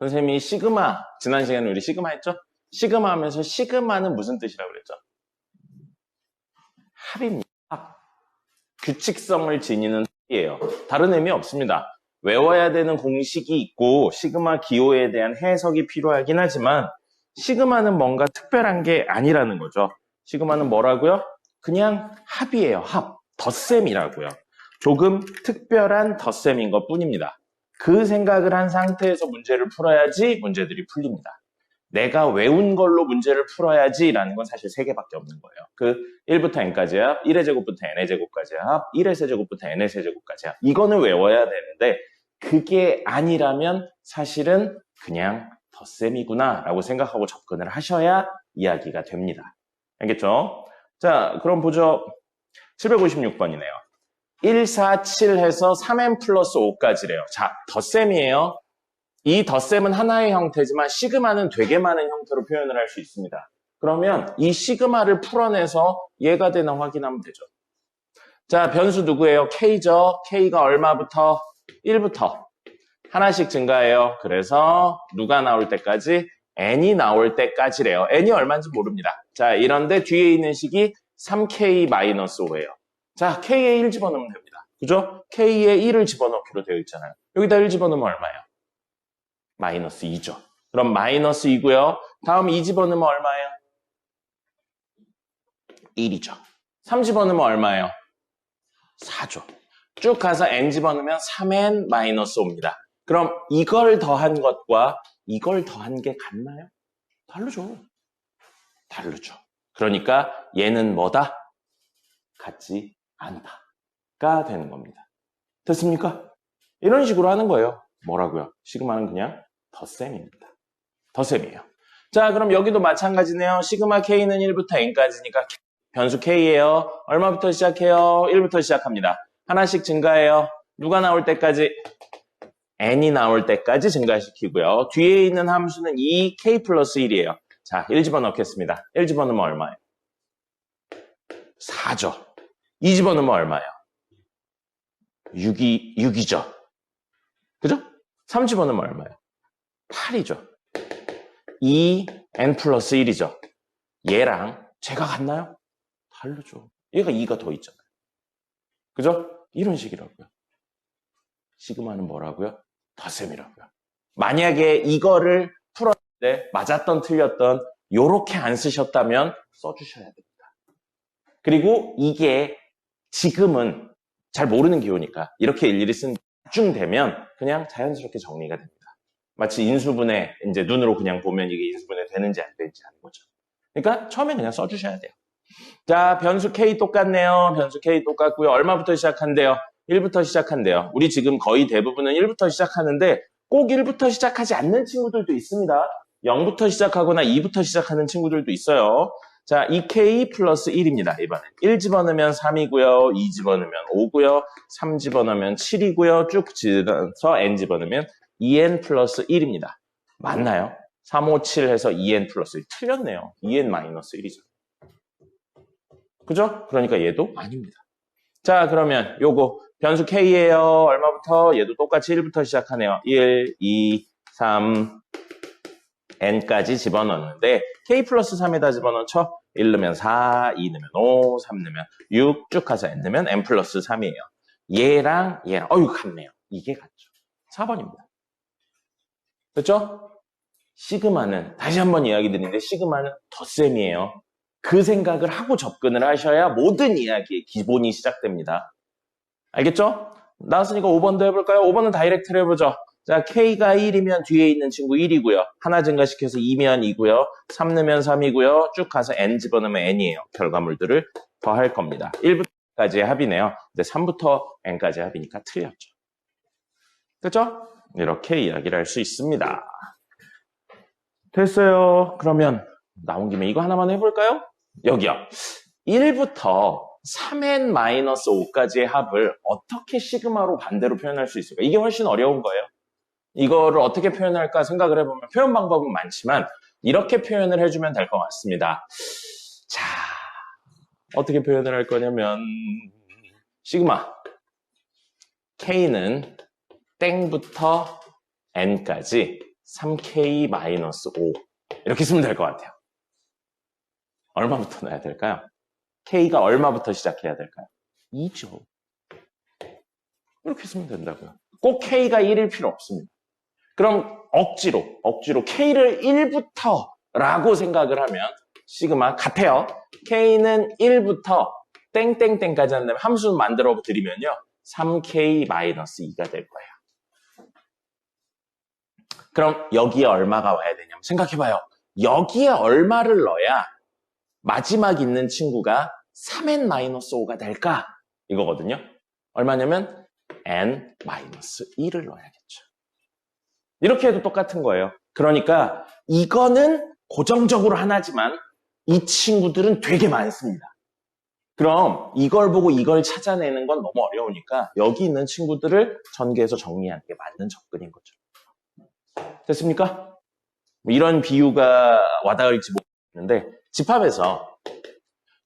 선생님이 시그마, 지난 시간에 우리 시그마 했죠? 시그마 하면서 시그마는 무슨 뜻이라고 그랬죠? 합입니다. 합. 규칙성을 지니는 합이에요. 다른 의미 없습니다. 외워야 되는 공식이 있고 시그마 기호에 대한 해석이 필요하긴 하지만 시그마는 뭔가 특별한 게 아니라는 거죠. 시그마는 뭐라고요? 그냥 합이에요. 합. 덧셈이라고요. 조금 특별한 덧셈인 것 뿐입니다. 그 생각을 한 상태에서 문제를 풀어야지 문제들이 풀립니다. 내가 외운 걸로 문제를 풀어야지라는 건 사실 3개밖에 없는 거예요. 그 1부터 n까지의 합, 1의 제곱부터 n의 제곱까지의 합, 1의 세제곱부터 n의 세제곱까지의 합. 이거는 외워야 되는데 그게 아니라면 사실은 그냥 덧셈이구나 라고 생각하고 접근을 하셔야 이야기가 됩니다. 알겠죠? 자, 그럼 보죠. 756번이네요. 1, 4, 7 해서 3n 플러스 5까지래요. 자, 덧셈이에요. 이 덧셈은 하나의 형태지만 시그마는 되게 많은 형태로 표현을 할 수 있습니다. 그러면 이 시그마를 풀어내서 얘가 되나 확인하면 되죠. 자, 변수 누구예요? K죠. K가 얼마부터? 1부터. 하나씩 증가해요. 그래서 누가 나올 때까지? n이 나올 때까지래요. n이 얼마인지 모릅니다. 자, 이런데 뒤에 있는 식이 3k-5예요. 자, k에 1 집어넣으면 됩니다. 그죠? k에 1을 집어넣기로 되어 있잖아요. 여기다 1 집어넣으면 얼마예요? 마이너스 2죠. 그럼 마이너스 2고요. 다음 2 집어넣으면 얼마예요? 1이죠. 3 집어넣으면 얼마예요? 4죠. 쭉 가서 n 집어넣으면 3n 마이너스 5입니다. 그럼 이걸 더한 것과 이걸 더한 게 같나요? 다르죠. 다르죠. 그러니까 얘는 뭐다? 같지 않다가 되는 겁니다. 됐습니까? 이런 식으로 하는 거예요. 뭐라고요? 시그마는 그냥 덧셈입니다. 덧셈이에요. 자, 그럼 여기도 마찬가지네요. 시그마 K는 1부터 N까지니까 변수 K예요. 얼마부터 시작해요? 1부터 시작합니다. 하나씩 증가해요. 누가 나올 때까지? N이 나올 때까지 증가시키고요. 뒤에 있는 함수는 2K 플러스 1이에요. 자, 1 집어넣겠습니다. 1 집어넣으면 얼마예요? 4죠. 2 집어넣으면 얼마예요? 6이죠. 그죠? 3 집어넣으면 얼마예요? 8이죠. 2n 플러스 1이죠. 얘랑 쟤가 같나요? 다르죠. 얘가 2가 더 있잖아요. 그죠? 이런 식이라고요. 시그마는 뭐라고요? 덧셈이라고요. 만약에 이거를 풀었는데 맞았던 틀렸던 요렇게 안 쓰셨다면 써주셔야 됩니다. 그리고 이게 지금은 잘 모르는 기호니까 이렇게 일일이 쓴 중 되면 그냥 자연스럽게 정리가 됩니다. 마치 인수분해 이제 눈으로 그냥 보면 이게 인수분해 되는지 안 되는지 하는 거죠. 그러니까 처음에 그냥 써주셔야 돼요. 자, 변수 K 똑같네요. 변수 K 똑같고요. 얼마부터 시작한대요? 1부터 시작한대요. 우리 지금 거의 대부분은 1부터 시작하는데 꼭 1부터 시작하지 않는 친구들도 있습니다. 0부터 시작하거나 2부터 시작하는 친구들도 있어요. 자, 2K 플러스 1입니다. 이번엔 1 집어넣으면 3이고요. 2 집어넣으면 5고요. 3 집어넣으면 7이고요. 쭉 지나서 n 집어넣으면 2n 플러스 1입니다. 맞나요? 3, 5, 7 해서 2n 플러스 1. 틀렸네요. 2n 마이너스 1이죠. 그죠? 그러니까 얘도 아닙니다. 자, 그러면 요거 변수 K예요. 얼마부터? 얘도 똑같이 1부터 시작하네요. 1, 2, 3, n까지 집어넣는데 K 플러스 3에다 집어넣죠? 1 넣으면 4, 2 넣으면 5, 3 넣으면 6, 쭉 가서 n 넣으면 n 플러스 3이에요. 얘랑 같네요. 이게 같죠. 4번입니다. 됐죠? 시그마는 다시 한번 이야기 드리는데 시그마는 덧셈이에요. 그 생각을 하고 접근을 하셔야 모든 이야기의 기본이 시작됩니다. 알겠죠? 나왔으니까 5번도 해볼까요? 5번은 다이렉트로 해보죠. 자, K가 1이면 뒤에 있는 친구 1이고요. 하나 증가시켜서 2면 2고요. 3 넣으면 3이고요. 쭉 가서 n 집어넣으면 n이에요. 결과물들을 더할 겁니다. 1부터까지의 합이네요. 근데 3부터 n까지의 합이니까 틀렸죠. 됐죠? 이렇게 이야기를 할 수 있습니다. 됐어요. 그러면 나온 김에 이거 하나만 해볼까요? 여기요. 1부터 3n-5까지의 합을 어떻게 시그마로 반대로 표현할 수 있을까? 이게 훨씬 어려운 거예요. 이거를 어떻게 표현할까 생각을 해보면 표현 방법은 많지만 이렇게 표현을 해주면 될 것 같습니다. 자, 어떻게 표현을 할 거냐면 시그마 K는 땡부터 n까지 3K-5 이렇게 쓰면 될 것 같아요. 얼마부터 넣어야 될까요? K가 얼마부터 시작해야 될까요? 2죠. 이렇게 쓰면 된다고요. 꼭 K가 1일 필요 없습니다. 그럼 억지로 K를 1부터 라고 생각을 하면 시그마 같아요. K는 1부터 땡땡땡까지 한다면 함수 만들어 드리면요. 3K-2가 될 거예요. 그럼 여기에 얼마가 와야 되냐면 생각해봐요. 여기에 얼마를 넣어야 마지막 있는 친구가 3n-5가 될까? 이거거든요. 얼마냐면 n-2를 넣어야겠죠. 이렇게 해도 똑같은 거예요. 그러니까 이거는 고정적으로 하나지만 이 친구들은 되게 많습니다. 그럼 이걸 보고 이걸 찾아내는 건 너무 어려우니까 여기 있는 친구들을 전개해서 정리하는 게 맞는 접근인 거죠. 됐습니까? 이런 비유가 와닿을지 모르겠는데 집합에서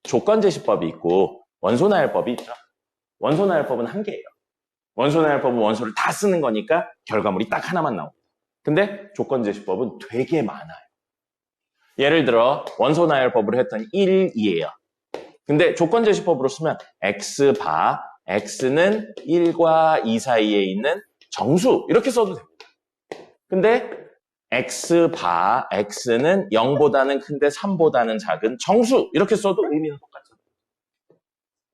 조건제시법이 있고 원소나열법이 있죠. 원소나열법은 한 개예요. 원소나열법은 원소를 다 쓰는 거니까 결과물이 딱 하나만 나옵니다. 근데 조건제시법은 되게 많아요. 예를 들어 원소나열법으로 했더니 1, 2예요. 근데 조건제시법으로 쓰면 x바, x는 1과 2 사이에 있는 정수 이렇게 써도 됩니다. 근데 x바, x는 0보다는 큰데 3보다는 작은 정수 이렇게 써도 의미는 똑같죠.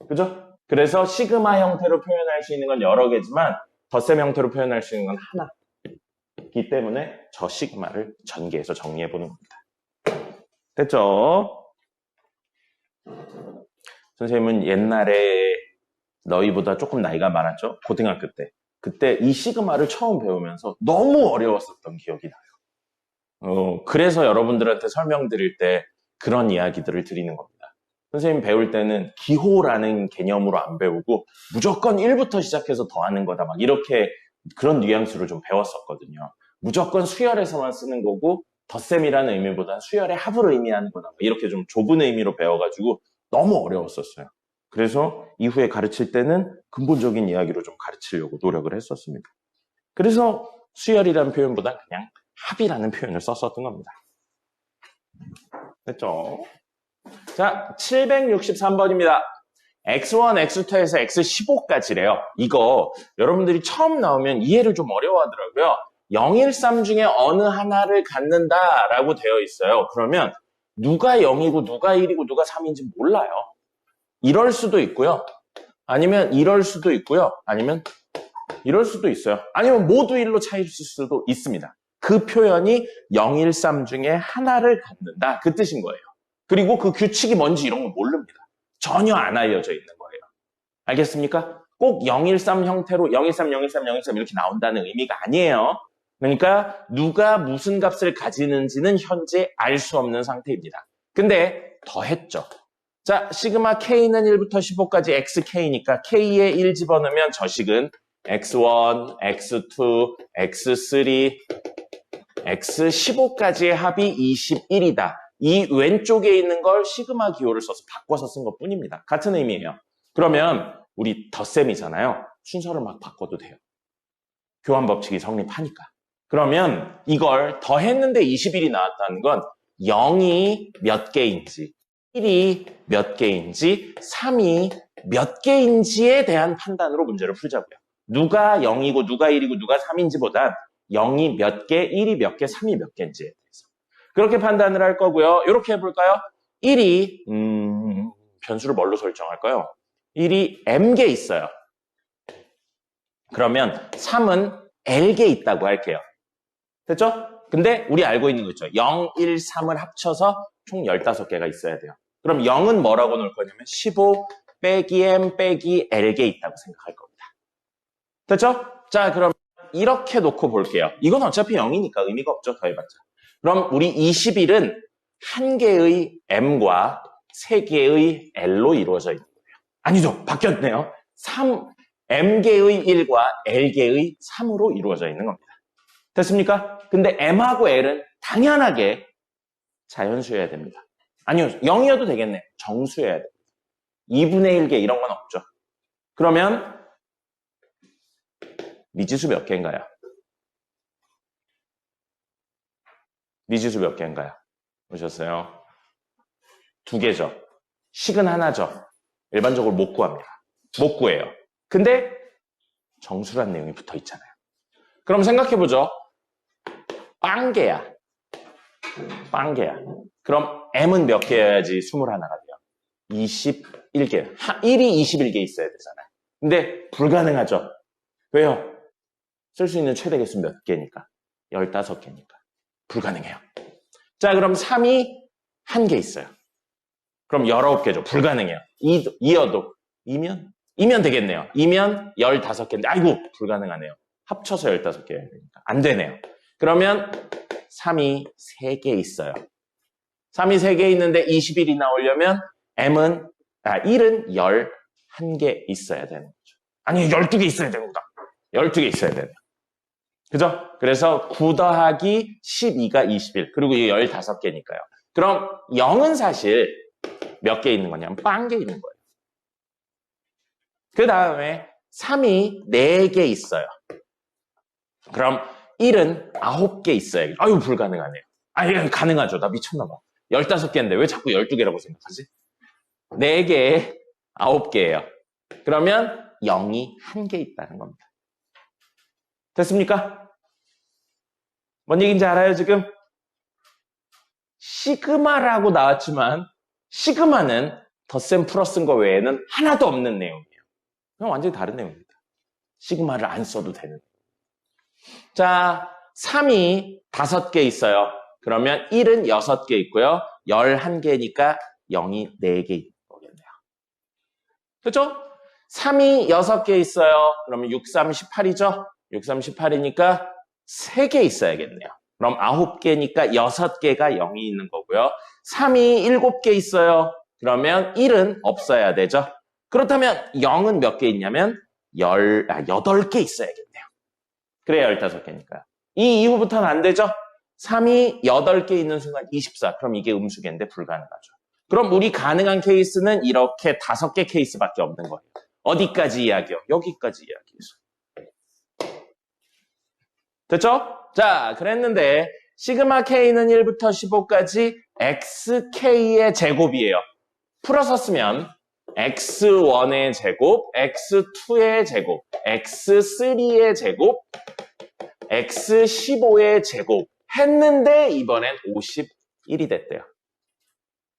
그죠? 그래서 시그마 형태로 표현할 수 있는 건 여러 개지만 덧셈 형태로 표현할 수 있는 건 하나이기 때문에 저 시그마를 전개해서 정리해보는 겁니다. 됐죠? 선생님은 옛날에 너희보다 조금 나이가 많았죠? 고등학교 때. 그때 이 시그마를 처음 배우면서 너무 어려웠었던 기억이 나요. 그래서 여러분들한테 설명드릴 때 그런 이야기들을 드리는 겁니다. 선생님 배울 때는 기호라는 개념으로 안 배우고 무조건 1부터 시작해서 더하는 거다. 막 이렇게 그런 뉘앙스로 좀 배웠었거든요. 무조건 수열에서만 쓰는 거고 덧셈이라는 의미보다는 수열의 합을 의미하는 거다. 이렇게 좀 좁은 의미로 배워가지고 너무 어려웠었어요. 그래서 이후에 가르칠 때는 근본적인 이야기로 좀 가르치려고 노력을 했었습니다. 그래서 수열이라는 표현보다 그냥 합이라는 표현을 썼었던 겁니다. 됐죠? 자, 763번입니다. x1, x2에서 x15까지래요. 이거 여러분들이 처음 나오면 이해를 좀 어려워하더라고요. 0, 1, 3 중에 어느 하나를 갖는다라고 되어 있어요. 그러면 누가 0이고 누가 1이고 누가 3인지 몰라요. 이럴 수도 있고요. 아니면 이럴 수도 있고요. 아니면 이럴 수도 있어요. 아니면 모두 1로 차이일 수도 있습니다. 그 표현이 0, 1, 3 중에 하나를 갖는다. 그 뜻인 거예요. 그리고 그 규칙이 뭔지 이런 거 모릅니다. 전혀 안 알려져 있는 거예요. 알겠습니까? 꼭 0, 1, 3 형태로 0, 1, 3, 0, 1, 3, 0, 1, 3 이렇게 나온다는 의미가 아니에요. 그러니까 누가 무슨 값을 가지는지는 현재 알 수 없는 상태입니다. 근데 더했죠. 자, 시그마 K는 1부터 15까지 XK니까 K에 1 집어넣으면 저 식은 X1, X2, X3, X15까지의 합이 21이다. 이 왼쪽에 있는 걸 시그마 기호를 써서 바꿔서 쓴 것 뿐입니다. 같은 의미예요. 그러면 우리 덧셈이잖아요. 순서를 막 바꿔도 돼요. 교환 법칙이 성립하니까. 그러면 이걸 더했는데 21이 나왔다는 건 0이 몇 개인지, 1이 몇 개인지, 3이 몇 개인지에 대한 판단으로 문제를 풀자고요. 누가 0이고 누가 1이고 누가 3인지보단 0이 몇 개, 1이 몇 개, 3이 몇 개인지에 대해서. 그렇게 판단을 할 거고요. 이렇게 해볼까요? 1이 변수를 뭘로 설정할까요? 1이 m개 있어요. 그러면 3은 l개 있다고 할게요. 됐죠? 근데 우리 알고 있는 거 있죠? 0, 1, 3을 합쳐서 총 15개가 있어야 돼요. 그럼 0은 뭐라고 놓을 거냐면 15 빼기 m 빼기 l개 있다고 생각할 겁니다. 됐죠? 자, 그럼 이렇게 놓고 볼게요. 이건 어차피 0이니까 의미가 없죠. 더해봤자. 그럼 우리 21은 한 개의 m과 세 개의 l로 이루어져 있는 거예요. 아니죠. 바뀌었네요. m개의 1과 l개의 3으로 이루어져 있는 겁니다. 됐습니까? 근데 m하고 l은 당연하게 자연수여야 됩니다. 아니요. 0이어도 되겠네. 정수여야 됩니다. 2분의 1개 이런 건 없죠. 그러면 미지수 몇 개인가요? 미지수 몇 개인가요? 보셨어요? 2개죠. 식은 하나죠. 일반적으로 못 구합니다. 못 구해요. 근데 정수란 내용이 붙어 있잖아요. 그럼 생각해보죠. 빵개야. 빵개야. 그럼 M은 몇 개여야지 21개가 돼요? 21개. 1이 21개 있어야 되잖아요. 근데 불가능하죠. 왜요? 쓸 수 있는 최대 개수 몇 개니까? 15개니까. 불가능해요. 자, 그럼 3이 1개 있어요. 그럼 19개죠. 불가능해요. 2여도. 2면 되겠네요. 2면 15개인데, 아이고, 불가능하네요. 합쳐서 15개여야 되니까. 안 되네요. 그러면 3이 3개 있어요. 3이 3개 있는데 21이 나오려면 1은 11개 있어야 되는 거죠. 아니, 12개 있어야 되는 거다. 12개 있어야 되네요. 그죠? 그래서 9 더하기 12가 21. 그리고 이 15개니까요. 그럼 0은 사실 몇 개 있는 거냐면 빵개 있는 거예요. 그 다음에 3이 4개 있어요. 그럼 1은 9개 있어야겠죠. 아유, 불가능하네요. 아유, 가능하죠. 나 미쳤나 봐. 15개인데 왜 자꾸 12개라고 생각하지? 4개에 9개예요. 그러면 0이 1개 있다는 겁니다. 됐습니까? 뭔 얘기인지 알아요, 지금? 시그마라고 나왔지만 시그마는 덧셈 플러스인 거 외에는 하나도 없는 내용이에요. 그냥 완전히 다른 내용입니다. 시그마를 안 써도 되는. 자, 3이 5개 있어요. 그러면 1은 6개 있고요. 11개니까 0이 4개 있는 거겠네요. 그렇죠? 3이 6개 있어요. 그러면 6, 3, 18이죠? 6, 3, 18이니까 3개 있어야겠네요. 그럼 9개니까 6개가 0이 있는 거고요. 3이 7개 있어요. 그러면 1은 없어야 되죠. 그렇다면 0은 몇 개 있냐면 8개 있어야겠네요. 그래야 15개니까요. 이 이후부터는 안 되죠. 3이 8개 있는 순간 24. 그럼 이게 음수계인데 불가능하죠. 그럼 우리 가능한 케이스는 이렇게 5개 케이스밖에 없는 거예요. 어디까지 이야기요? 여기까지 이야기해서. 됐죠? 자, 그랬는데 시그마 K는 1부터 15까지 XK의 제곱이에요. 풀어서 쓰면 X1의 제곱, X2의 제곱, X3의 제곱, X15의 제곱 했는데 이번엔 51이 됐대요.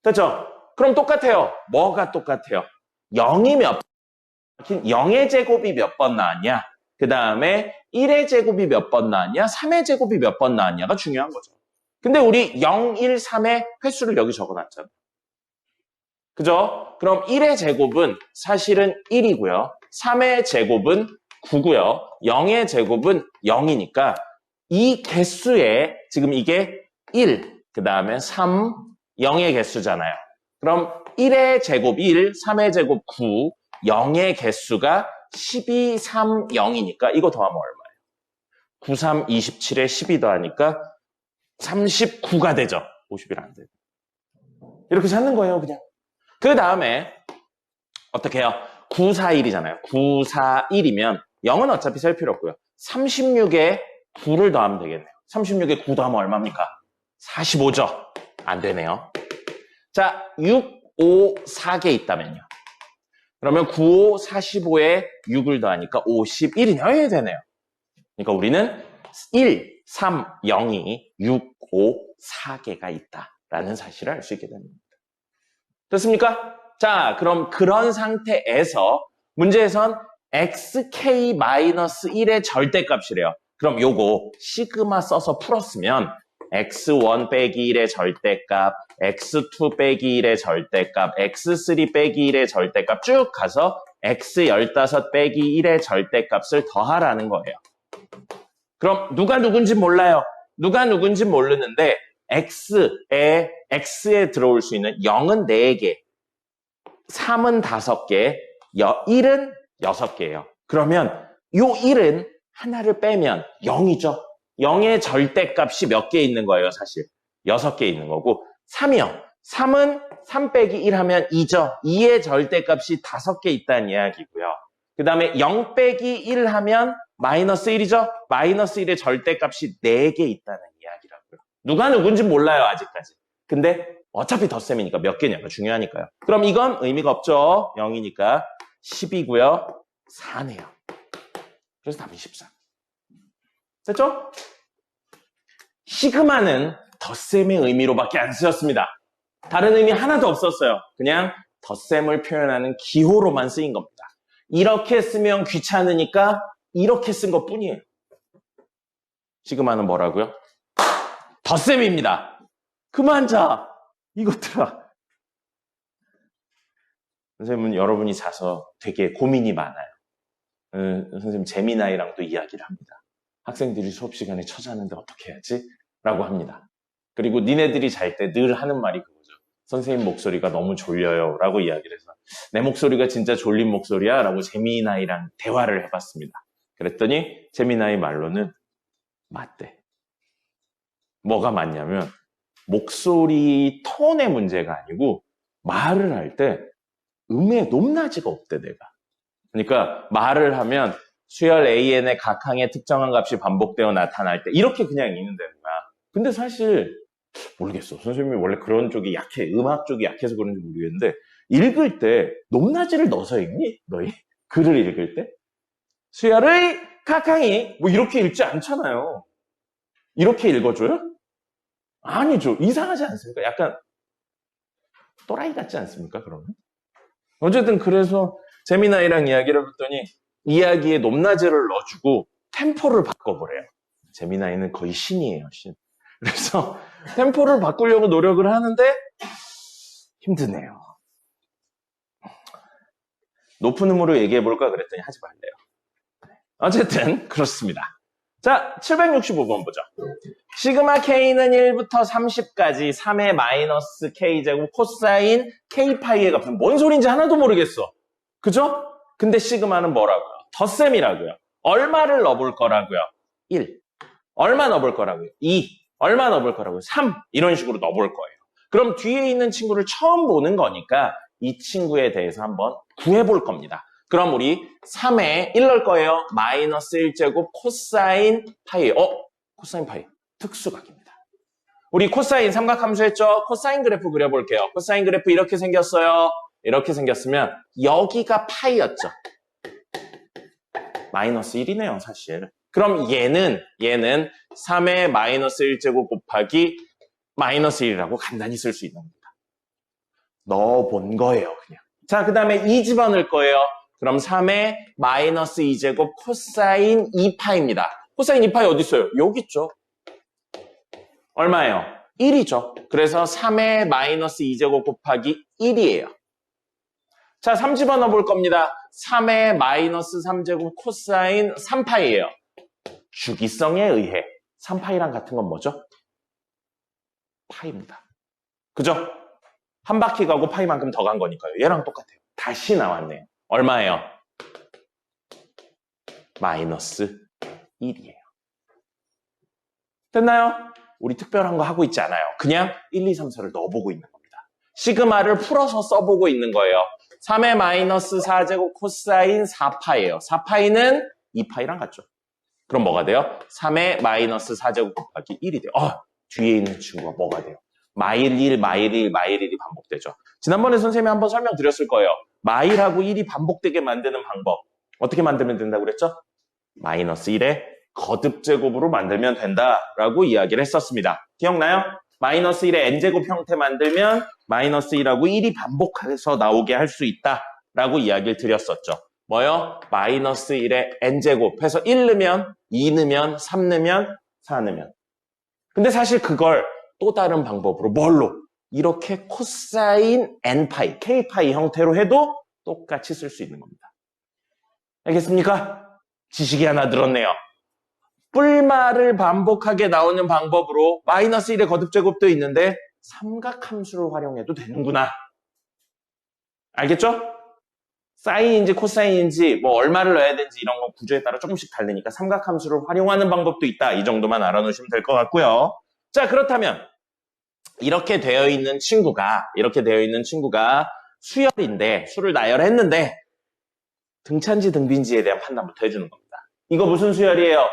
됐죠? 그럼 똑같아요. 뭐가 똑같아요? 0의 제곱이 몇 번 나왔냐? 그 다음에 1의 제곱이 몇 번 나왔냐? 3의 제곱이 몇 번 나왔냐가 중요한 거죠. 근데 우리 0, 1, 3의 횟수를 여기 적어놨잖아요. 그죠? 그럼 1의 제곱은 사실은 1이고요. 3의 제곱은 9고요. 0의 제곱은 0이니까 이 개수에 지금 이게 1, 그 다음에 3, 0의 개수잖아요. 그럼 1의 제곱 1, 3의 제곱 9, 0의 개수가 12, 3, 0이니까 이거 더하면 얼마예요? 9, 3, 27에 12 더하니까 39가 되죠. 50이 안 돼요. 이렇게 찾는 거예요, 그냥. 그 다음에 어떻게 해요? 9, 4, 1이잖아요. 9, 4, 1이면 0은 어차피 셀 필요 없고요. 36에 9를 더하면 되겠네요. 36에 9 더하면 얼마입니까? 45죠. 안 되네요. 자, 6, 5, 4개 있다면요. 그러면 9, 5, 45에 6을 더하니까 51이냐? 되네요. 그러니까 우리는 1, 3, 0이 6, 5, 4개가 있다라는 사실을 알 수 있게 됩니다. 됐습니까? 자, 그럼 그런 상태에서 문제에선 xk-1의 절대값이래요. 그럼 요거 시그마 써서 풀었으면 x1 빼기 1의 절대값, x2 빼기 1의 절대값, x3 빼기 1의 절대값 쭉 가서 x15 빼기 1의 절대값을 더하라는 거예요. 그럼 누가 누군지 몰라요. 누가 누군지 모르는데 x에 들어올 수 있는 0은 4개, 3은 5개, 1은 6개예요. 그러면 요 1은 하나를 빼면 0이죠. 0의 절대값이 몇 개 있는 거예요, 사실. 6개 있는 거고 3이요. 3은 3 빼기 1 하면 2죠. 2의 절대값이 5개 있다는 이야기고요. 그 다음에 0 빼기 1 하면 마이너스 1이죠. 마이너스 1의 절대값이 4개 있다는 이야기라고요. 누가 누군지 몰라요, 아직까지. 근데 어차피 덧셈이니까 몇 개냐가 중요하니까요. 그럼 이건 의미가 없죠. 0이니까 10이고요. 4네요. 그래서 답이 14. 됐죠? 시그마는 덧셈의 의미로밖에 안 쓰였습니다. 다른 의미 하나도 없었어요. 그냥 덧셈을 표현하는 기호로만 쓰인 겁니다. 이렇게 쓰면 귀찮으니까 이렇게 쓴 것뿐이에요. 시그마는 뭐라고요? 덧셈입니다. 그만 자! 이것들아. 선생님은 여러분이 자서 되게 고민이 많아요. 선생님 재미나이랑도 이야기를 합니다. 학생들이 수업 시간에 쳐자는데 어떻게 해야지? 라고 합니다. 그리고 니네들이 잘 때 늘 하는 말이 그거죠. 선생님 목소리가 너무 졸려요 라고 이야기를 해서 내 목소리가 진짜 졸린 목소리야? 라고 재미나이랑 대화를 해봤습니다. 그랬더니 재미나이 말로는 맞대. 뭐가 맞냐면 목소리 톤의 문제가 아니고 말을 할 때 음의 높낮이가 없대 내가. 그러니까 말을 하면 수열 AN의 각항의 특정한 값이 반복되어 나타날 때 이렇게 그냥 읽는다는 거야. 근데 사실 모르겠어. 선생님이 원래 그런 쪽이 약해. 음악 쪽이 약해서 그런지 모르겠는데 읽을 때 높낮이를 넣어서 읽니? 너희? 글을 읽을 때? 수열의 각항이 뭐 이렇게 읽지 않잖아요. 이렇게 읽어줘요? 아니죠. 이상하지 않습니까? 약간 또라이 같지 않습니까? 그러면? 어쨌든 그래서 재미나이랑 이야기를 했더니 이야기에 높낮이를 넣어주고 템포를 바꿔보래요. 재미나이는 거의 신이에요, 신. 그래서 템포를 바꾸려고 노력을 하는데 힘드네요. 높은 음으로 얘기해볼까 그랬더니 하지 말래요. 어쨌든 그렇습니다. 자, 765번 보죠. 시그마 K는 1부터 30까지 3의 마이너스 K제곱 코사인 K파이의 값은 뭔 소린지 하나도 모르겠어. 그죠? 근데 시그마는 뭐라고요? 덧셈이라고요. 얼마를 넣어볼 거라고요? 1. 얼마 넣어볼 거라고요? 2. 얼마 넣어볼 거라고요? 3. 이런 식으로 넣어볼 거예요. 그럼 뒤에 있는 친구를 처음 보는 거니까 이 친구에 대해서 한번 구해볼 겁니다. 그럼 우리 3에 1 넣을 거예요. 마이너스 1제곱 코사인 파이. 코사인 파이. 특수각입니다. 우리 코사인 삼각함수 했죠? 코사인 그래프 그려볼게요. 코사인 그래프 이렇게 생겼어요. 이렇게 생겼으면 여기가 파이였죠. 마이너스 1이네요, 사실. 그럼 얘는 3의 마이너스 1제곱 곱하기 마이너스 1이라고 간단히 쓸 수 있는 겁니다. 넣어본 거예요, 그냥. 자, 그 다음에 2 집어넣을 거예요. 그럼 3의 마이너스 2제곱 코사인 2파입니다. 코사인 2파이 어디 있어요? 여기 있죠. 얼마예요? 1이죠. 그래서 3의 마이너스 2제곱 곱하기 1이에요. 자, 3 집어넣어 볼 겁니다. 3의 마이너스 3제곱 코사인 3파이예요. 주기성에 의해 3파이랑 같은 건 뭐죠? 파이입니다. 그죠? 한 바퀴 가고 파이만큼 더 간 거니까요. 얘랑 똑같아요. 다시 나왔네요. 얼마예요? 마이너스 1이에요. 됐나요? 우리 특별한 거 하고 있지 않아요. 그냥 1, 2, 3, 4를 넣어보고 있는 겁니다. 시그마를 풀어서 써보고 있는 거예요. 3의 마이너스 4제곱 코사인 4파이예요. 4파이는 2파이랑 같죠. 그럼 뭐가 돼요? 3의 마이너스 4제곱 곱하기 1이 돼요. 뒤에 있는 친구가 뭐가 돼요? 마일 1, 마일 1, 마일 1이 반복되죠. 지난번에 선생님이 한번 설명드렸을 거예요. 마일하고 1이 반복되게 만드는 방법. 어떻게 만들면 된다고 그랬죠? 마이너스 1의 거듭제곱으로 만들면 된다라고 이야기를 했었습니다. 기억나요? 마이너스 1의 n제곱 형태 만들면 마이너스 1하고 1이 반복해서 나오게 할 수 있다라고 이야기를 드렸었죠. 뭐요? 마이너스 1의 n제곱 해서 1 넣으면 2 넣으면 3 넣으면 4 넣으면. 근데 사실 그걸 또 다른 방법으로 뭘로? 이렇게 코사인 n파이, k파이 형태로 해도 똑같이 쓸 수 있는 겁니다. 알겠습니까? 지식이 하나 늘었네요. 뿔말을 반복하게 나오는 방법으로 마이너스 1의 거듭제곱도 있는데 삼각함수를 활용해도 되는구나. 알겠죠? 사인인지 코사인인지 뭐 얼마를 넣어야 되는지 이런 건 구조에 따라 조금씩 다르니까 삼각함수를 활용하는 방법도 있다. 이 정도만 알아놓으시면 될 것 같고요. 자, 그렇다면 이렇게 되어 있는 친구가 수열인데 수를 나열했는데 등차인지 등비인지에 대한 판단부터 해주는 겁니다. 이거 무슨 수열이에요?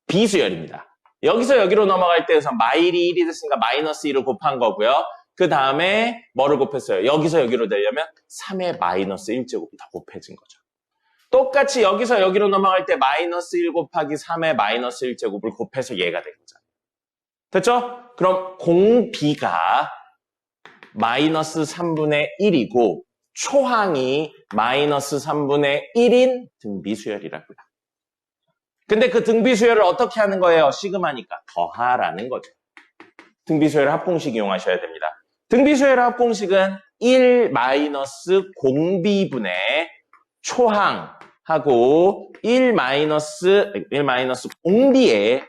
비수열입니다. 여기서 여기로 넘어갈 때 우선 마일이 1이 됐으니까 마이너스 1을 곱한 거고요. 그 다음에 뭐를 곱했어요? 여기서 여기로 되려면 3의 마이너스 1제곱이 다 곱해진 거죠. 똑같이 여기서 여기로 넘어갈 때 마이너스 1 곱하기 3의 마이너스 1제곱을 곱해서 얘가 된 거잖아요. 됐죠? 그럼 공비가 마이너스 3분의 1이고 초항이 마이너스 3분의 1인 등비수열이라고요. 근데 그 등비수열을 어떻게 하는 거예요? 시그마니까 더하라는 거죠. 등비수열 합공식 이용하셔야 됩니다. 등비수열 합공식은 1 마이너스 공비분의 초항하고 1 마이너스 공비에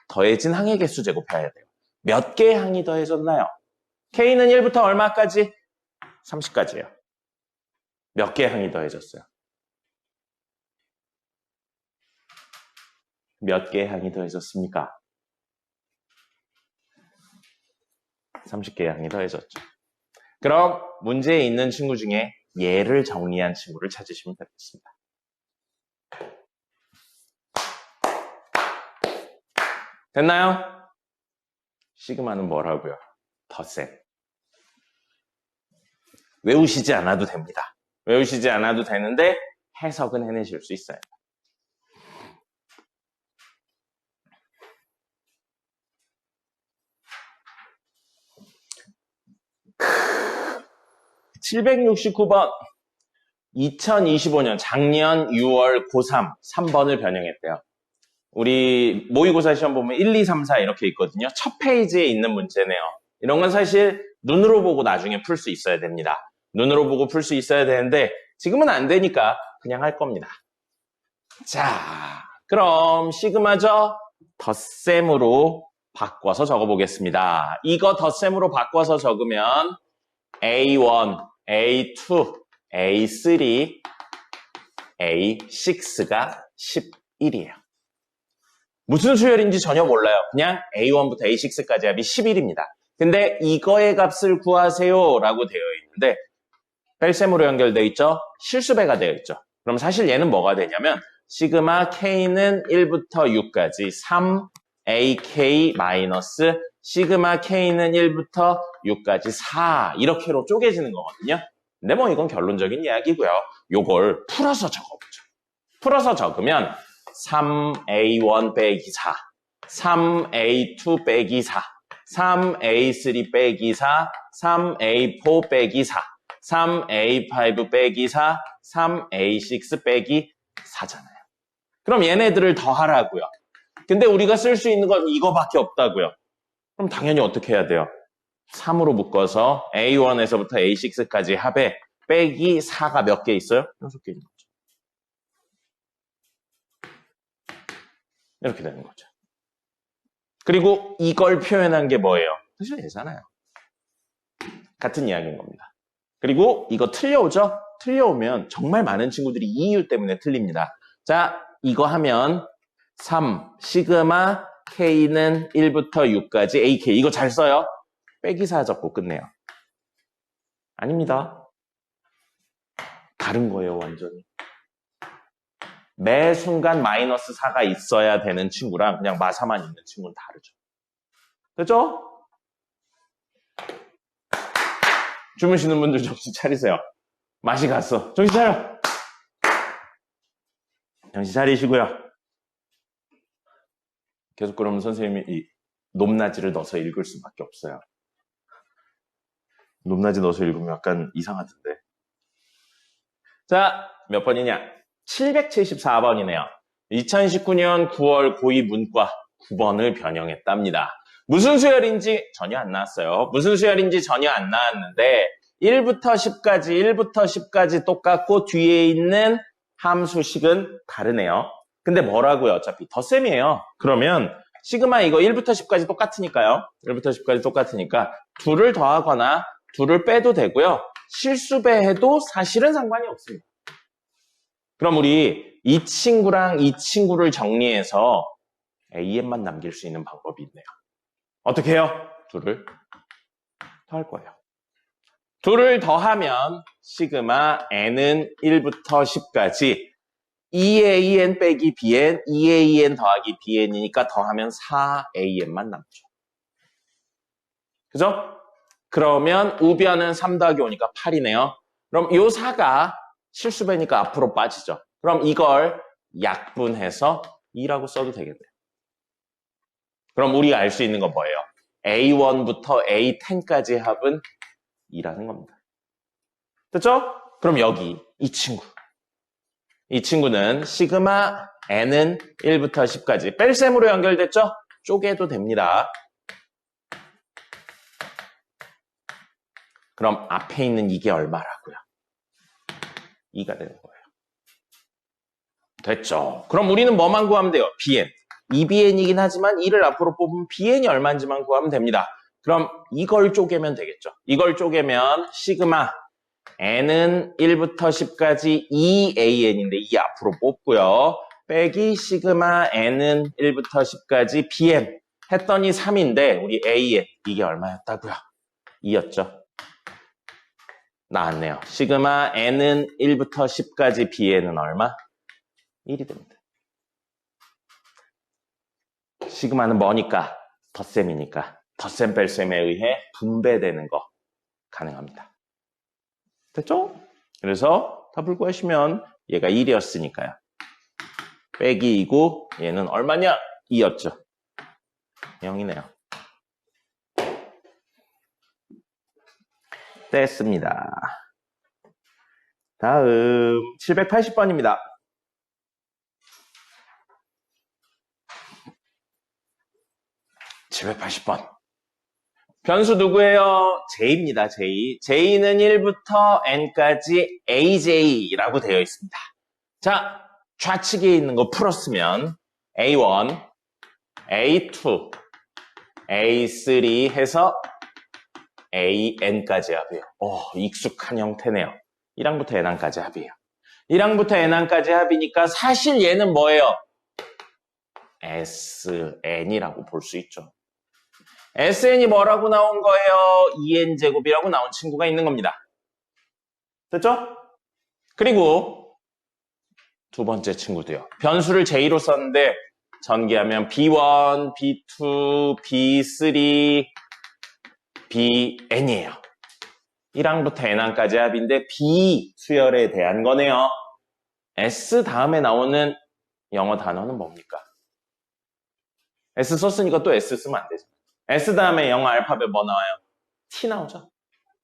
더해진 항의 개수 제곱해야 돼요. 몇 개의 항이 더해졌나요? K는 1부터 얼마까지? 30까지예요. 몇 개의 항이 더해졌어요? 몇 개의 항이 더해졌습니까? 30개의 항이 더해졌죠. 그럼 문제에 있는 친구 중에 얘를 정리한 친구를 찾으시면 되겠습니다. 됐나요? 시그마는 뭐라고요? 덧셈. 외우시지 않아도 됩니다. 외우시지 않아도 되는데 해석은 해내실 수 있어요. (769번) 2025년 작년 6월 고3 3번을 변형했대요. 우리 모의고사 시험 보면 1, 2, 3, 4 이렇게 있거든요. 첫 페이지에 있는 문제네요. 이런 건 사실 눈으로 보고 나중에 풀 수 있어야 됩니다. 눈으로 보고 풀 수 있어야 되는데 지금은 안 되니까 그냥 할 겁니다. 자, 그럼 시그마죠? 덧셈으로 바꿔서 적어보겠습니다. 이거 덧셈으로 바꿔서 적으면 A1, A2, A3, A6가 11이에요. 무슨 수열인지 전혀 몰라요. 그냥 A1부터 A6까지 합이 11입니다. 근데 이거의 값을 구하세요 라고 되어 있는데 뺄셈으로 연결되어 있죠? 실수배가 되어 있죠. 그럼 사실 얘는 뭐가 되냐면 시그마 K는 1부터 6까지 3AK 마이너스 시그마 K는 1부터 6까지 4 이렇게로 쪼개지는 거거든요. 근데 뭐 이건 결론적인 이야기고요. 요걸 풀어서 적어보죠. 풀어서 적으면 3A1 빼기 4, 3A2 빼기 4, 3A3 빼기 4, 3A4 빼기 4, 3A5 빼기 4, 3A6 빼기 4잖아요. 그럼 얘네들을 더하라고요. 근데 우리가 쓸 수 있는 건 이거밖에 없다고요. 그럼 당연히 어떻게 해야 돼요? 3으로 묶어서 A1에서부터 A6까지 합에 빼기 4가 몇 개 있어요? 6개 있는 거죠. 이렇게 되는 거죠. 그리고 이걸 표현한 게 뭐예요? 사실 얘잖아요. 같은 이야기인 겁니다. 그리고 이거 틀려오죠? 틀려오면 정말 많은 친구들이 이 이유 때문에 틀립니다. 자, 이거 하면 3 시그마 K는 1부터 6까지 AK 이거 잘 써요? 빼기 4 적고 끝내요. 아닙니다. 다른 거예요, 완전히. 매 순간 마이너스 4가 있어야 되는 친구랑 그냥 마사만 있는 친구는 다르죠. 됐죠? 주무시는 분들 정신 차리세요. 맛이 갔어. 정신 차려. 정신 차리시고요. 계속 그러면 선생님이 이 높낮이를 넣어서 읽을 수밖에 없어요. 높낮이 넣어서 읽으면 약간 이상하던데. 자, 몇 번이냐? 774번이네요. 2019년 9월 고2 문과 9번을 변형했답니다. 무슨 수열인지 전혀 안 나왔어요. 무슨 수열인지 전혀 안 나왔는데 1부터 10까지 똑같고 뒤에 있는 함수식은 다르네요. 근데 뭐라고요? 어차피 덧셈이에요. 그러면 시그마 이거 1부터 10까지 똑같으니까요. 1부터 10까지 똑같으니까 둘을 더하거나 둘을 빼도 되고요. 실수배해도 사실은 상관이 없습니다. 그럼 우리 이 친구랑 이 친구를 정리해서 AN만 남길 수 있는 방법이 있네요. 어떻게 해요? 둘을 더할 거예요. 둘을 더하면 시그마 n은 1부터 10까지 2an 빼기 bn, 2an 더하기 bn이니까 더하면 4an만 남죠. 그죠? 그러면 우변은 3 더하기 5니까 8이네요. 그럼 요 4가 실수배니까 앞으로 빠지죠. 그럼 이걸 약분해서 2라고 써도 되겠네요. 그럼 우리가 알 수 있는 건 뭐예요? A1부터 A10까지 합은 2라는 겁니다. 됐죠? 그럼 여기 이 친구는 시그마 n은 1부터 10까지 뺄셈으로 연결됐죠? 쪼개도 됩니다. 그럼 앞에 있는 이게 얼마라고요? 2가 되는 거예요. 됐죠? 그럼 우리는 뭐만 구하면 돼요? bn. 2bn이긴 하지만 2를 앞으로 뽑으면 bn이 얼마인지만 구하면 됩니다. 그럼 이걸 쪼개면 되겠죠? 이걸 쪼개면 시그마 n은 1부터 10까지 2an인데 2 앞으로 뽑고요. 빼기 시그마 n은 1부터 10까지 bn 했더니 3인데 우리 an 이게 얼마였다고요? 2였죠? 나왔네요. 시그마 n은 1부터 10까지 bn은 얼마? 1이 됩니다. 시그마는 뭐니까? 덧셈이니까 덧셈 뺄셈에 의해 분배되는 거 가능합니다. 됐죠? 그래서 답을 구하시면 얘가 1이었으니까요. 빼기 2고 얘는 얼마냐? 2였죠. 0이네요. 됐습니다. 다음 780번입니다. 변수 누구예요? j입니다. j는 1부터 n까지 aj라고 되어 있습니다. 자, 좌측에 있는 거 풀었으면 a1, a2, a3 해서 an까지 합이에요. 익숙한 형태네요. 1항부터 n항까지 합이에요. 1항부터 n항까지 합이니까 사실 얘는 뭐예요? sn이라고 볼 수 있죠. sn이 뭐라고 나온 거예요? 2n제곱이라고 나온 친구가 있는 겁니다. 됐죠? 그리고 두 번째 친구도요. 변수를 j로 썼는데 전개하면 b1, b2, b3, bn이에요. 1항부터 n항까지 합인데 b 수열에 대한 거네요. s 다음에 나오는 영어 단어는 뭡니까? S 썼으니까 또 S 쓰면 안 되죠. S 다음에 영어 알파벳 뭐 나와요? T 나오죠.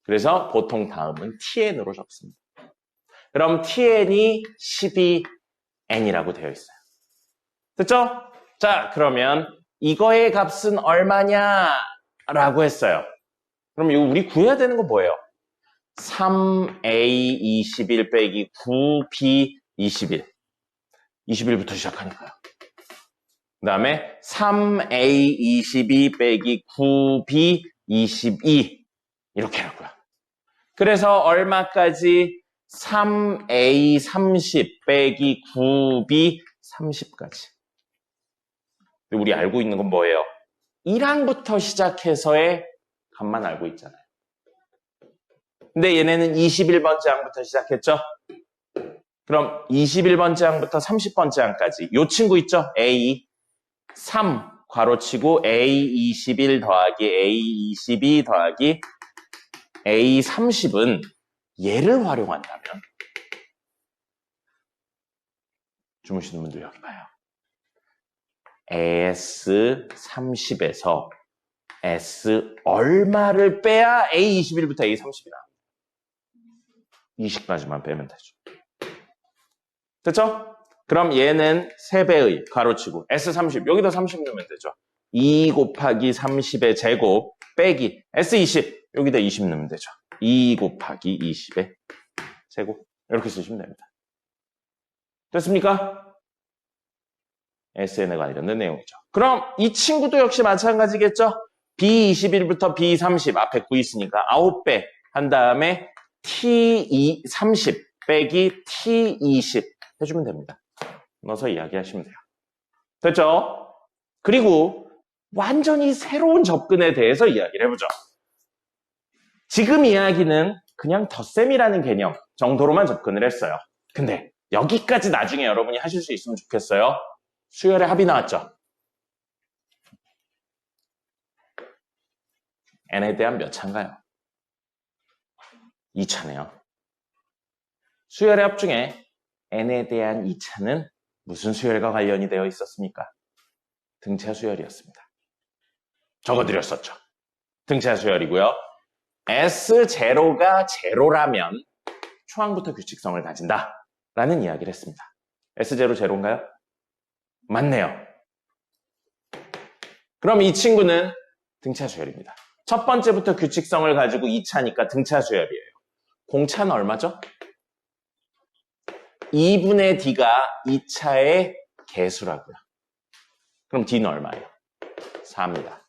그래서 보통 다음은 TN으로 적습니다. 그럼 TN이 12N이라고 되어 있어요. 됐죠? 자, 그러면 이거의 값은 얼마냐? 라고 했어요. 그럼 이거 우리 구해야 되는 거 뭐예요? 3A21 빼기 9B21. 21부터 시작하니까요. 그 다음에 3A22 빼기 9B22 이렇게 하고요. 그래서 얼마까지? 3A30 빼기 9B30까지. 우리 알고 있는 건 뭐예요? 1항부터 시작해서의 값만 알고 있잖아요. 근데 얘네는 21번째 항부터 시작했죠? 그럼 21번째 항부터 30번째 항까지 이 친구 있죠? A 3 괄호치고 A21 더하기 A22 더하기 A30은 얘를 활용한다면 주무시는 분들 여기 봐요. S30에서 S 얼마를 빼야 A21부터 A30이 나옵니다. 20까지만 빼면 되죠. 됐죠? 그럼 얘는 3배의 괄호치고 S30 여기다 30 넣으면 되죠. 2 곱하기 30의 제곱 빼기 S20 여기다 20 넣으면 되죠. 2 곱하기 20의 제곱 이렇게 쓰시면 됩니다. 됐습니까? SN에 관련된 내용이죠. 그럼 이 친구도 역시 마찬가지겠죠? B21부터 B30 앞에 9 있으니까 9배 한 다음에 T30 빼기 T20 해주면 됩니다. 넣어서 이야기하시면 돼요. 됐죠? 그리고 완전히 새로운 접근에 대해서 이야기를 해보죠. 지금 이야기는 그냥 덧셈이라는 개념 정도로만 접근을 했어요. 근데 여기까지 나중에 여러분이 하실 수 있으면 좋겠어요. 수열의 합이 나왔죠? n에 대한 몇 차인가요? 2차네요. 수열의 합 중에 n에 대한 2차는 무슨 수열과 관련이 되어 있었습니까? 등차 수열이었습니다. 적어드렸었죠. 등차 수열이고요. S0가 제로라면 초항부터 규칙성을 가진다 라는 이야기를 했습니다. S0 제로인가요? 맞네요. 그럼 이 친구는 등차 수열입니다. 첫 번째부터 규칙성을 가지고 2차니까 등차 수열이에요. 공차는 얼마죠? 2분의 D가 2차의 개수라고요. 그럼 D는 얼마예요? 4입니다.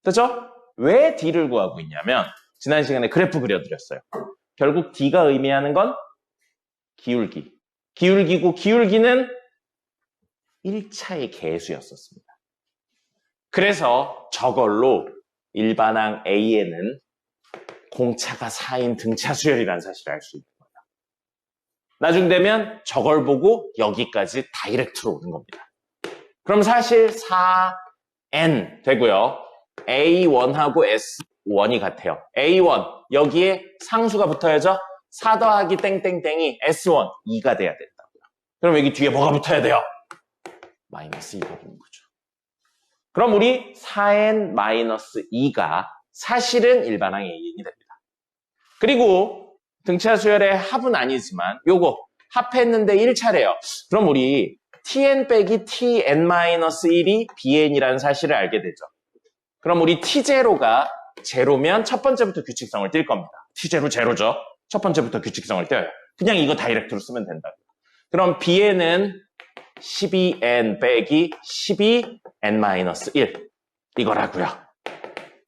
됐죠? 왜 D를 구하고 있냐면 지난 시간에 그래프 그려드렸어요. 결국 D가 의미하는 건 기울기. 기울기고 기울기는 1차의 개수였었습니다. 그래서 저걸로 일반항 A에는 공차가 4인 등차 수열이라는 사실을 알 수 있는 거예요. 나중 되면 저걸 보고 여기까지 다이렉트로 오는 겁니다. 그럼 사실 4n 되고요. A1하고 S1이 같아요. A1 여기에 상수가 붙어야죠. 4 더하기 땡땡땡이 S1 2가 돼야 된다고요. 그럼 여기 뒤에 뭐가 붙어야 돼요? 마이너스 2가 붙는 거죠. 그럼 우리 4n-2가 사실은 일반항 AN이 됩니다. 그리고 등차 수열의 합은 아니지만 요거 합했는데 1차래요. 그럼 우리 tn 빼기 tn-1이 bn이라는 사실을 알게 되죠. 그럼 우리 t0가 제로면 첫 번째부터 규칙성을 띌 겁니다. t0 제로죠. 첫 번째부터 규칙성을 떼어요. 그냥 이거 다이렉트로 쓰면 된다고요. 그럼 bn은 12n 빼기 12n-1 이거라고요.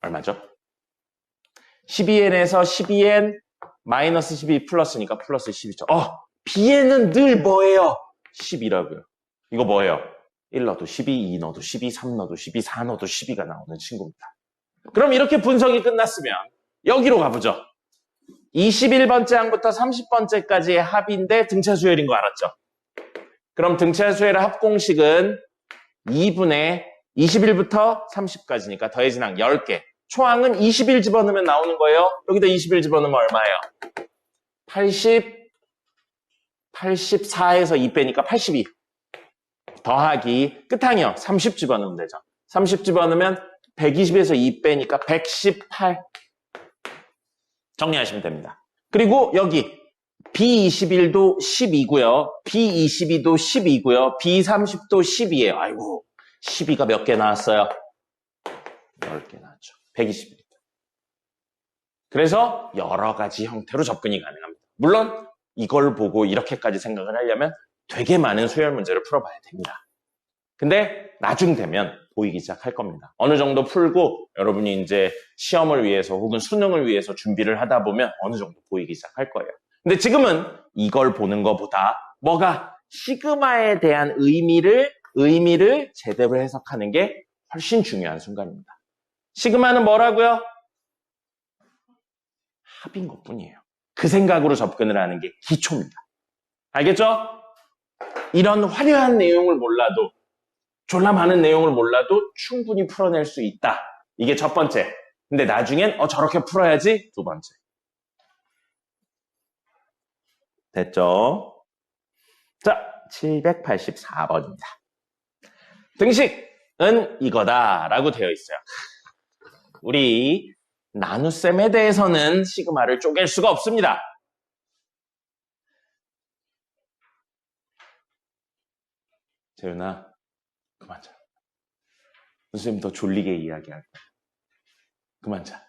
얼마죠? 12n에서 12n 마이너스 12 플러스니까 플러스 12죠. bn은 늘 뭐예요? 10이라고요. 이거 뭐예요? 1 넣어도 12, 2 넣어도 12, 3 넣어도 12, 4 넣어도 12가 나오는 친구입니다. 그럼 이렇게 분석이 끝났으면 여기로 가보죠. 21번째 항부터 30번째까지의 합인데 등차 수열인 거 알았죠? 그럼 등차 수열의 합 공식은 2분의 21부터 30까지니까 더해진 항 10개. 초항은 21 집어넣으면 나오는 거예요. 여기다 21 집어넣으면 얼마예요? 84에서 2 빼니까 82. 더하기 끝항이요. 30 집어넣으면 되죠. 30 집어넣으면 120에서 2 빼니까 118. 정리하시면 됩니다. 그리고 여기 B21도 10이고요. B22도 10이고요. B30도 10이에요. 아이고 12가 몇 개 나왔어요? 10개 나왔죠. 120입니다. 그래서 여러 가지 형태로 접근이 가능합니다. 물론 이걸 보고 이렇게까지 생각을 하려면 되게 많은 수열 문제를 풀어봐야 됩니다. 근데 나중 되면 보이기 시작할 겁니다. 어느 정도 풀고 여러분이 이제 시험을 위해서 혹은 수능을 위해서 준비를 하다 보면 어느 정도 보이기 시작할 거예요. 근데 지금은 이걸 보는 것보다 뭐가 시그마에 대한 의미를 제대로 해석하는 게 훨씬 중요한 순간입니다. 시그마는 뭐라고요? 합인 것뿐이에요. 그 생각으로 접근을 하는 게 기초입니다. 알겠죠? 이런 화려한 내용을 몰라도 졸라 많은 내용을 몰라도 충분히 풀어낼 수 있다. 이게 첫 번째. 근데 나중엔 저렇게 풀어야지 두 번째. 됐죠? 자, 784번입니다. 등식은 이거다라고 되어 있어요. 우리 나눗셈에 대해서는 시그마를 쪼갤 수가 없습니다. 재윤아, 그만 자. 선생님 더 졸리게 이야기할 거야. 그만 자.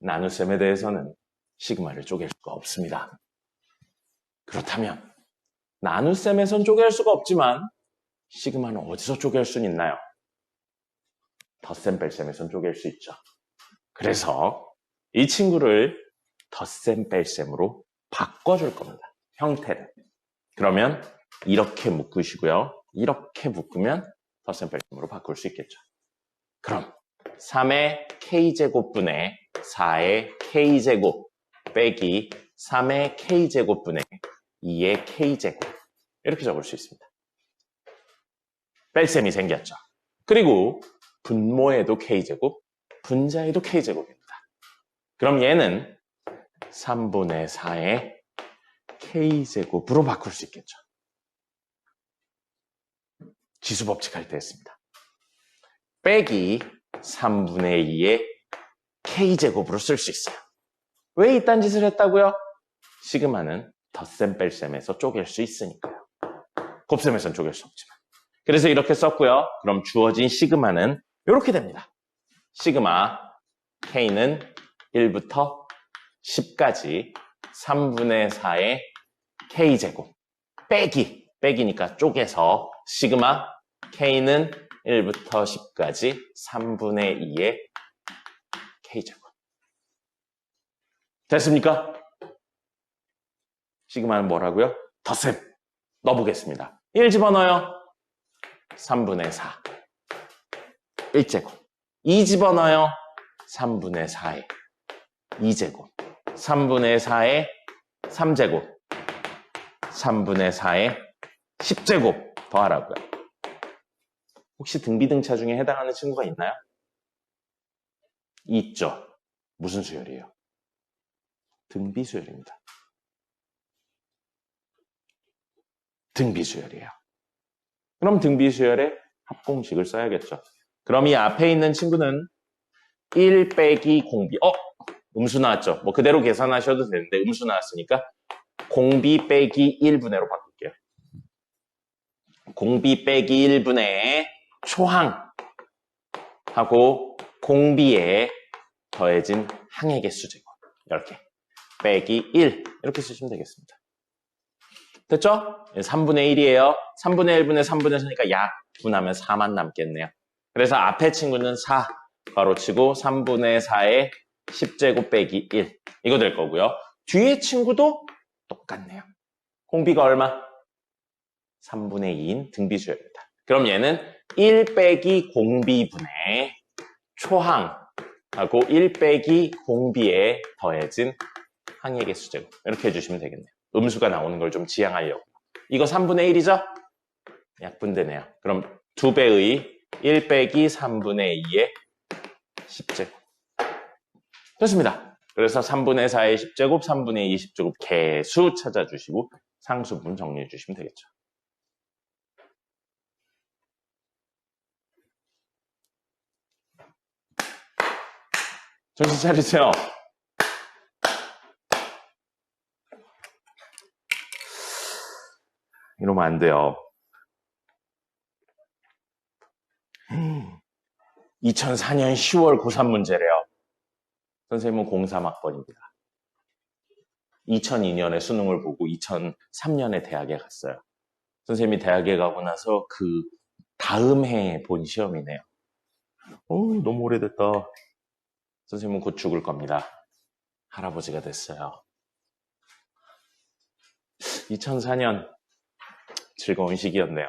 나눗셈에 대해서는 시그마를 쪼갤 수가 없습니다. 그렇다면 나눗셈에선 쪼갤 수가 없지만 시그마는 어디서 쪼갤 수는 있나요? 덧셈 뺄셈에선 쪼갤 수 있죠. 그래서 이 친구를 덧셈 뺄셈으로 바꿔줄 겁니다. 형태를. 그러면 이렇게 묶으시고요. 이렇게 묶으면 덧셈 뺄셈으로 바꿀 수 있겠죠. 그럼 3의 k제곱분의 4의 k제곱 빼기 3의 k제곱분의 2의 k제곱. 이렇게 적을 수 있습니다. 뺄셈이 생겼죠. 그리고 분모에도 k제곱, 분자에도 k제곱입니다. 그럼 얘는 3분의 4의 k제곱으로 바꿀 수 있겠죠. 지수법칙 할 때 했습니다. 빼기 3분의 2의 k제곱으로 쓸 수 있어요. 왜 이딴 짓을 했다고요? 시그마는 덧셈 뺄셈에서 쪼갤 수 있으니까요. 곱셈에서는 쪼갤 수 없지만. 그래서 이렇게 썼고요. 그럼 주어진 시그마는 이렇게 됩니다. 시그마 k는 1부터 10까지 3분의 4의 k제곱 빼기니까 쪼개서 시그마 k는 1부터 10까지 3분의 2의 k제곱. 됐습니까? 시그마는 뭐라고요? 덧셈 넣어보겠습니다. 1 집어넣어요. 3분의 4 1제곱. 2 집어넣어요. 3분의 4의 2제곱. 3분의 4의 3제곱. 3분의 4의 10제곱 더하라고요. 혹시 등비등차 중에 해당하는 친구가 있나요? 있죠. 무슨 수열이에요? 등비수열입니다. 등비수열이에요. 그럼 등비수열의 합공식을 써야겠죠. 그럼 이 앞에 있는 친구는 1 빼기 공비. 음수 나왔죠. 뭐 그대로 계산하셔도 되는데 음수 나왔으니까 공비 빼기 1분의로 바꿀게요. 공비 빼기 1분의 초항하고 공비에 더해진 항의 개수제곱. 이렇게 빼기 1 이렇게 쓰시면 되겠습니다. 됐죠? 3분의 1이에요. 3분의 1분의 3분의 4니까 약 분하면 4만 남겠네요. 그래서 앞에 친구는 4 괄호치고 3분의 4의 10제곱 빼기 1 이거 될 거고요. 뒤에 친구도 똑같네요. 공비가 얼마? 3분의 2인 등비수열입니다. 그럼 얘는 1 빼기 공비분의 초항하고 1 빼기 공비에 더해진 항의 개수제곱 이렇게 해주시면 되겠네요. 음수가 나오는 걸 좀 지향하려고. 이거 3분의 1이죠? 약분되네요. 그럼 2배의 1 빼기 3분의 2의 10제곱. 됐습니다. 그래서 3분의 4의 10제곱, 3분의 2의 10제곱 개수 찾아주시고 상수분 정리해 주시면 되겠죠. 정신 차리세요. 이러면 안 돼요. 2004년 10월 고3 문제래요. 선생님은 03학번입니다. 2002년에 수능을 보고 2003년에 대학에 갔어요. 선생님이 대학에 가고 나서 그 다음 해에 본 시험이네요. 너무 오래됐다. 선생님은 곧 죽을 겁니다. 할아버지가 됐어요. 2004년 즐거운 시기였네요.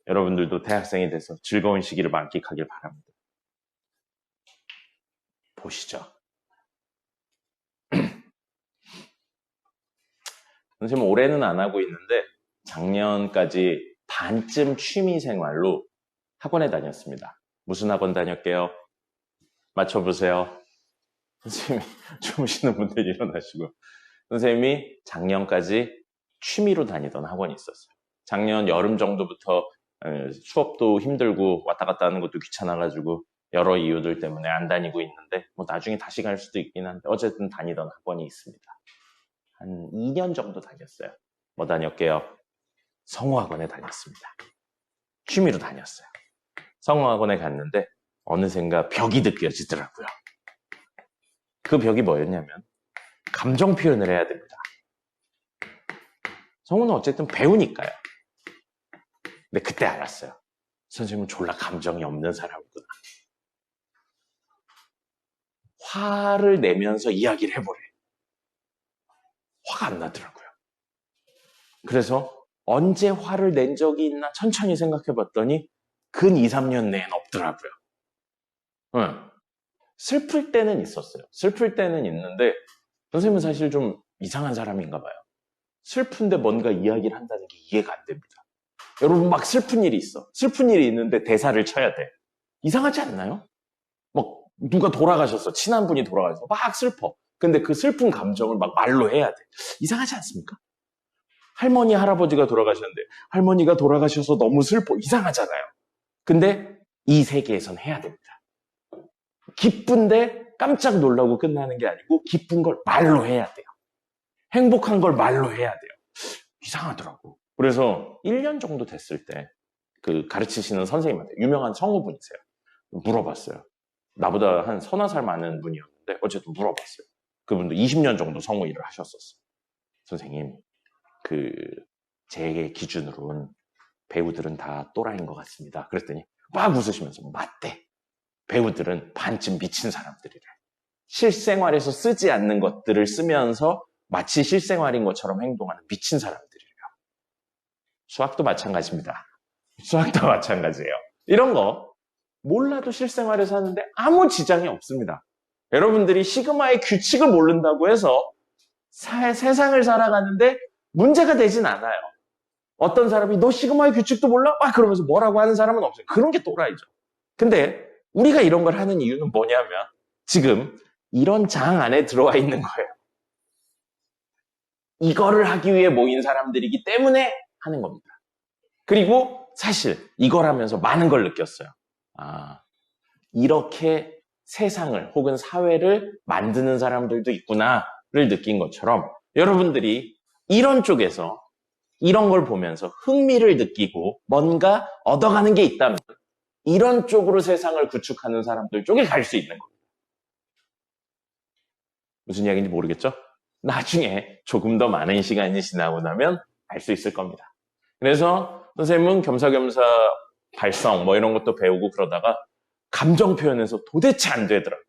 여러분들도 대학생이 돼서 즐거운 시기를 만끽하길 바랍니다. 보시죠. 선생님 올해는 안 하고 있는데 작년까지 반쯤 취미생활로 학원에 다녔습니다. 무슨 학원 다녔게요? 맞춰보세요. 선생님이 주무시는 분들 일어나시고 선생님이 작년까지 취미로 다니던 학원이 있었어요. 작년 여름 정도부터 수업도 힘들고 왔다 갔다 하는 것도 귀찮아가지고 여러 이유들 때문에 안 다니고 있는데 뭐 나중에 다시 갈 수도 있긴 한데 어쨌든 다니던 학원이 있습니다. 한 2년 정도 다녔어요. 뭐 다녔게요? 성우학원에 다녔습니다. 취미로 다녔어요. 성우학원에 갔는데 어느샌가 벽이 느껴지더라고요. 그 벽이 뭐였냐면 감정 표현을 해야 됩니다. 성우는 어쨌든 배우니까요. 근데 그때 알았어요. 선생님은 졸라 감정이 없는 사람이구나. 화를 내면서 이야기를 해보래. 화가 안 나더라고요. 그래서 언제 화를 낸 적이 있나 천천히 생각해봤더니 근 2, 3년 내엔 없더라고요. 슬플 때는 있었어요. 슬플 때는 있는데 선생님은 사실 좀 이상한 사람인가 봐요. 슬픈데 뭔가 이야기를 한다는 게 이해가 안 됩니다. 여러분 막 슬픈 일이 있어. 슬픈 일이 있는데 대사를 쳐야 돼. 이상하지 않나요? 막 누가 돌아가셨어. 친한 분이 돌아가셔서 막 슬퍼. 근데 그 슬픈 감정을 막 말로 해야 돼. 이상하지 않습니까? 할머니, 할아버지가 돌아가셨는데 할머니가 돌아가셔서 너무 슬퍼. 이상하잖아요. 근데 이 세계에선 해야 됩니다. 기쁜데 깜짝 놀라고 끝나는 게 아니고 기쁜 걸 말로 해야 돼요. 행복한 걸 말로 해야 돼요. 이상하더라고. 그래서 1년 정도 됐을 때 그 가르치시는 선생님한테, 유명한 성우분이세요. 물어봤어요. 나보다 한 서너 살 많은 분이었는데 어쨌든 물어봤어요. 그분도 20년 정도 성우 일을 하셨었어요. 선생님, 제 기준으로는 배우들은 다 또라이인 것 같습니다. 그랬더니 막 웃으시면서 맞대. 배우들은 반쯤 미친 사람들이래. 실생활에서 쓰지 않는 것들을 쓰면서 마치 실생활인 것처럼 행동하는 미친 사람들이래요. 수학도 마찬가지입니다. 수학도 마찬가지예요. 이런 거 몰라도 실생활에서 하는데 아무 지장이 없습니다. 여러분들이 시그마의 규칙을 모른다고 해서 세상을 살아가는데 문제가 되진 않아요. 어떤 사람이 너 시그마의 규칙도 몰라? 막 그러면서 뭐라고 하는 사람은 없어요. 그런 게 또라이죠. 근데 우리가 이런 걸 하는 이유는 뭐냐면 지금 이런 장 안에 들어와 있는 거예요. 이거를 하기 위해 모인 사람들이기 때문에 하는 겁니다. 그리고 사실 이걸 하면서 많은 걸 느꼈어요. 이렇게 세상을 혹은 사회를 만드는 사람들도 있구나를 느낀 것처럼 여러분들이 이런 쪽에서 이런 걸 보면서 흥미를 느끼고 뭔가 얻어가는 게 있다면 이런 쪽으로 세상을 구축하는 사람들 쪽에 갈 수 있는 겁니다. 무슨 이야기인지 모르겠죠? 나중에 조금 더 많은 시간이 지나고 나면 알 수 있을 겁니다. 그래서 선생님은 겸사겸사 발성 뭐 이런 것도 배우고 그러다가 감정 표현에서 도대체 안 되더라고요.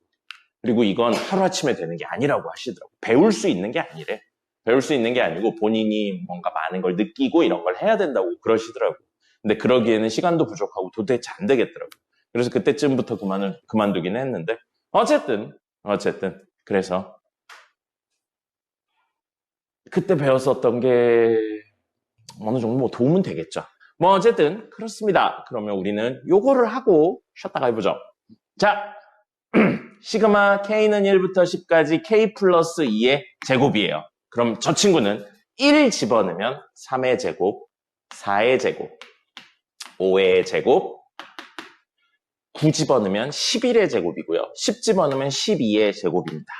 그리고 이건 하루아침에 되는 게 아니라고 하시더라고요. 배울 수 있는 게 아니래. 배울 수 있는 게 아니고 본인이 뭔가 많은 걸 느끼고 이런 걸 해야 된다고 그러시더라고요. 근데 그러기에는 시간도 부족하고 도대체 안 되겠더라고요. 그래서 그때쯤부터 그만두긴 했는데 어쨌든 그래서 그때 배웠었던 게 어느 정도 뭐 도움은 되겠죠. 뭐 어쨌든 그렇습니다. 그러면 우리는 요거를 하고 쉬었다가 해보죠. 자, 시그마 K는 1부터 10까지 K 플러스 2의 제곱이에요. 그럼 저 친구는 1 집어넣으면 3의 제곱, 4의 제곱, 5의 제곱, 9 집어넣으면 11의 제곱이고요. 10 집어넣으면 12의 제곱입니다.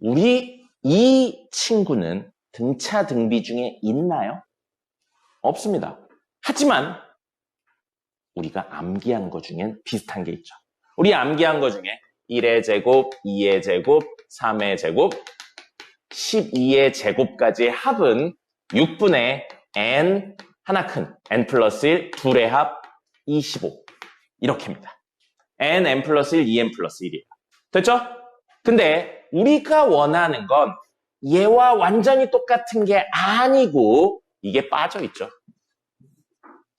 우리 이 친구는 등차 등비 중에 있나요? 없습니다. 하지만 우리가 암기한 것 중엔 비슷한 게 있죠. 우리 암기한 것 중에 1의 제곱, 2의 제곱, 3의 제곱, 12의 제곱까지의 합은 6분의 n 하나 큰 n 플러스 1 둘의 합 25 이렇게입니다. n 플러스 1, 2n 플러스 1이에요. 됐죠? 근데 우리가 원하는 건 얘와 완전히 똑같은 게 아니고 이게 빠져있죠.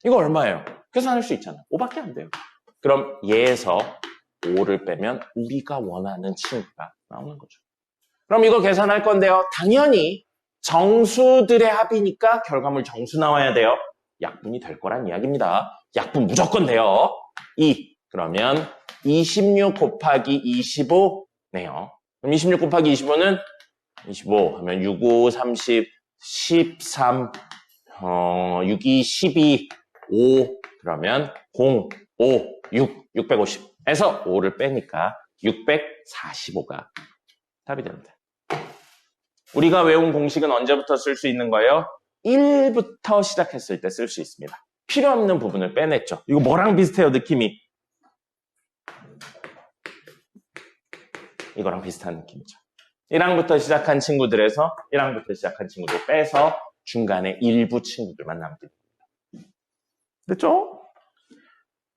이거 얼마예요? 계산할 수 있잖아요. 5밖에 안 돼요. 그럼 얘에서 5를 빼면 우리가 원하는 친구가 나오는 거죠. 그럼 이거 계산할 건데요. 당연히 정수들의 합이니까 결과물 정수 나와야 돼요. 약분이 될 거란 이야기입니다. 약분 무조건 돼요. 2. 그러면 26 곱하기 25네요. 그럼 26 곱하기 25는 25 하면 6, 5, 30, 13, 6, 2, 12, 5 그러면 0, 5, 6, 650에서 5를 빼니까 645가 답이 됩니다. 우리가 외운 공식은 언제부터 쓸 수 있는 거예요? 1부터 시작했을 때 쓸 수 있습니다. 필요 없는 부분을 빼냈죠. 이거 뭐랑 비슷해요, 느낌이? 이거랑 비슷한 느낌이죠. 1항부터 시작한 친구들에서 1항부터 시작한 친구들 빼서 중간에 일부 친구들만 남게 됩니다. 됐죠?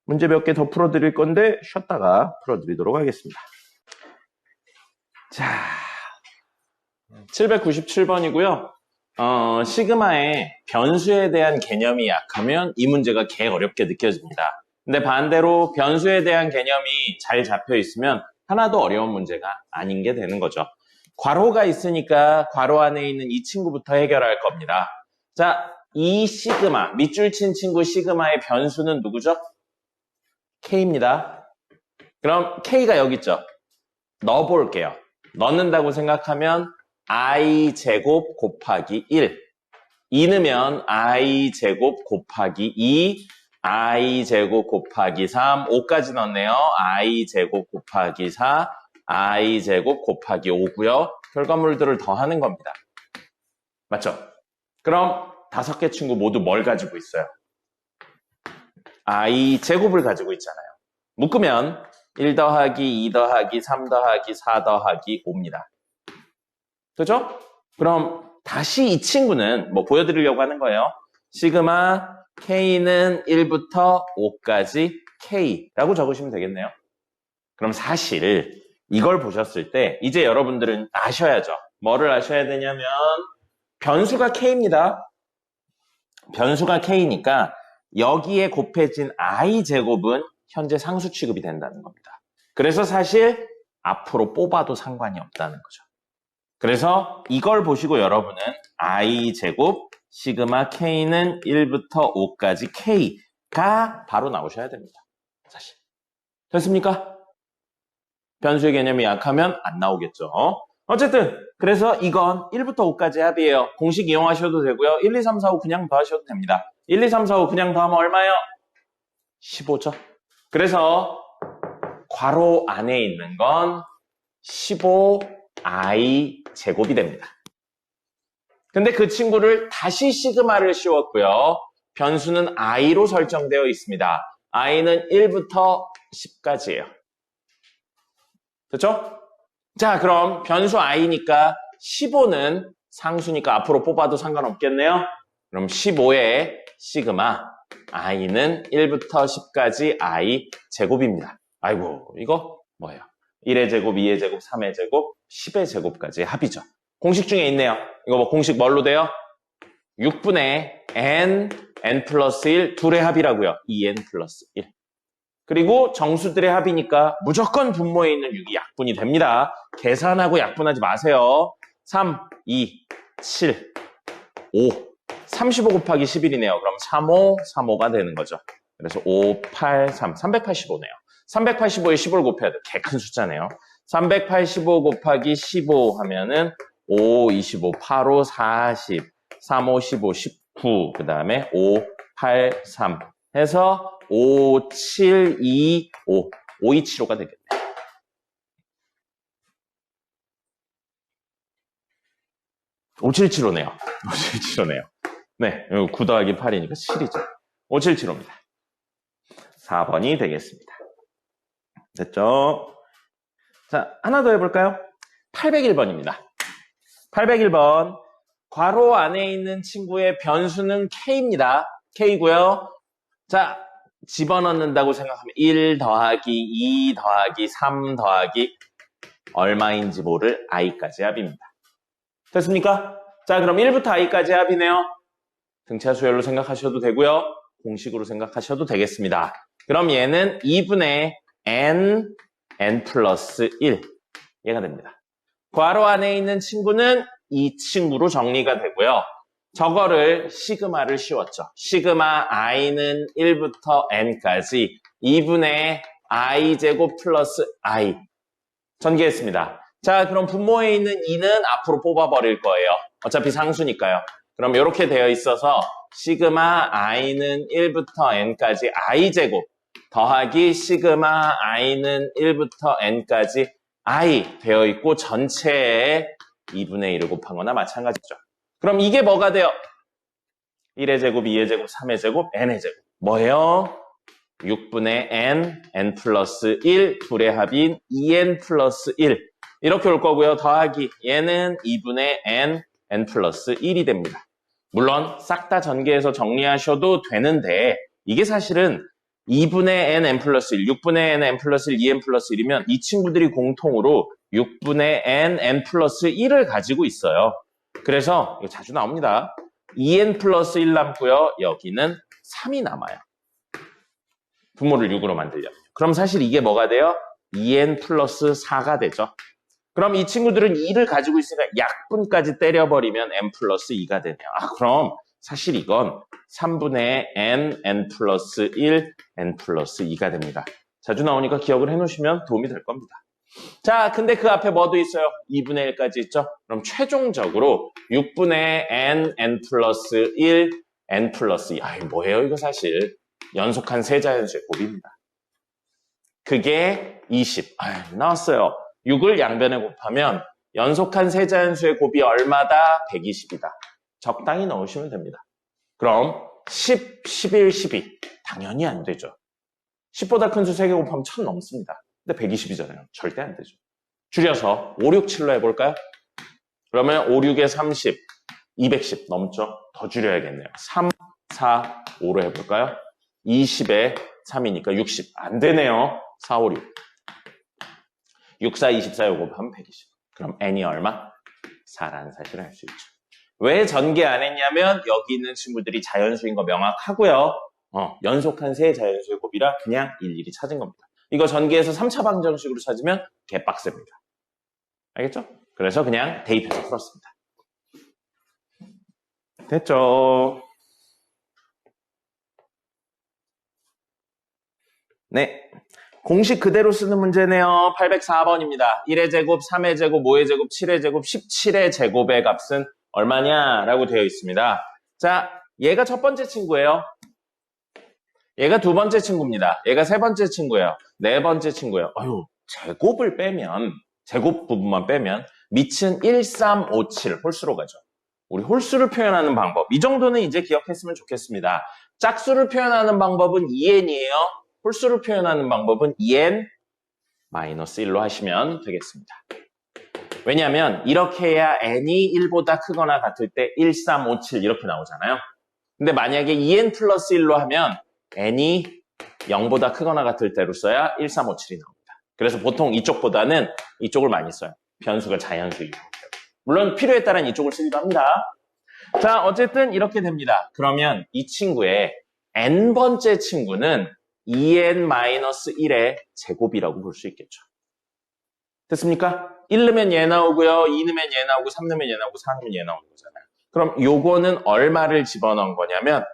문제 몇 개 더 풀어드릴 건데 쉬었다가 풀어드리도록 하겠습니다. 자, 797번이고요. 시그마의 변수에 대한 개념이 약하면 이 문제가 개 어렵게 느껴집니다. 근데 반대로 변수에 대한 개념이 잘 잡혀 있으면 하나도 어려운 문제가 아닌 게 되는 거죠. 괄호가 있으니까 괄호 안에 있는 이 친구부터 해결할 겁니다. 자, 이 시그마, 밑줄 친 친구 시그마의 변수는 누구죠? K입니다. 그럼 K가 여기 있죠? 넣어볼게요. 넣는다고 생각하면 i제곱 곱하기 1. 2 넣으면 i제곱 곱하기 2, i제곱 곱하기 3, 5까지 넣었네요. i제곱 곱하기 4, i제곱 곱하기 5고요. 결과물들을 더하는 겁니다. 맞죠? 그럼 5개 친구 모두 뭘 가지고 있어요? i제곱을 가지고 있잖아요. 묶으면 1 더하기 2 더하기 3 더하기 4 더하기 5입니다. 그죠? 그럼 다시 이 친구는 뭐 보여드리려고 하는 거예요. 시그마 K는 1부터 5까지 K라고 적으시면 되겠네요. 그럼 사실 이걸 보셨을 때 이제 여러분들은 아셔야죠. 뭐를 아셔야 되냐면 변수가 K입니다. 변수가 K니까 여기에 곱해진 i제곱은 현재 상수 취급이 된다는 겁니다. 그래서 사실 앞으로 뽑아도 상관이 없다는 거죠. 그래서 이걸 보시고 여러분은 i제곱 시그마 K는 1부터 5까지 K가 바로 나오셔야 됩니다. 사실. 됐습니까? 변수의 개념이 약하면 안 나오겠죠. 어쨌든 그래서 이건 1부터 5까지 합이에요. 공식 이용하셔도 되고요. 1, 2, 3, 4, 5 그냥 더하셔도 됩니다. 1, 2, 3, 4, 5 그냥 더하면 얼마예요? 15죠. 그래서 괄호 안에 있는 건 15i 제곱이 됩니다. 근데 그 친구를 다시 시그마를 씌웠고요. 변수는 i로 설정되어 있습니다. i는 1부터 10까지예요. 됐죠? 자, 그럼 변수 i니까 15는 상수니까 앞으로 뽑아도 상관없겠네요. 그럼 15의 시그마 i는 1부터 10까지 i 제곱입니다. 아이고, 이거 뭐예요? 1의 제곱, 2의 제곱, 3의 제곱, 10의 제곱까지 합이죠. 공식 중에 있네요. 이거 뭐 공식 뭘로 돼요? 6분의 n 플러스 1, 둘의 합이라고요. 2n 플러스 1. 그리고 정수들의 합이니까 무조건 분모에 있는 6이 약분이 됩니다. 계산하고 약분하지 마세요. 3, 2, 7, 5. 35 곱하기 11이네요. 그럼 35, 35가 되는 거죠. 그래서 5, 8, 3, 385네요. 385에 15를 곱해야 돼. 개 큰 숫자네요. 385 곱하기 15 하면은 5, 25, 8, 5, 40, 3, 5, 15, 19, 그 다음에 5, 8, 3 해서 5, 7, 2, 5, 5, 2, 7, 5가 되겠네요. 5, 7, 7, 5네요. 5, 7, 7, 5네요. 네, 9 더하기 8이니까 7이죠. 5, 7, 7, 5입니다. 4번이 되겠습니다. 됐죠? 자, 하나 더 해볼까요? 801번입니다. 801번. 괄호 안에 있는 친구의 변수는 K입니다. K고요. 자, 집어넣는다고 생각하면 1 더하기 2 더하기 3 더하기 얼마인지 모를 i까지 합입니다. 됐습니까? 자, 그럼 1부터 i까지 합이네요. 등차 수열로 생각하셔도 되고요. 공식으로 생각하셔도 되겠습니다. 그럼 얘는 2분의 n 플러스 1 얘가 됩니다. 괄호 안에 있는 친구는 이 친구로 정리가 되고요. 저거를 시그마를 씌웠죠. 시그마 i는 1부터 n까지 2분의 i제곱 플러스 i 전개했습니다. 자, 그럼 분모에 있는 2는 앞으로 뽑아버릴 거예요. 어차피 상수니까요. 그럼 이렇게 되어 있어서 시그마 i는 1부터 n까지 i제곱 더하기 시그마 i는 1부터 n까지 i 되어 있고 전체에 2분의 1을 곱한 거나 마찬가지죠. 그럼 이게 뭐가 돼요? 1의 제곱, 2의 제곱, 3의 제곱, n의 제곱. 뭐예요? 6분의 n 플러스 1, 둘의 합인 2n 플러스 1. 이렇게 올 거고요. 더하기 얘는 2분의 n 플러스 1이 됩니다. 물론 싹 다 전개해서 정리하셔도 되는데 이게 사실은 2분의 n 플러스 1, 6분의 n 플러스 1, 2n 플러스 1이면 이 친구들이 공통으로 6분의 n 플러스 1을 가지고 있어요. 그래서 이거 자주 나옵니다. 2n 플러스 1 남고요. 여기는 3이 남아요. 분모를 6으로 만들려면. 그럼 사실 이게 뭐가 돼요? 2n 플러스 4가 되죠. 그럼 이 친구들은 2를 가지고 있으니까 약분까지 때려버리면 n 플러스 2가 되네요. 그럼 사실 이건 3분의 n 플러스 1, n 플러스 2가 됩니다. 자주 나오니까 기억을 해놓으시면 도움이 될 겁니다. 자, 근데 그 앞에 뭐도 있어요? 2분의 1까지 있죠? 그럼 최종적으로 6분의 n 플러스 1, n 플러스 2. 뭐예요 이거 사실? 연속한 세자연수의 곱입니다. 그게 20. 나왔어요. 6을 양변에 곱하면 연속한 세자연수의 곱이 얼마다? 120이다. 적당히 넣으시면 됩니다. 그럼 10, 11, 12. 당연히 안 되죠. 10보다 큰 수 3개 곱하면 1000 넘습니다. 근데 120이잖아요. 절대 안 되죠. 줄여서 5, 6, 7로 해볼까요? 그러면 5, 6에 30, 210 넘죠? 더 줄여야겠네요. 3, 4, 5로 해볼까요? 20에 3이니까 60. 안 되네요. 4, 5, 6. 6, 4, 24 요거 곱하면 120. 그럼 n이 얼마? 4라는 사실을 알 수 있죠. 왜 전개 안 했냐면 여기 있는 친구들이 자연수인 거 명확하고요. 연속한 세 자연수의 곱이라 그냥 일일이 찾은 겁니다. 이거 전개해서 3차 방정식으로 찾으면 개빡셉니다. 알겠죠? 그래서 그냥 대입해서 풀었습니다. 됐죠? 네. 공식 그대로 쓰는 문제네요. 804번입니다. 1의 제곱, 3의 제곱, 5의 제곱, 7의 제곱, 17의 제곱의 값은 얼마냐라고 되어 있습니다. 자, 얘가 첫 번째 친구예요. 얘가 두 번째 친구입니다. 얘가 세 번째 친구예요. 네 번째 친구예요. 제곱을 빼면, 제곱 부분만 빼면 밑은 1, 3, 5, 7 홀수로 가죠. 우리 홀수를 표현하는 방법. 이 정도는 이제 기억했으면 좋겠습니다. 짝수를 표현하는 방법은 2n이에요. 홀수를 표현하는 방법은 2n-1로 하시면 되겠습니다. 왜냐하면 이렇게 해야 n이 1보다 크거나 같을 때 1, 3, 5, 7 이렇게 나오잖아요. 근데 만약에 2n 플러스 1로 하면 n이 0보다 크거나 같을 때로 써야 1, 3, 5, 7이 나옵니다. 그래서 보통 이쪽보다는 이쪽을 많이 써요. 변수가 자연수이기 때문에. 물론 필요에 따른 이쪽을 쓰기도 합니다. 자, 어쨌든 이렇게 됩니다. 그러면 이 친구의 n번째 친구는 2n-1의 제곱이라고 볼 수 있겠죠. 됐습니까? 1 넣으면 얘 나오고요. 2 넣으면 얘 나오고 3 넣으면 얘 나오고 4 넣으면 얘 나오는 거잖아요. 그럼 요거는 얼마를 집어넣은 거냐면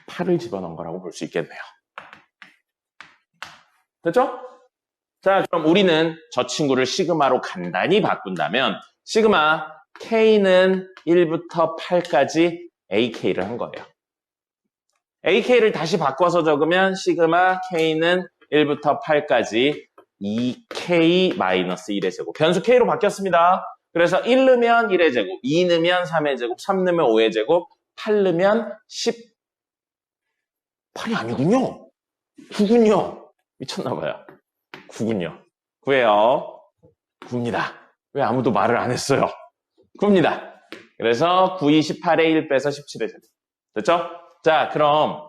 8을 집어넣은 거라고 볼 수 있겠네요. 됐죠? 자, 그럼 우리는 저 친구를 시그마로 간단히 바꾼다면 시그마 K는 1부터 8까지 AK를 한 거예요. AK를 다시 바꿔서 적으면 시그마 K는 1부터 8까지 2K-1의 제곱. 변수 K로 바뀌었습니다. 그래서 1 넣으면 1의 제곱, 2 넣으면 3의 제곱, 3 넣으면 5의 제곱, 8 넣으면 18이 아니군요. 9군요. 미쳤나봐요. 9군요. 9예요. 9입니다. 왜 아무도 말을 안 했어요? 9입니다. 그래서 9, 28에 1 빼서 17의 제곱. 됐죠? 자, 그럼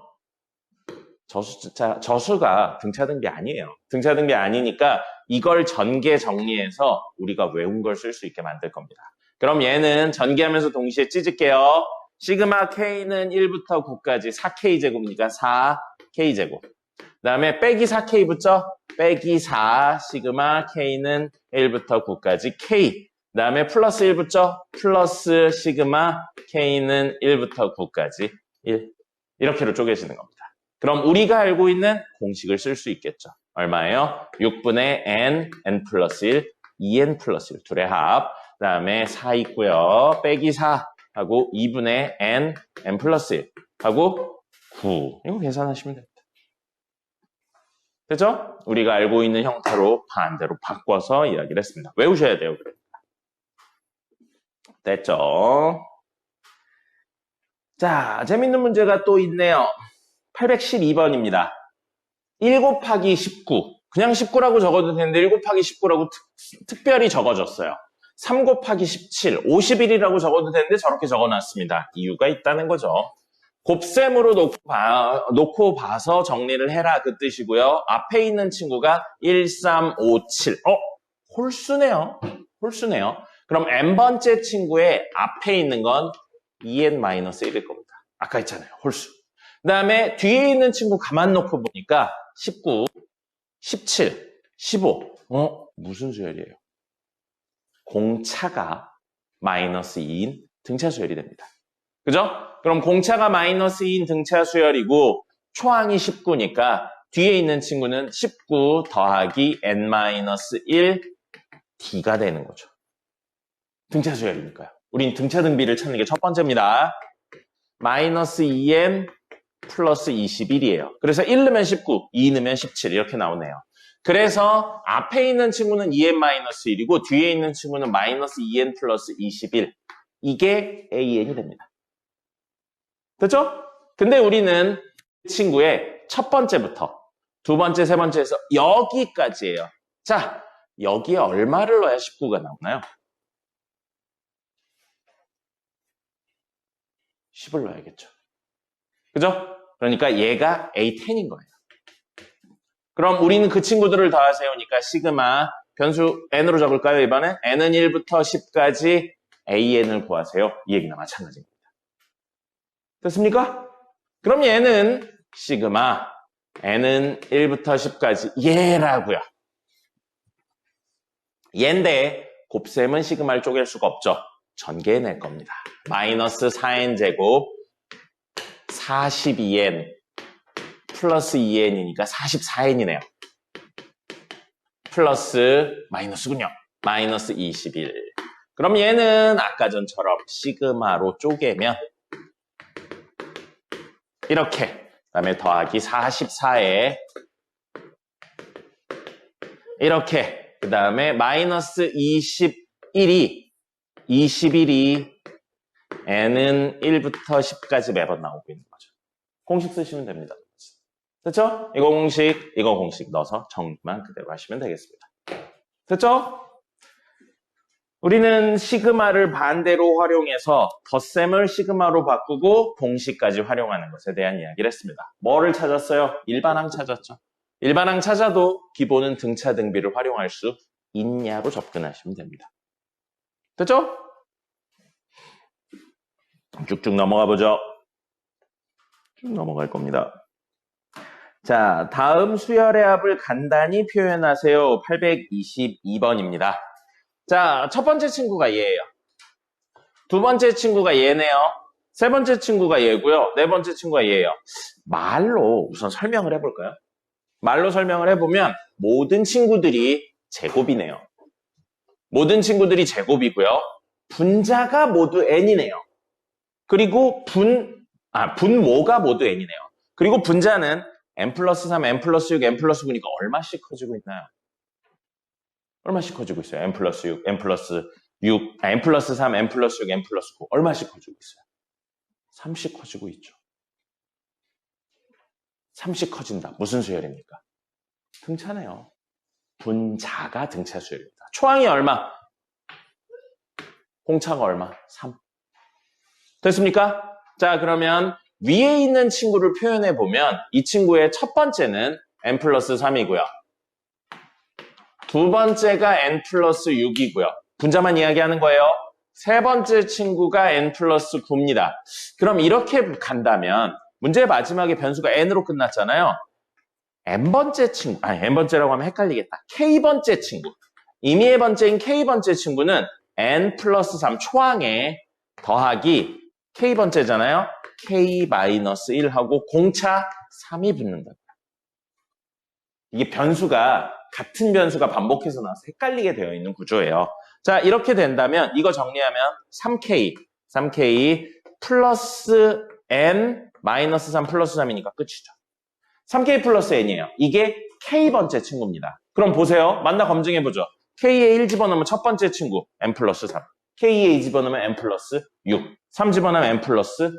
저수가 등차된 게 아니에요. 등차된 게 아니니까 이걸 전개 정리해서 우리가 외운 걸 쓸 수 있게 만들 겁니다. 그럼 얘는 전개하면서 동시에 찢을게요. 시그마 K는 1부터 9까지 4K제곱이니까 4K제곱. 그 다음에 빼기 4K 붙죠? 빼기 4 시그마 K는 1부터 9까지 K. 그 다음에 플러스 1 붙죠? 플러스 시그마 K는 1부터 9까지 1. 이렇게로 쪼개지는 겁니다. 그럼 우리가 알고 있는 공식을 쓸 수 있겠죠. 얼마예요? 6분의 n 플러스 1, 2n 플러스 1, 둘의 합. 그 다음에 4 있고요. 빼기 4 하고 2분의 n 플러스 1 하고 9. 이거 계산하시면 됩니다. 됐죠? 우리가 알고 있는 형태로 반대로 바꿔서 이야기를 했습니다. 외우셔야 돼요. 됐죠? 자, 재밌는 문제가 또 있네요. 812번입니다. 1 곱하기 19. 그냥 19라고 적어도 되는데 1 곱하기 19라고 특별히 적어줬어요. 3 곱하기 17, 51이라고 적어도 되는데 저렇게 적어놨습니다. 이유가 있다는 거죠. 곱셈으로 놓고 봐서 정리를 해라 그 뜻이고요. 앞에 있는 친구가 1, 3, 5, 7. 홀수네요. 홀수네요. 그럼 n번째 친구의 앞에 있는 건 2n-1일 겁니다. 아까 했잖아요. 홀수. 그 다음에 뒤에 있는 친구 가만 놓고 보니까 19, 17. 15. 무슨 수열이에요? 공차가 마이너스 2인 등차 수열이 됩니다. 그죠? 그럼 공차가 마이너스 2인 등차 수열이고 초항이 19니까 뒤에 있는 친구는 19 더하기 n-1 d가 되는 거죠. 등차 수열이니까요. 우린 등차 등비를 찾는 게 첫 번째입니다. 마이너스 2n 플러스 21이에요. 그래서 1 넣으면 19, 2 넣으면 17 이렇게 나오네요. 그래서 앞에 있는 친구는 2n-1이고 뒤에 있는 친구는 마이너스 2n 플러스 21. 이게 an이 됩니다. 됐죠? 근데 우리는 친구의 첫 번째부터 두 번째, 세 번째에서 여기까지예요. 자, 여기에 얼마를 넣어야 19가 나오나요? 10을 넣어야겠죠. 그죠? 그러니까 얘가 A10인 거예요. 그럼 우리는 그 친구들을 더하세요니까 시그마 변수 n으로 적을까요? 이번엔 n은 1부터 10까지 an을 구하세요. 이 얘기나 마찬가지입니다. 됐습니까? 그럼 얘는 시그마 n은 1부터 10까지 얘라고요. 얘인데 곱셈은 시그마를 쪼갤 수가 없죠. 전개해낼 겁니다. 마이너스 4n 제곱 42n 플러스 2n이니까 44n이네요. 플러스 마이너스군요. 마이너스 21. 그럼 얘는 아까 전처럼 시그마로 쪼개면 이렇게 그 다음에 더하기 44에 이렇게 그 다음에 마이너스 21이 n은 1부터 10까지 매번 나오고 있는 거죠. 공식 쓰시면 됩니다. 됐죠? 이거 공식 넣어서 정리만 그대로 하시면 되겠습니다. 됐죠? 우리는 시그마를 반대로 활용해서 덧셈을 시그마로 바꾸고 공식까지 활용하는 것에 대한 이야기를 했습니다. 뭐를 찾았어요? 일반항 찾았죠. 일반항 찾아도 기본은 등차 등비를 활용할 수 있냐로 접근하시면 됩니다. 됐죠? 쭉쭉 넘어가 보죠. 쭉 넘어갈 겁니다. 자, 다음 수열의 합을 간단히 표현하세요. 822번입니다. 자, 첫 번째 친구가 얘예요. 두 번째 친구가 얘네요. 세 번째 친구가 얘고요. 네 번째 친구가 얘예요. 말로 우선 설명을 해볼까요? 말로 설명을 해보면 모든 친구들이 제곱이네요. 모든 친구들이 제곱이고요. 분자가 모두 n이네요. 그리고 분모가 모두 n이네요. 그리고 분자는 n 플러스 3, n 플러스 6, n 플러스 9니까 얼마씩 커지고 있나요? 얼마씩 커지고 있어요? n 플러스 6, n 플러스 6, n 플러스 3, n 플러스 6, n 플러스 9 얼마씩 커지고 있어요? 3씩 커지고 있죠. 3씩 커진다. 무슨 수열입니까? 등차네요. 분자가 등차 수열입니다. 초항이 얼마? 공차가 얼마? 3. 됐습니까? 자, 그러면 위에 있는 친구를 표현해 보면 이 친구의 첫 번째는 n 플러스 3이고요. 두 번째가 n 플러스 6이고요. 분자만 이야기하는 거예요. 세 번째 친구가 n 플러스 9입니다. 그럼 이렇게 간다면 문제의 마지막에 변수가 n으로 끝났잖아요. n번째 친구, n번째라고 하면 헷갈리겠다. k번째 친구. 임의의 번째인 k번째 친구는 n 플러스 3 초항에 더하기 k번째잖아요. k-1하고 공차 3이 붙는다. 이게 변수가 같은 변수가 반복해서 나와서 헷갈리게 되어 있는 구조예요. 자, 이렇게 된다면 이거 정리하면 3k 플러스 n 마이너스 3 플러스 3이니까 끝이죠. 3k 플러스 n이에요. 이게 k번째 친구입니다. 그럼 보세요. 만나 검증해보죠. k에 1 집어넣으면 첫 번째 친구 n 플러스 3. k에 2 집어넣으면 n 플러스 6. 3 집어넣으면 n 플러스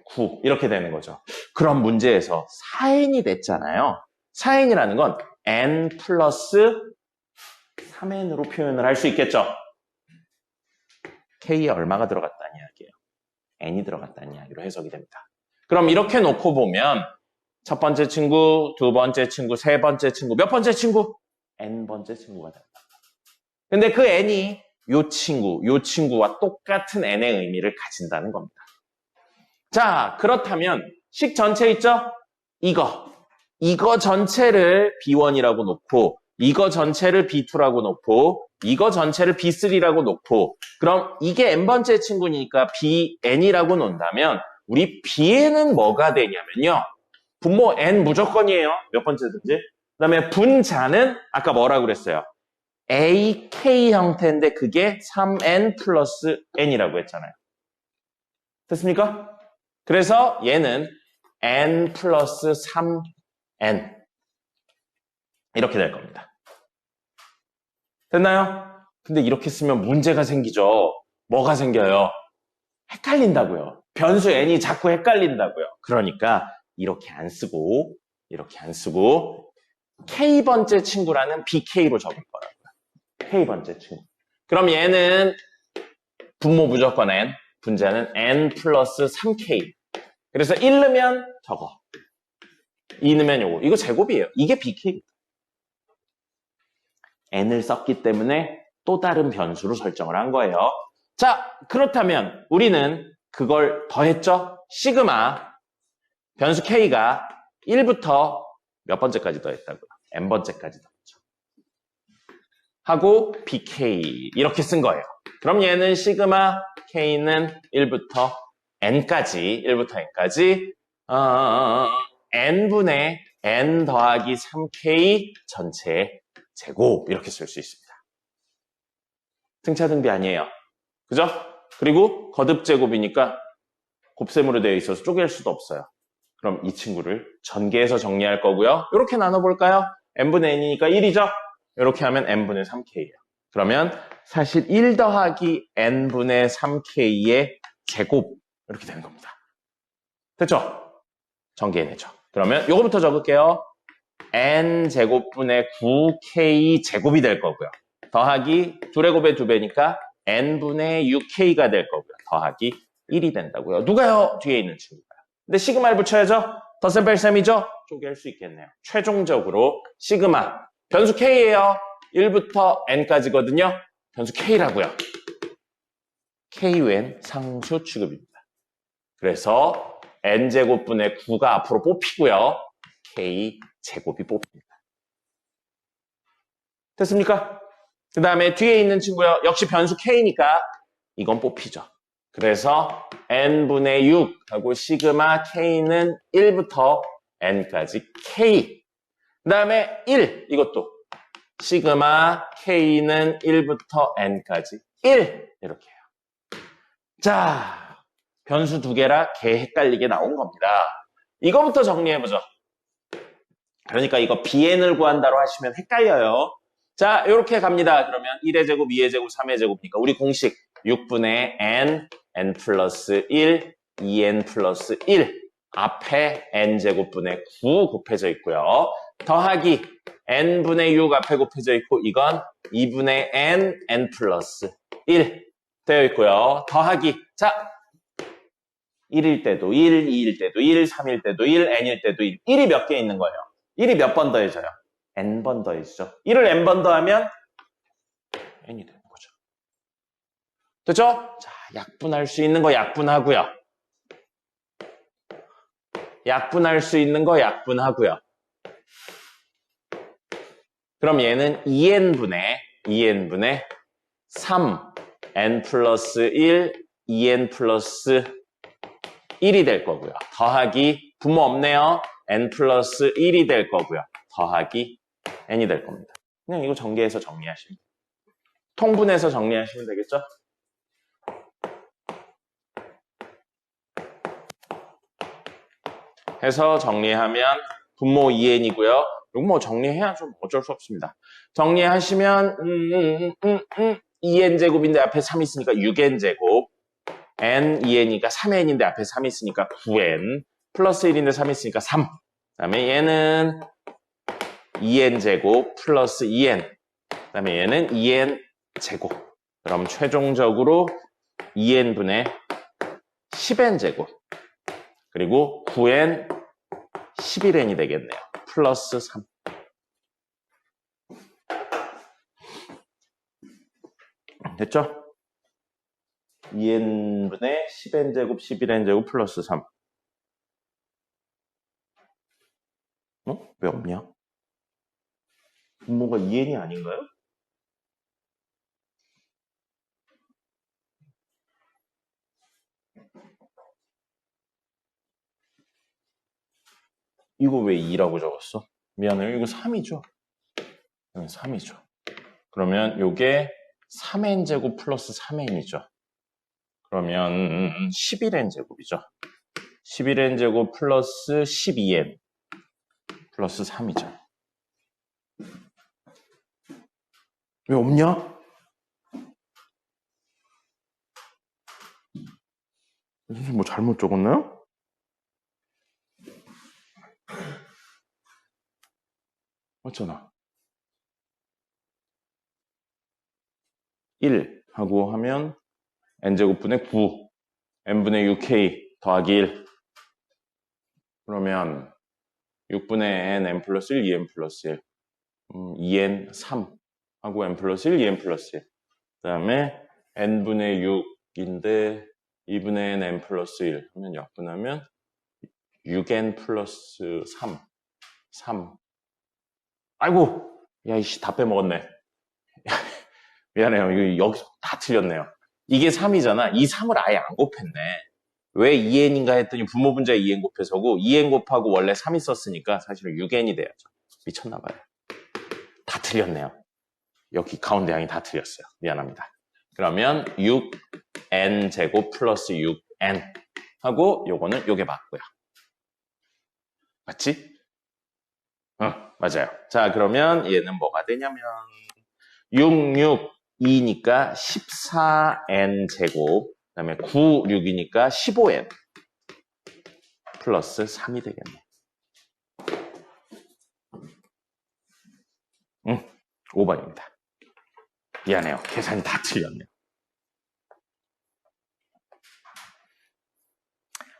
9. 이렇게 되는 거죠. 그럼 문제에서 4n이 됐잖아요. 4n이라는 건 n 플러스 3n으로 표현을 할 수 있겠죠. k에 얼마가 들어갔다는 이야기예요. n이 들어갔다는 이야기로 해석이 됩니다. 그럼 이렇게 놓고 보면 첫 번째 친구, 두 번째 친구, 세 번째 친구, 몇 번째 친구? n번째 친구가 된다. 근데 그 n이 요 친구와 똑같은 n의 의미를 가진다는 겁니다. 자, 그렇다면 식 전체 있죠? 이거 전체를 B1이라고 놓고 이거 전체를 B2라고 놓고 이거 전체를 B3라고 놓고 그럼 이게 n번째 친구니까 Bn이라고 놓는다면 우리 Bn은 뭐가 되냐면요. 분모 n 무조건이에요. 몇 번째든지. 그 다음에 분자는 아까 뭐라고 그랬어요? AK 형태인데 그게 3n 플러스 n이라고 했잖아요. 됐습니까? 그래서 얘는 n 플러스 3n 이렇게 될 겁니다. 됐나요? 근데 이렇게 쓰면 문제가 생기죠. 뭐가 생겨요? 헷갈린다고요. 변수 n이 자꾸 헷갈린다고요. 그러니까 이렇게 안 쓰고 k번째 친구라는 BK로 적을 거라고요. k번째 친구. 그럼 얘는 분모 무조건 n, 분자는 n 플러스 3k. 그래서 1 넣으면 저거, 2 넣으면 요거. 이거 제곱이에요. 이게 BK. n을 썼기 때문에 또 다른 변수로 설정을 한 거예요. 자, 그렇다면 우리는 그걸 더했죠? 시그마 변수 k가 1부터 몇 번째까지 더했다고요? n번째까지 더했죠. 하고 bk 이렇게 쓴 거예요. 그럼 얘는 시그마 k는 1부터 n까지 n분의 n 더하기 3k 전체 제곱 이렇게 쓸 수 있습니다. 등차등비 아니에요. 그죠? 그리고 거듭제곱이니까 곱셈으로 되어 있어서 쪼갤 수도 없어요. 그럼 이 친구를 전개해서 정리할 거고요. 이렇게 나눠볼까요? n분의 n이니까 1이죠? 이렇게 하면 n분의 3k예요. 그러면 사실 1 더하기 n분의 3k의 제곱 이렇게 되는 겁니다. 됐죠? 전개해내죠. 그러면 이거부터 적을게요. n제곱분의 9k 제곱이 될 거고요. 더하기 2의 곱의 2배니까 n분의 6k가 될 거고요. 더하기 1이 된다고요. 누가요? 뒤에 있는 친구가요. 근데 시그마를 붙여야죠? 덧셈 뺄셈이죠? 쪼갤 수 있겠네요. 최종적으로 시그마 변수 k예요. 1부터 n까지거든요. 변수 k라고요. k 웬 상수 취급입니다. 그래서 n제곱분의 9가 앞으로 뽑히고요. k 제곱이 뽑힙니다. 됐습니까? 그 다음에 뒤에 있는 친구요. 역시 변수 k니까 이건 뽑히죠. 그래서 n분의 6 하고 시그마 k는 1부터 n까지 k. 그 다음에 1 이것도 시그마 k는 1부터 n까지 1 이렇게 해요. 자, 변수 두 개라 개 헷갈리게 나온 겁니다. 이거부터 정리해보죠. 그러니까 이거 bn을 구한다로 하시면 헷갈려요. 자, 이렇게 갑니다. 그러면 1의 제곱, 2의 제곱, 3의 제곱이니까 우리 공식 6분의 n 플러스 1, 2n 플러스 1 앞에 n제곱분의 9 곱해져 있고요. 더하기 n분의 6 앞에 곱해져 있고 이건 2분의 n 플러스 1 되어 있고요. 더하기 자 1일 때도 1, 2일 때도 1, 3일 때도 1, n일 때도 1. 1이 몇 개 있는 거예요? 1이 몇 번 더해져요? n번 더해지죠. 1을 n번 더하면 n이 되는 거죠. 됐죠? 자, 약분할 수 있는 거 약분하고요. 약분할 수 있는 거 약분하고요. 그럼 얘는 2n분의 3, n 플러스 1, 2n 플러스 1이 될 거고요. 더하기 분모 없네요. n 플러스 1이 될 거고요. 더하기 n이 될 겁니다. 그냥 이거 전개해서 정리하시면 돼요. 통분해서 정리하시면 되겠죠? 해서 정리하면 분모 2n이고요. 이거 뭐 정리해야 좀 어쩔 수 없습니다. 정리하시면 2n제곱인데 앞에 3 있으니까 6n제곱 n, 2n이니까 3n인데 앞에 3 있으니까 9n 플러스 1인데 3 있으니까 3 그 다음에 얘는 2n제곱 플러스 2n 그 다음에 얘는 2n제곱 그럼 최종적으로 2n분의 10n제곱 그리고 9n 11n이 되겠네요. 플러스 3 됐죠? 2n분의 10n제곱 11n제곱 플러스 3 왜 없냐? 분모가 2n이 아닌가요? 이거 왜 2라고 적었어? 미안해요. 이거 3이죠? 3이죠. 그러면 요게 3n제곱 플러스 3n이죠. 그러면 11n제곱이죠. 11n제곱 플러스 12n 플러스 3이죠. 왜 없냐? 선생님 뭐 잘못 적었나요? 맞잖아. 1 하고 하면 n제곱분의 9 n분의 6k 더하기 1 그러면 6분의 n 플러스 1 2n 플러스 1 2n 3 하고 n 플러스 1 2n 플러스 1 그 다음에 n분의 6인데 2분의 n 플러스 1 하면 약분하면 6n 플러스 3 아이고 야이씨 다 빼먹었네. 미안해요. 이거 여기서 다 틀렸네요. 이게 3이잖아. 이 3을 아예 안 곱했네. 왜 2n인가 했더니 분모 분자에 2n 곱해서고 2n 곱하고 원래 3 있었으니까 사실은 6n이 돼야죠. 미쳤나봐요. 다 틀렸네요. 여기 가운데 양이 다 틀렸어요. 미안합니다. 그러면 6n 제곱 플러스 6n 하고 요거는 요게 맞고요. 맞지? 맞아요. 자, 그러면 얘는 뭐가 되냐면 2니까 14n 제곱 그 다음에 6이니까 15n 플러스 3이 되겠네. 5번입니다. 미안해요. 계산이 다 틀렸네요.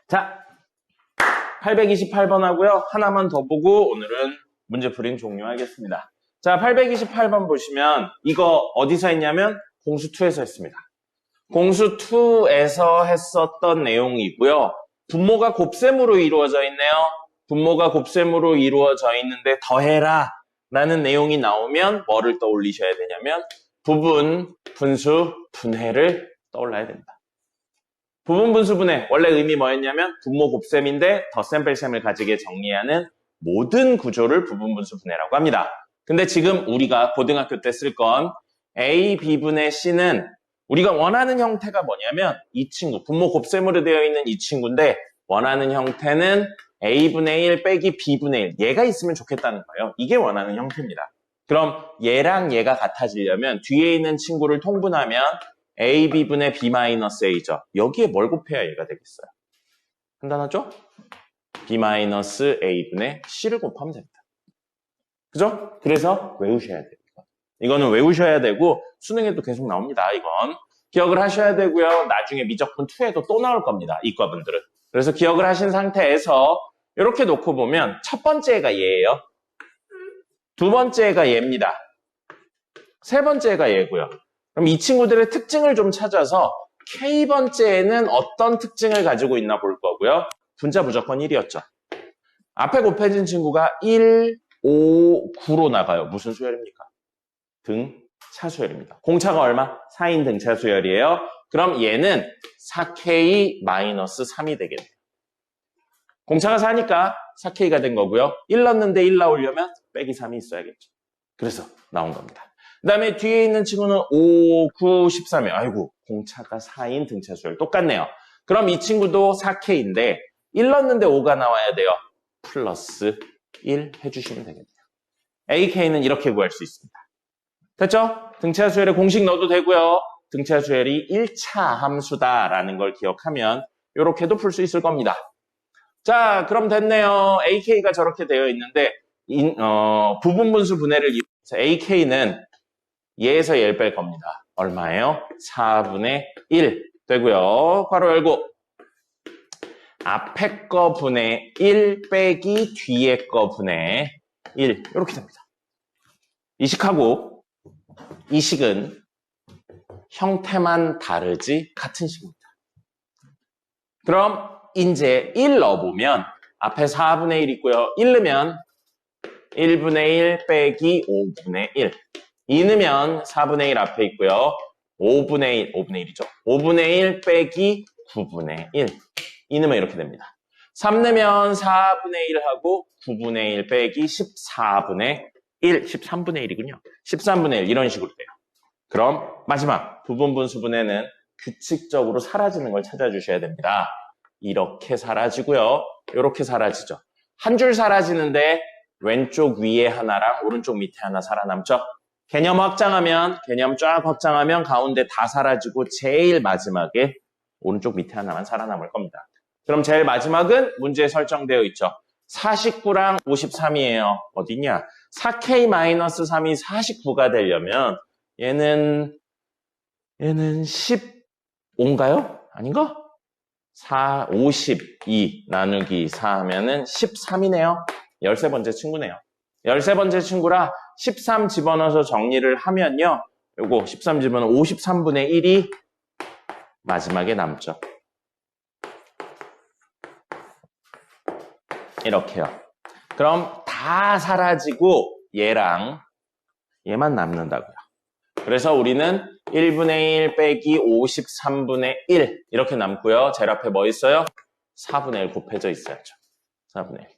자, 828번 하고요. 하나만 더 보고 오늘은 문제 풀이는 종료하겠습니다. 자, 828번 보시면 이거 어디서 했냐면 공수2에서 했습니다. 공수2에서 했었던 내용이고요. 분모가 곱셈으로 이루어져 있네요. 분모가 곱셈으로 이루어져 있는데 더해라 라는 내용이 나오면 뭐를 떠올리셔야 되냐면 부분, 분수, 분해를 떠올라야 됩니다. 부분, 분수, 분해 원래 의미 뭐였냐면 분모 곱셈인데 덧셈, 뺄셈을 가지게 정리하는 모든 구조를 부분, 분수, 분해라고 합니다. 근데 지금 우리가 고등학교 때 쓸 건 A, B분의 C는 우리가 원하는 형태가 뭐냐면 이 친구, 분모 곱셈으로 되어 있는 이 친구인데 원하는 형태는 A분의 1 빼기 B분의 1 얘가 있으면 좋겠다는 거예요. 이게 원하는 형태입니다. 그럼 얘랑 얘가 같아지려면 뒤에 있는 친구를 통분하면 A, B분의 B-A죠. 여기에 뭘 곱해야 얘가 되겠어요? 간단하죠? B-A분의 C를 곱하면 됩니다. 그죠? 그래서 외우셔야 돼요. 이거는 외우셔야 되고 수능에도 계속 나옵니다. 이건 기억을 하셔야 되고요. 나중에 미적분 2에도 또 나올 겁니다. 이과분들은. 그래서 기억을 하신 상태에서 이렇게 놓고 보면 첫 번째가 얘예요. 두 번째가 얘입니다. 세 번째가 얘고요. 그럼 이 친구들의 특징을 좀 찾아서 K번째에는 어떤 특징을 가지고 있나 볼 거고요. 분자 무조건 1이었죠. 앞에 곱해진 친구가 1, 5, 9로 나가요. 무슨 수열입니까? 등차 수열입니다. 공차가 얼마? 4인 등차 수열이에요. 그럼 얘는 4K-3이 되겠네요. 공차가 4니까 4K가 된 거고요. 1 넣는데 1 나오려면 빼기 3이 있어야겠죠. 그래서 나온 겁니다. 그 다음에 뒤에 있는 친구는 5, 9, 13이에요. 아이고, 공차가 4인 등차 수열 똑같네요. 그럼 이 친구도 4K인데 1 넣는데 5가 나와야 돼요. 플러스 1 해주시면 되겠네요. AK는 이렇게 구할 수 있습니다. 됐죠? 등차 수열의 공식 넣어도 되고요. 등차 수열이 1차 함수다라는 걸 기억하면 이렇게도 풀 수 있을 겁니다. 자, 그럼 됐네요. AK가 저렇게 되어 있는데 부분분수 분해를 이용해서 AK는 얘에서 얘를 뺄 겁니다. 얼마예요? 4분의 1 되고요. 괄호 열고 앞에 거 분의 1 빼기 뒤에 거 분의 1 이렇게 됩니다. 이식하고 이식은 형태만 다르지 같은 식입니다. 그럼 이제 1 넣어보면 앞에 4분의 1 있고요. 1 넣으면 1분의 1 빼기 5분의 1. 2 넣으면 4분의 1 앞에 있고요. 5분의 1이죠. 5분의 1 빼기 9분의 1. 2 넣으면 이렇게 됩니다. 3 넣으면 4분의 1하고 9분의 1 빼기 14분의 1, 13분의 1이군요. 13분의 1 이런 식으로 돼요. 그럼 마지막 부분분수분해는 규칙적으로 사라지는 걸 찾아주셔야 됩니다. 이렇게 사라지고요. 이렇게 사라지죠. 한 줄 사라지는데 왼쪽 위에 하나랑 오른쪽 밑에 하나 살아남죠. 개념 확장하면 개념 쫙 확장하면 가운데 다 사라지고 제일 마지막에 오른쪽 밑에 하나만 살아남을 겁니다. 그럼 제일 마지막은 문제에 설정되어 있죠. 49랑 53이에요. 어디냐? 4K-3이 49가 되려면 얘는 15인가요? 아닌가? 52 나누기 4 하면은 13이네요. 13번째 친구네요. 13번째 친구라 13 집어넣어서 정리를 하면요. 요거 13 집어넣어 53분의 1이 마지막에 남죠. 이렇게요. 그럼 다 사라지고 얘랑 얘만 남는다고요. 그래서 우리는 1분의 1 빼기 53분의 1 이렇게 남고요. 제일 앞에 뭐 있어요? 4분의 1 곱해져 있어야죠. 4분의 1.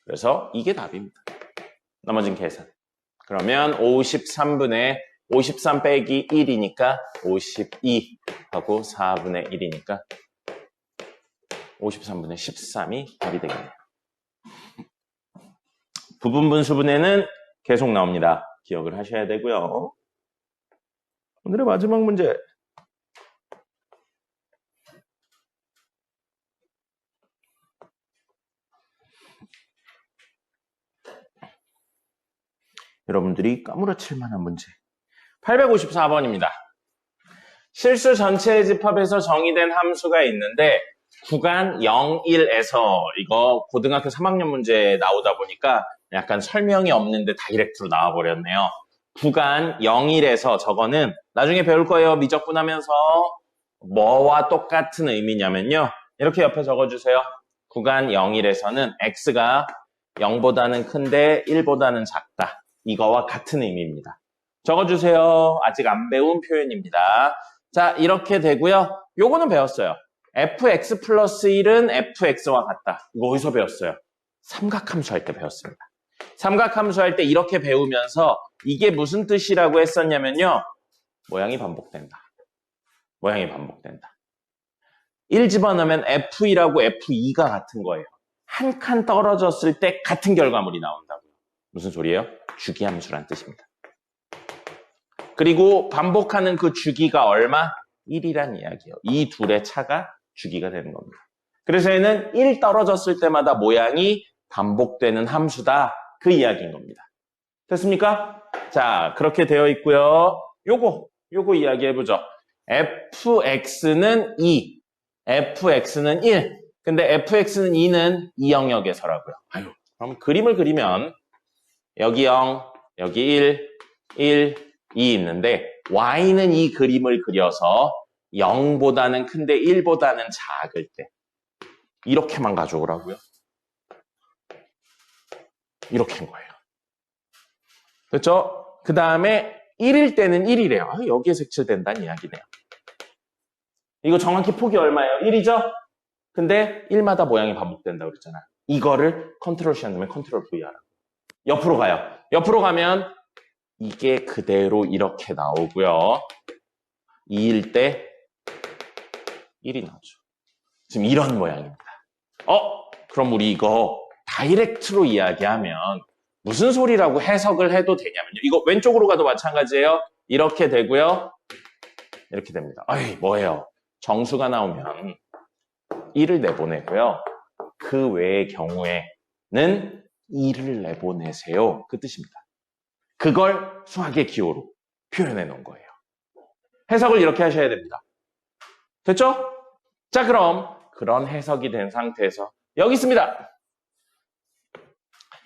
그래서 이게 답입니다. 나머진 계산. 그러면 53 빼기 1이니까 52 하고 4분의 1이니까 53분의 13이 답이 되겠네요. 부분분수분해는 계속 나옵니다. 기억을 하셔야 되고요. 오늘의 마지막 문제. 여러분들이 까무러칠 만한 문제. 854번입니다. 실수 전체의 집합에서 정의된 함수가 있는데 구간 0, 1에서 이거 고등학교 3학년 문제 나오다 보니까 약간 설명이 없는데 다이렉트로 나와버렸네요. 구간 0, 1에서 저거는 나중에 배울 거예요. 미적분하면서 뭐와 똑같은 의미냐면요. 이렇게 옆에 적어주세요. 구간 0, 1에서는 x가 0보다는 큰데 1보다는 작다. 이거와 같은 의미입니다. 적어주세요. 아직 안 배운 표현입니다. 자, 이렇게 되고요. 요거는 배웠어요. fx 플러스 1은 fx와 같다. 이거 어디서 배웠어요? 삼각함수 할 때 배웠습니다. 삼각함수 할 때 이렇게 배우면서 이게 무슨 뜻이라고 했었냐면요. 모양이 반복된다. 모양이 반복된다. 1 집어넣으면 F1하고 F2가 같은 거예요. 한 칸 떨어졌을 때 같은 결과물이 나온다고요. 무슨 소리예요? 주기함수란 뜻입니다. 그리고 반복하는 그 주기가 얼마? 1이란 이야기예요. 이 둘의 차가 주기가 되는 겁니다. 그래서 얘는 1 떨어졌을 때마다 모양이 반복되는 함수다. 그 이야기인 겁니다. 됐습니까? 자, 그렇게 되어 있고요. 요거 이야기해보죠. fx는 2, fx는 1. 근데 fx는 2는 이 영역에서라고요. 아유, 그럼 그림을 그리면 여기 0, 여기 1, 2 있는데 y는 이 그림을 그려서 0보다는 큰데 1보다는 작을 때 이렇게만 가져오라고요. 이렇게 한 거예요. 그렇죠? 그 다음에 1일 때는 1이래요. 여기에 색칠된다는 이야기네요. 이거 정확히 폭이 얼마예요? 1이죠? 근데 1마다 모양이 반복된다고 그랬잖아요. 이거를 컨트롤 C 안 누르면 컨트롤 V 하라고. 옆으로 가요. 옆으로 가면 이게 그대로 이렇게 나오고요. 2일 때 1이 나오죠. 지금 이런 모양입니다. 그럼 우리 이거 다이렉트로 이야기하면 무슨 소리라고 해석을 해도 되냐면요. 이거 왼쪽으로 가도 마찬가지예요. 이렇게 되고요. 이렇게 됩니다. 뭐예요? 정수가 나오면 1을 내보내고요. 그 외의 경우에는 2를 내보내세요. 그 뜻입니다. 그걸 수학의 기호로 표현해 놓은 거예요. 해석을 이렇게 하셔야 됩니다. 됐죠? 자, 그럼 그런 해석이 된 상태에서 여기 있습니다.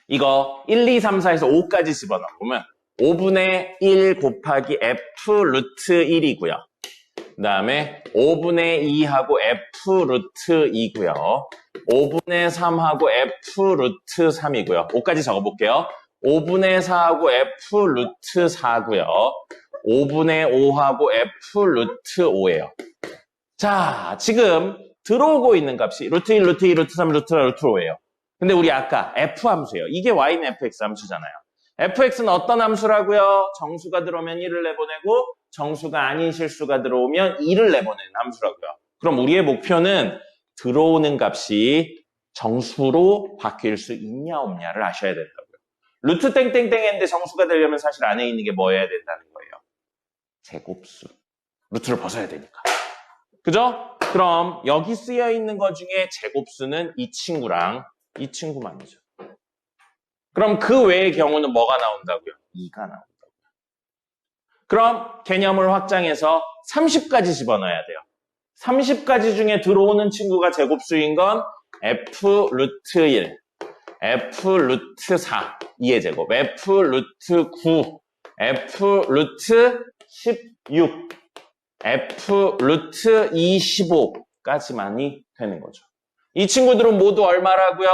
이거 1, 2, 3, 4에서 5까지 집어넣으면 5분의 1 곱하기 f 루트 1이고요. 그 다음에 5분의 2하고 f 루트 2고요. 5분의 3하고 f 루트 3이고요. 5까지 적어볼게요. 5분의 4하고 F 루트 4고요. 5분의 5하고 F 루트 5예요. 자, 지금 들어오고 있는 값이 루트 1, 루트 2, 루트 3, 루트 4, 루트 5예요. 근데 우리 아까 F 함수예요. 이게 Y는 fx 함수잖아요. fx는 어떤 함수라고요? 정수가 들어오면 1을 내보내고 정수가 아닌 실수가 들어오면 2를 내보내는 함수라고요. 그럼 우리의 목표는 들어오는 값이 정수로 바뀔 수 있냐 없냐를 아셔야 된다고요. 루트 땡땡땡 했는데 정수가 되려면 사실 안에 있는 게 뭐여야 된다는 거예요? 제곱수. 루트를 벗어야 되니까. 그죠? 그럼 여기 쓰여 있는 것 중에 제곱수는 이 친구랑 이 친구만이죠. 그럼 그 외의 경우는 뭐가 나온다고요? 2가 나온다고요. 그럼 개념을 확장해서 30까지 집어넣어야 돼요. 30가지 중에 들어오는 친구가 제곱수인 건 F 루트 1, F 루트 4, 2의 제곱, F 루트 9, F 루트 16, F 루트 25까지만이 되는 거죠. 이 친구들은 모두 얼마라고요?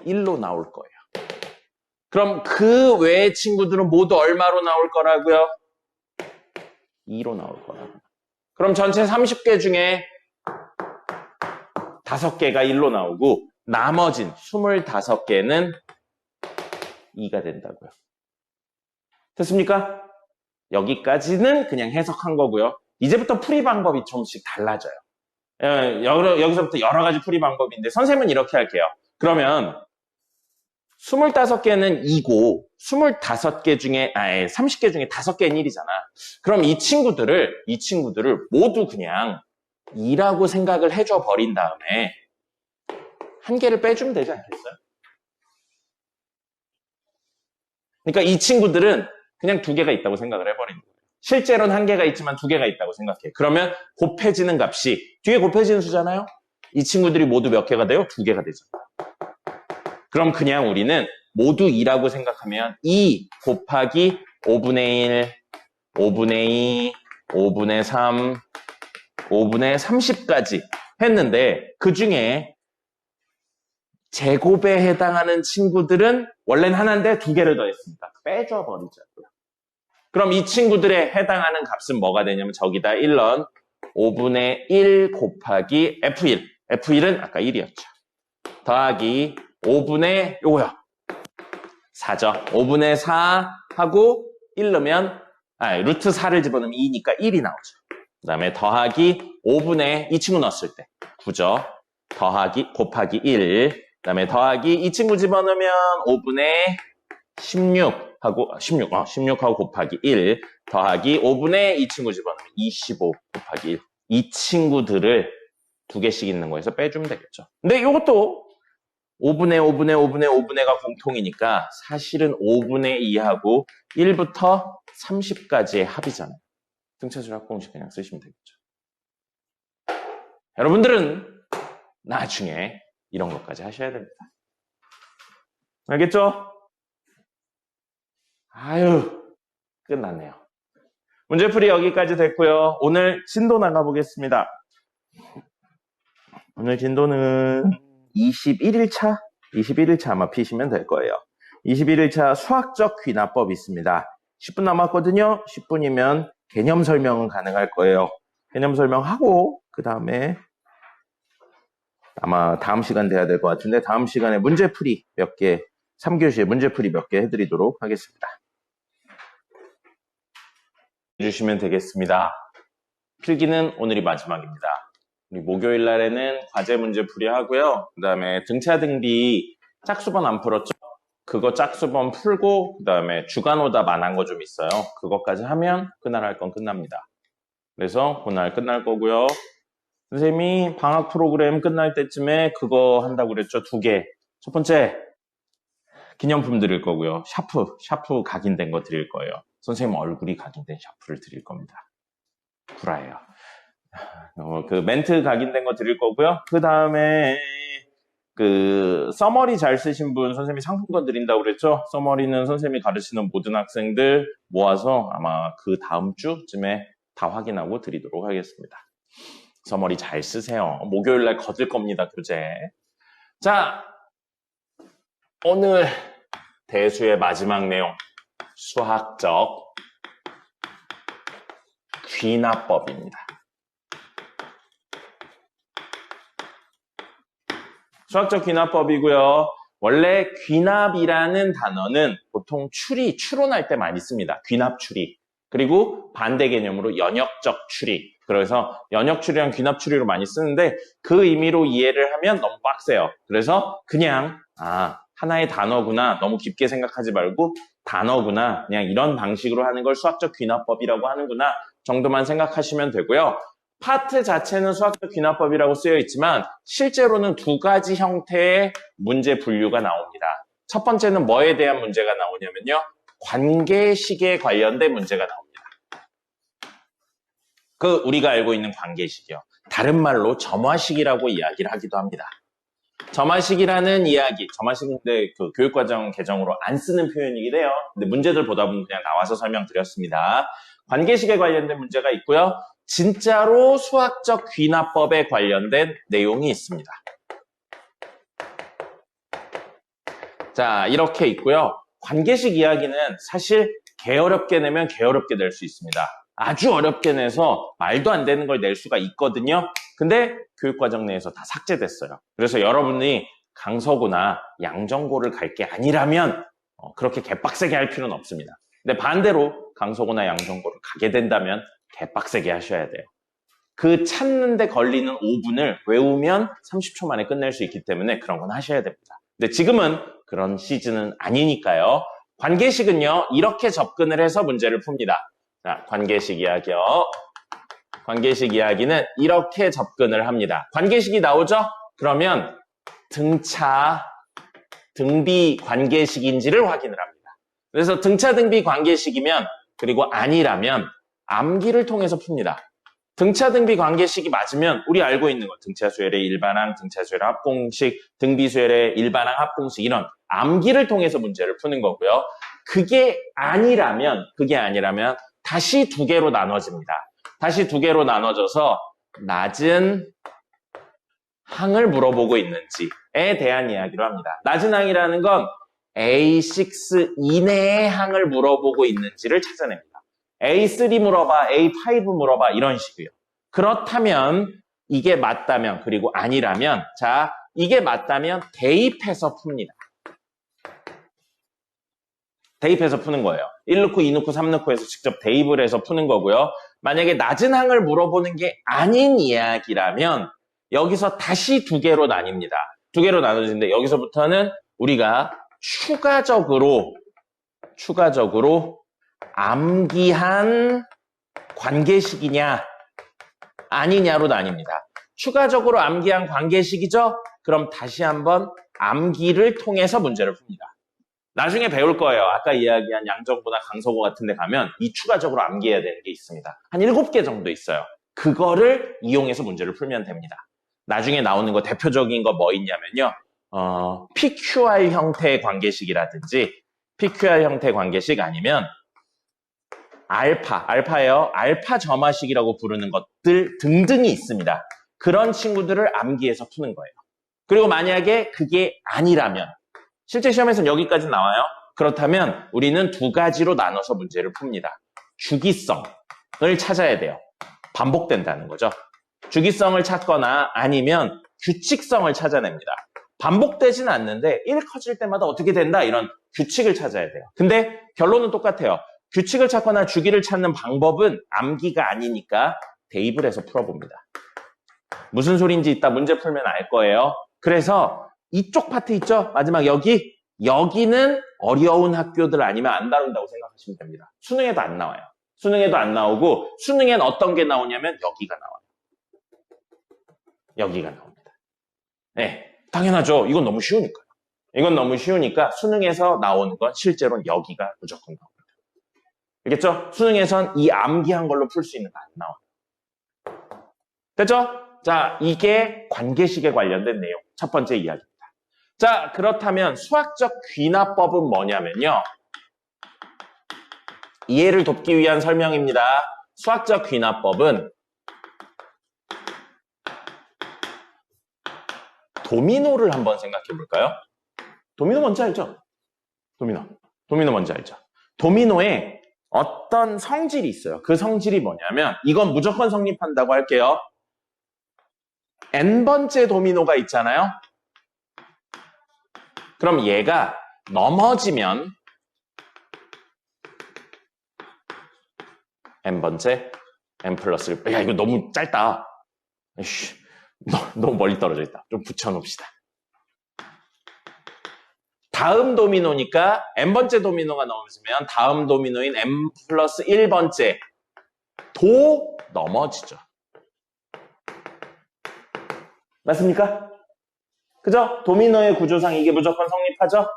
1로 나올 거예요. 그럼 그 외의 친구들은 모두 얼마로 나올 거라고요? 2로 나올 거라고요. 그럼 전체 30개 중에 5개가 1로 나오고 나머진 25개는 2가 된다고요. 됐습니까? 여기까지는 그냥 해석한 거고요. 이제부터 풀이 방법이 좀씩 달라져요. 여기서부터 여러 가지 풀이 방법인데 선생님은 이렇게 할게요. 그러면 25개는 2고 25개 중에 30개 중에 5개는 1이잖아. 그럼 이 친구들을 모두 그냥 2라고 생각을 해줘 버린 다음에 한 개를 빼주면 되지 않겠어요? 그러니까 이 친구들은 그냥 2개가 있다고 생각을 해버리는 거예요. 실제로는 1개가 있지만 2개가 있다고 생각해. 그러면 곱해지는 값이 뒤에 곱해지는 수잖아요. 이 친구들이 모두 몇 개가 돼요? 2개가 되죠. 그럼 그냥 우리는 모두 2라고 생각하면 2 곱하기 5분의 1, 5분의 2, 5분의 3, 5분의 30까지 했는데 그 중에 제곱에 해당하는 친구들은 원래는 하나인데 2개를 더했습니다. 빼줘버리자고요. 그럼 이 친구들에 해당하는 값은 뭐가 되냐면 저기다 1런 5분의 1 곱하기 F1. F1은 아까 1이었죠. 더하기 5분의 요거요. 4죠. 5분의 4 하고 1 넣으면 루트 4를 집어넣으면 2니까 1이 나오죠. 그 다음에 더하기 5분의 이 친구 넣었을 때 9죠. 더하기 곱하기 1. 그 다음에 더하기 이 친구 집어넣으면 5분의 16하고 곱하기 1 더하기 5분의 이 친구 집어넣으면 25 곱하기 1. 이 친구들을 2개씩 있는 거에서 빼주면 되겠죠. 근데 이것도 5분의 5분의 5분의 5분의가 공통이니까 사실은 5분의 2하고 1부터 30까지의 합이잖아요. 등차수학 공식 그냥 쓰시면 되겠죠. 여러분들은 나중에 이런 것까지 하셔야 됩니다. 알겠죠? 아유, 끝났네요. 문제풀이 여기까지 됐고요. 오늘 진도 나가보겠습니다. 오늘 진도는 21일차 아마 피시면 될 거예요. 21일차 수학적 귀납법 있습니다. 10분 남았거든요. 10분이면 개념 설명은 가능할 거예요. 개념 설명하고 그 다음에 아마 다음 시간 돼야 될 것 같은데 다음 시간에 문제풀이 몇 개, 3교시에 문제풀이 몇 개 해드리도록 하겠습니다. 해주시면 되겠습니다. 필기는 오늘이 마지막입니다. 우리 목요일 날에는 과제 문제풀이 하고요. 그 다음에 등차 등비 짝수번 안 풀었죠? 그거 짝수번 풀고 그 다음에 주간 오답 안 한 거 좀 있어요. 그것까지 하면 그날 할 건 끝납니다. 그래서 그날 끝날 거고요. 선생님이 방학 프로그램 끝날 때쯤에 그거 한다고 그랬죠. 2개. 첫 번째 기념품 드릴 거고요. 샤프 각인된 거 드릴 거예요. 선생님 얼굴이 각인된 샤프를 드릴 겁니다. 구라예요. 그 멘트 각인된 거 드릴 거고요. 그 다음에 그 서머리 잘 쓰신 분 선생님이 상품권 드린다고 그랬죠. 서머리는 선생님이 가르치는 모든 학생들 모아서 아마 그 다음 주쯤에 다 확인하고 드리도록 하겠습니다. 서머리 잘 쓰세요. 목요일날 거들 겁니다, 교재. 자, 오늘 대수의 마지막 내용. 수학적 귀납법입니다. 수학적 귀납법이고요. 원래 귀납이라는 단어는 보통 추론할 때 많이 씁니다. 귀납 추리. 그리고 반대 개념으로 연역적 추리. 그래서 연역 추리랑 귀납 추리로 많이 쓰는데 그 의미로 이해를 하면 너무 빡세요. 그래서 그냥 하나의 단어구나, 너무 깊게 생각하지 말고 단어구나, 그냥 이런 방식으로 하는 걸 수학적 귀납법이라고 하는구나 정도만 생각하시면 되고요. 파트 자체는 수학적 귀납법이라고 쓰여 있지만 실제로는 두 가지 형태의 문제 분류가 나옵니다. 첫 번째는 뭐에 대한 문제가 나오냐면요. 관계식에 관련된 문제가 나옵니다. 우리가 알고 있는 관계식이요. 다른 말로 점화식이라고 이야기를 하기도 합니다. 점화식이라는 이야기, 점화식인데 교육과정 개정으로 안 쓰는 표현이긴 해요. 근데 문제들 보다 보면 그냥 나와서 설명드렸습니다. 관계식에 관련된 문제가 있고요. 진짜로 수학적 귀납법에 관련된 내용이 있습니다. 자, 이렇게 있고요. 관계식 이야기는 사실 개어렵게 내면 개어렵게 낼 수 있습니다. 아주 어렵게 내서 말도 안 되는 걸 낼 수가 있거든요. 근데 교육과정 내에서 다 삭제됐어요. 그래서 여러분이 강서구나 양정고를 갈 게 아니라면 그렇게 개빡세게 할 필요는 없습니다. 근데 반대로 강서구나 양정고를 가게 된다면 개빡세게 하셔야 돼요. 그 찾는데 걸리는 5분을 외우면 30초 만에 끝낼 수 있기 때문에 그런 건 하셔야 됩니다. 근데 지금은 그런 시즌은 아니니까요. 관계식은요, 이렇게 접근을 해서 문제를 풉니다. 자, 관계식 이야기요. 관계식 이야기는 이렇게 접근을 합니다. 관계식이 나오죠? 그러면 등차, 등비 관계식인지를 확인을 합니다. 그래서 등차, 등비 관계식이면 그리고 아니라면 암기를 통해서 풉니다. 등차, 등비 관계식이 맞으면 우리 알고 있는 것, 등차 수열의 일반항, 등차 수열의 합공식, 등비 수열의 일반항 합공식 이런 암기를 통해서 문제를 푸는 거고요. 그게 아니라면 다시 두 개로 나눠집니다. 다시 두 개로 나눠져서 낮은 항을 물어보고 있는지에 대한 이야기로 합니다. 낮은 항이라는 건 A6 이내의 항을 물어보고 있는지를 찾아냅니다. A3 물어봐, A5 물어봐 이런 식이에요. 그렇다면 이게 맞다면 그리고 아니라면 자 이게 맞다면 대입해서 풉니다. 대입해서 푸는 거예요. 1 넣고 2 넣고 3 넣고 해서 직접 대입을 해서 푸는 거고요. 만약에 낮은 항을 물어보는 게 아닌 이야기라면 여기서 다시 두 개로 나뉩니다. 두 개로 나눠지는데 여기서부터는 우리가 추가적으로 암기한 관계식이냐 아니냐로 나뉩니다. 추가적으로 암기한 관계식이죠? 그럼 다시 한번 암기를 통해서 문제를 풉니다. 나중에 배울 거예요. 아까 이야기한 양정고나 강서고 같은 데 가면 이 추가적으로 암기해야 되는 게 있습니다. 한 7개 정도 있어요. 그거를 이용해서 문제를 풀면 됩니다. 나중에 나오는 거 대표적인 거 뭐 있냐면요. PQR 형태의 관계식이라든지 PQR 형태의 관계식 아니면 알파예요. 알파 점화식이라고 부르는 것들 등등이 있습니다. 그런 친구들을 암기해서 푸는 거예요. 그리고 만약에 그게 아니라면 실제 시험에서는 여기까지 나와요. 그렇다면 우리는 두 가지로 나눠서 문제를 풉니다. 주기성을 찾아야 돼요. 반복된다는 거죠. 주기성을 찾거나 아니면 규칙성을 찾아냅니다. 반복되진 않는데 1 커질 때마다 어떻게 된다 이런 규칙을 찾아야 돼요. 근데 결론은 똑같아요. 규칙을 찾거나 주기를 찾는 방법은 암기가 아니니까 대입을 해서 풀어봅니다. 무슨 소리인지 이따 문제 풀면 알 거예요. 그래서 이쪽 파트 있죠? 마지막 여기는 어려운 학교들 아니면 안 다룬다고 생각하시면 됩니다. 수능에도 안 나와요. 수능에도 안 나오고 수능엔 어떤 게 나오냐면 여기가 나와요. 여기가 나옵니다. 네, 당연하죠. 이건 너무 쉬우니까요. 이건 너무 쉬우니까 수능에서 나오는 건 실제로는 여기가 무조건 나옵니다. 알겠죠? 수능에선 이 암기한 걸로 풀 수 있는 거 안 나와요. 됐죠? 자, 이게 관계식에 관련된 내용. 첫 번째 이야기입니다. 자, 그렇다면 수학적 귀납법은 뭐냐면요. 이해를 돕기 위한 설명입니다. 수학적 귀납법은 도미노를 한번 생각해 볼까요? 도미노 뭔지 알죠? 도미노 뭔지 알죠? 도미노에 어떤 성질이 있어요. 그 성질이 뭐냐면 이건 무조건 성립한다고 할게요. n번째 도미노가 있잖아요. 그럼 얘가 넘어지면 n번째, n 플러스 1. 야, 이거 너무 짧다. 너무 멀리 떨어져 있다. 좀 붙여놓읍시다. 다음 도미노니까 n번째 도미노가 넘어지면 다음 도미노인 n 플러스 1번째 도 넘어지죠. 맞습니까? 그죠? 도미노의 구조상 이게 무조건 성립하죠?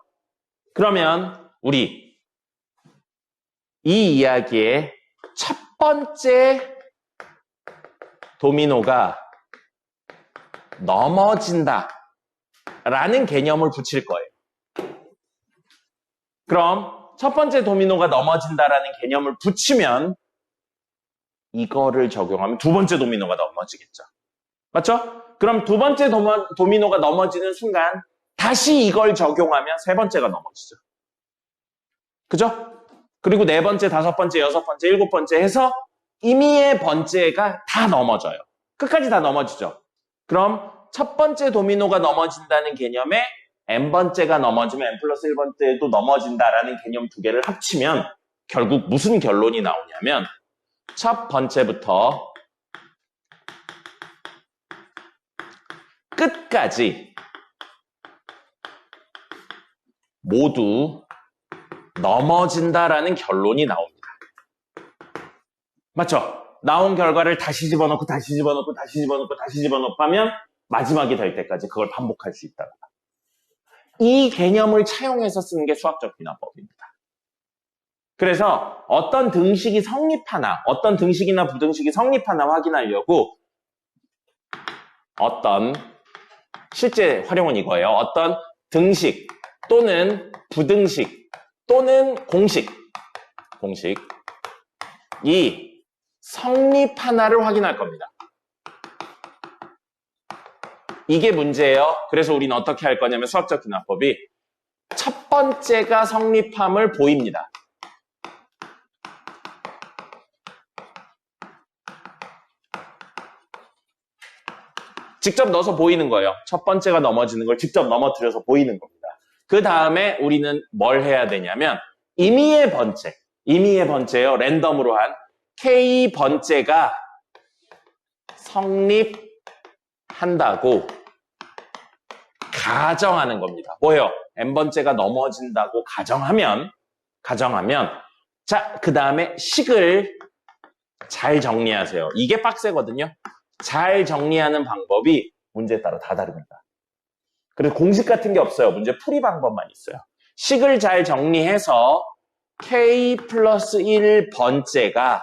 그러면 우리 이 이야기의 첫 번째 도미노가 넘어진다 라는 개념을 붙일 거예요. 그럼 첫 번째 도미노가 넘어진다라는 개념을 붙이면 이거를 적용하면 두 번째 도미노가 넘어지겠죠. 맞죠? 그럼 두 번째 도미노가 넘어지는 순간 다시 이걸 적용하면 세 번째가 넘어지죠. 그죠? 그리고 네 번째, 다섯 번째, 여섯 번째, 일곱 번째 해서 임의의 번째가 다 넘어져요. 끝까지 다 넘어지죠. 그럼 첫 번째 도미노가 넘어진다는 개념에 n번째가 넘어지면 n 플러스 1번째도 넘어진다라는 개념 두 개를 합치면 결국 무슨 결론이 나오냐면 첫 번째부터 끝까지 모두 넘어진다라는 결론이 나옵니다. 맞죠? 나온 결과를 다시 집어넣고 다시 집어넣고 다시 집어넣고 다시 집어넣고 하면 마지막이 될 때까지 그걸 반복할 수 있다. 이 개념을 차용해서 쓰는 게 수학적 귀납법입니다. 그래서 어떤 등식이 성립하나, 어떤 등식이나 부등식이 성립하나 확인하려고 어떤 실제 활용은 이거예요. 어떤 등식 또는 부등식 또는 공식이 성립하나를 확인할 겁니다. 이게 문제예요. 그래서 우리는 어떻게 할 거냐면 수학적 귀납법이 첫 번째가 성립함을 보입니다. 직접 넣어서 보이는 거예요. 첫 번째가 넘어지는 걸 직접 넘어뜨려서 보이는 겁니다. 그 다음에 우리는 뭘 해야 되냐면 임의의 번째요. 랜덤으로 한 K번째가 성립한다고 가정하는 겁니다. 뭐예요? N번째가 넘어진다고 가정하면 자, 그 다음에 식을 잘 정리하세요. 이게 빡세거든요. 잘 정리하는 방법이 문제에 따라 다 다릅니다. 그래서 공식 같은 게 없어요. 문제 풀이 방법만 있어요. 식을 잘 정리해서 K 플러스 1번째가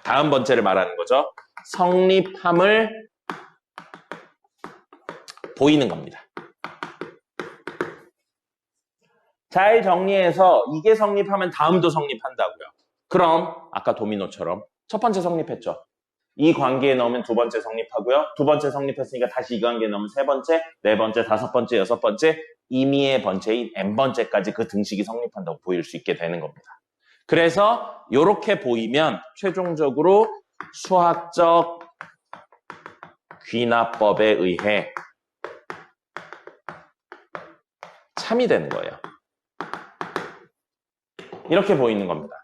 다음 번째를 말하는 거죠. 성립함을 보이는 겁니다. 잘 정리해서 이게 성립하면 다음도 성립한다고요. 그럼 아까 도미노처럼 첫 번째 성립했죠. 이 관계에 넣으면 두 번째 성립하고요. 두 번째 성립했으니까 다시 이 관계에 넣으면 세 번째, 네 번째, 다섯 번째, 여섯 번째, 임의의 번째인 n번째까지 그 등식이 성립한다고 보일 수 있게 되는 겁니다. 그래서 이렇게 보이면 최종적으로 수학적 귀납법에 의해 참이 되는 거예요. 이렇게 보이는 겁니다.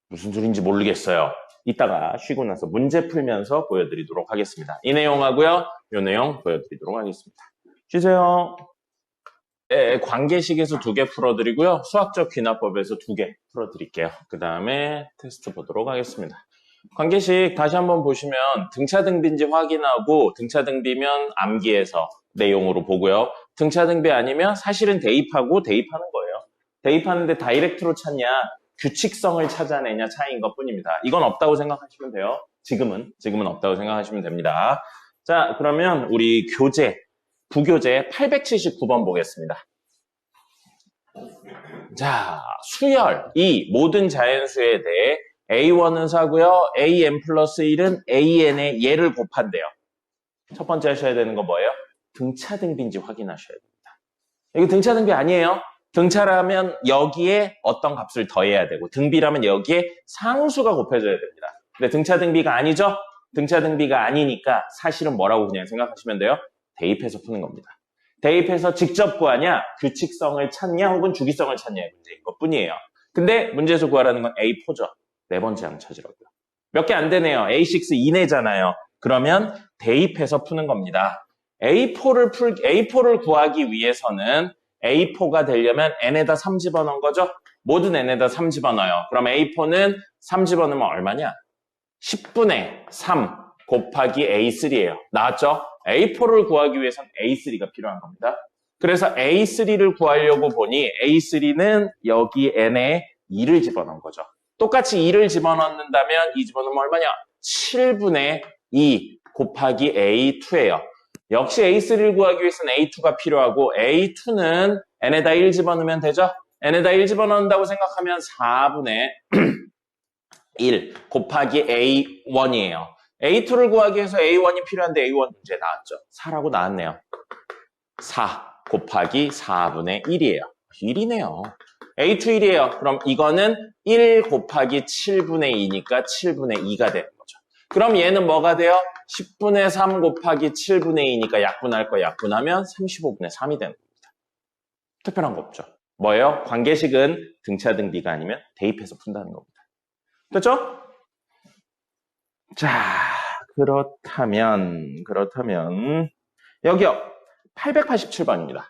무슨 소리인지 모르겠어요. 이따가 쉬고 나서 문제 풀면서 보여드리도록 하겠습니다. 이 내용하고요. 이 내용 보여드리도록 하겠습니다. 쉬세요. 네, 관계식에서 2개 풀어드리고요. 수학적 귀납법에서 2개 풀어드릴게요. 그 다음에 테스트 보도록 하겠습니다. 관계식 다시 한번 보시면 등차등비인지 확인하고 등차등비면 암기해서 내용으로 보고요. 등차등비 아니면 사실은 대입하고 대입하는 거예요. 대입하는데 다이렉트로 찾냐 규칙성을 찾아내냐 차이인 것 뿐입니다. 이건 없다고 생각하시면 돼요. 지금은 없다고 생각하시면 됩니다. 자, 그러면 우리 부교재 879번 보겠습니다. 자, 수열, 모든 자연수에 대해 A1은 사고요. AN 플러스 1은 AN의 얘를 곱한대요. 첫 번째 하셔야 되는 거 뭐예요? 등차등비인지 확인하셔야 됩니다. 이거 등차등비 아니에요. 등차라면 여기에 어떤 값을 더해야 되고 등비라면 여기에 상수가 곱해져야 됩니다. 근데 등차 등비가 아니죠? 등차 등비가 아니니까 사실은 뭐라고 그냥 생각하시면 돼요? 대입해서 푸는 겁니다. 대입해서 직접 구하냐, 규칙성을 찾냐, 혹은 주기성을 찾냐의 문제인 것뿐이에요. 근데 문제에서 구하라는 건 A4죠. 네 번째 항 찾으라고요. 몇 개 안 되네요. A6 이내잖아요. 그러면 대입해서 푸는 겁니다. A4를 구하기 위해서는 A4가 되려면 n에다 3 집어넣은 거죠? 모든 n에다 3 집어넣어요. 그럼 A4는 3 집어넣으면 얼마냐? 10분의 3 곱하기 A3예요. 나왔죠? A4를 구하기 위해서는 A3가 필요한 겁니다. 그래서 A3를 구하려고 보니 A3는 여기 n에 2를 집어넣은 거죠. 똑같이 2를 집어넣는다면 2 집어넣으면 얼마냐? 7분의 2 곱하기 A2예요. 역시 A3를 구하기 위해서는 A2가 필요하고 A2는 n에다 1 집어넣으면 되죠? n에다 1 집어넣는다고 생각하면 4분의 1 곱하기 A1이에요. A2를 구하기 위해서 A1이 필요한데 A1 문제 나왔죠? 4라고 나왔네요. 4 곱하기 4분의 1이에요. 1이네요. A2 1이에요. 그럼 이거는 1 곱하기 7분의 2니까 7분의 2가 되는 거죠. 그럼 얘는 뭐가 돼요? 10분의 3 곱하기 7분의 2니까 약분할 거 약분하면 35분의 3이 되는 겁니다. 특별한 거 없죠. 뭐예요? 관계식은 등차 등비가 아니면 대입해서 푼다는 겁니다. 됐죠? 자, 그렇다면 여기요. 887번입니다.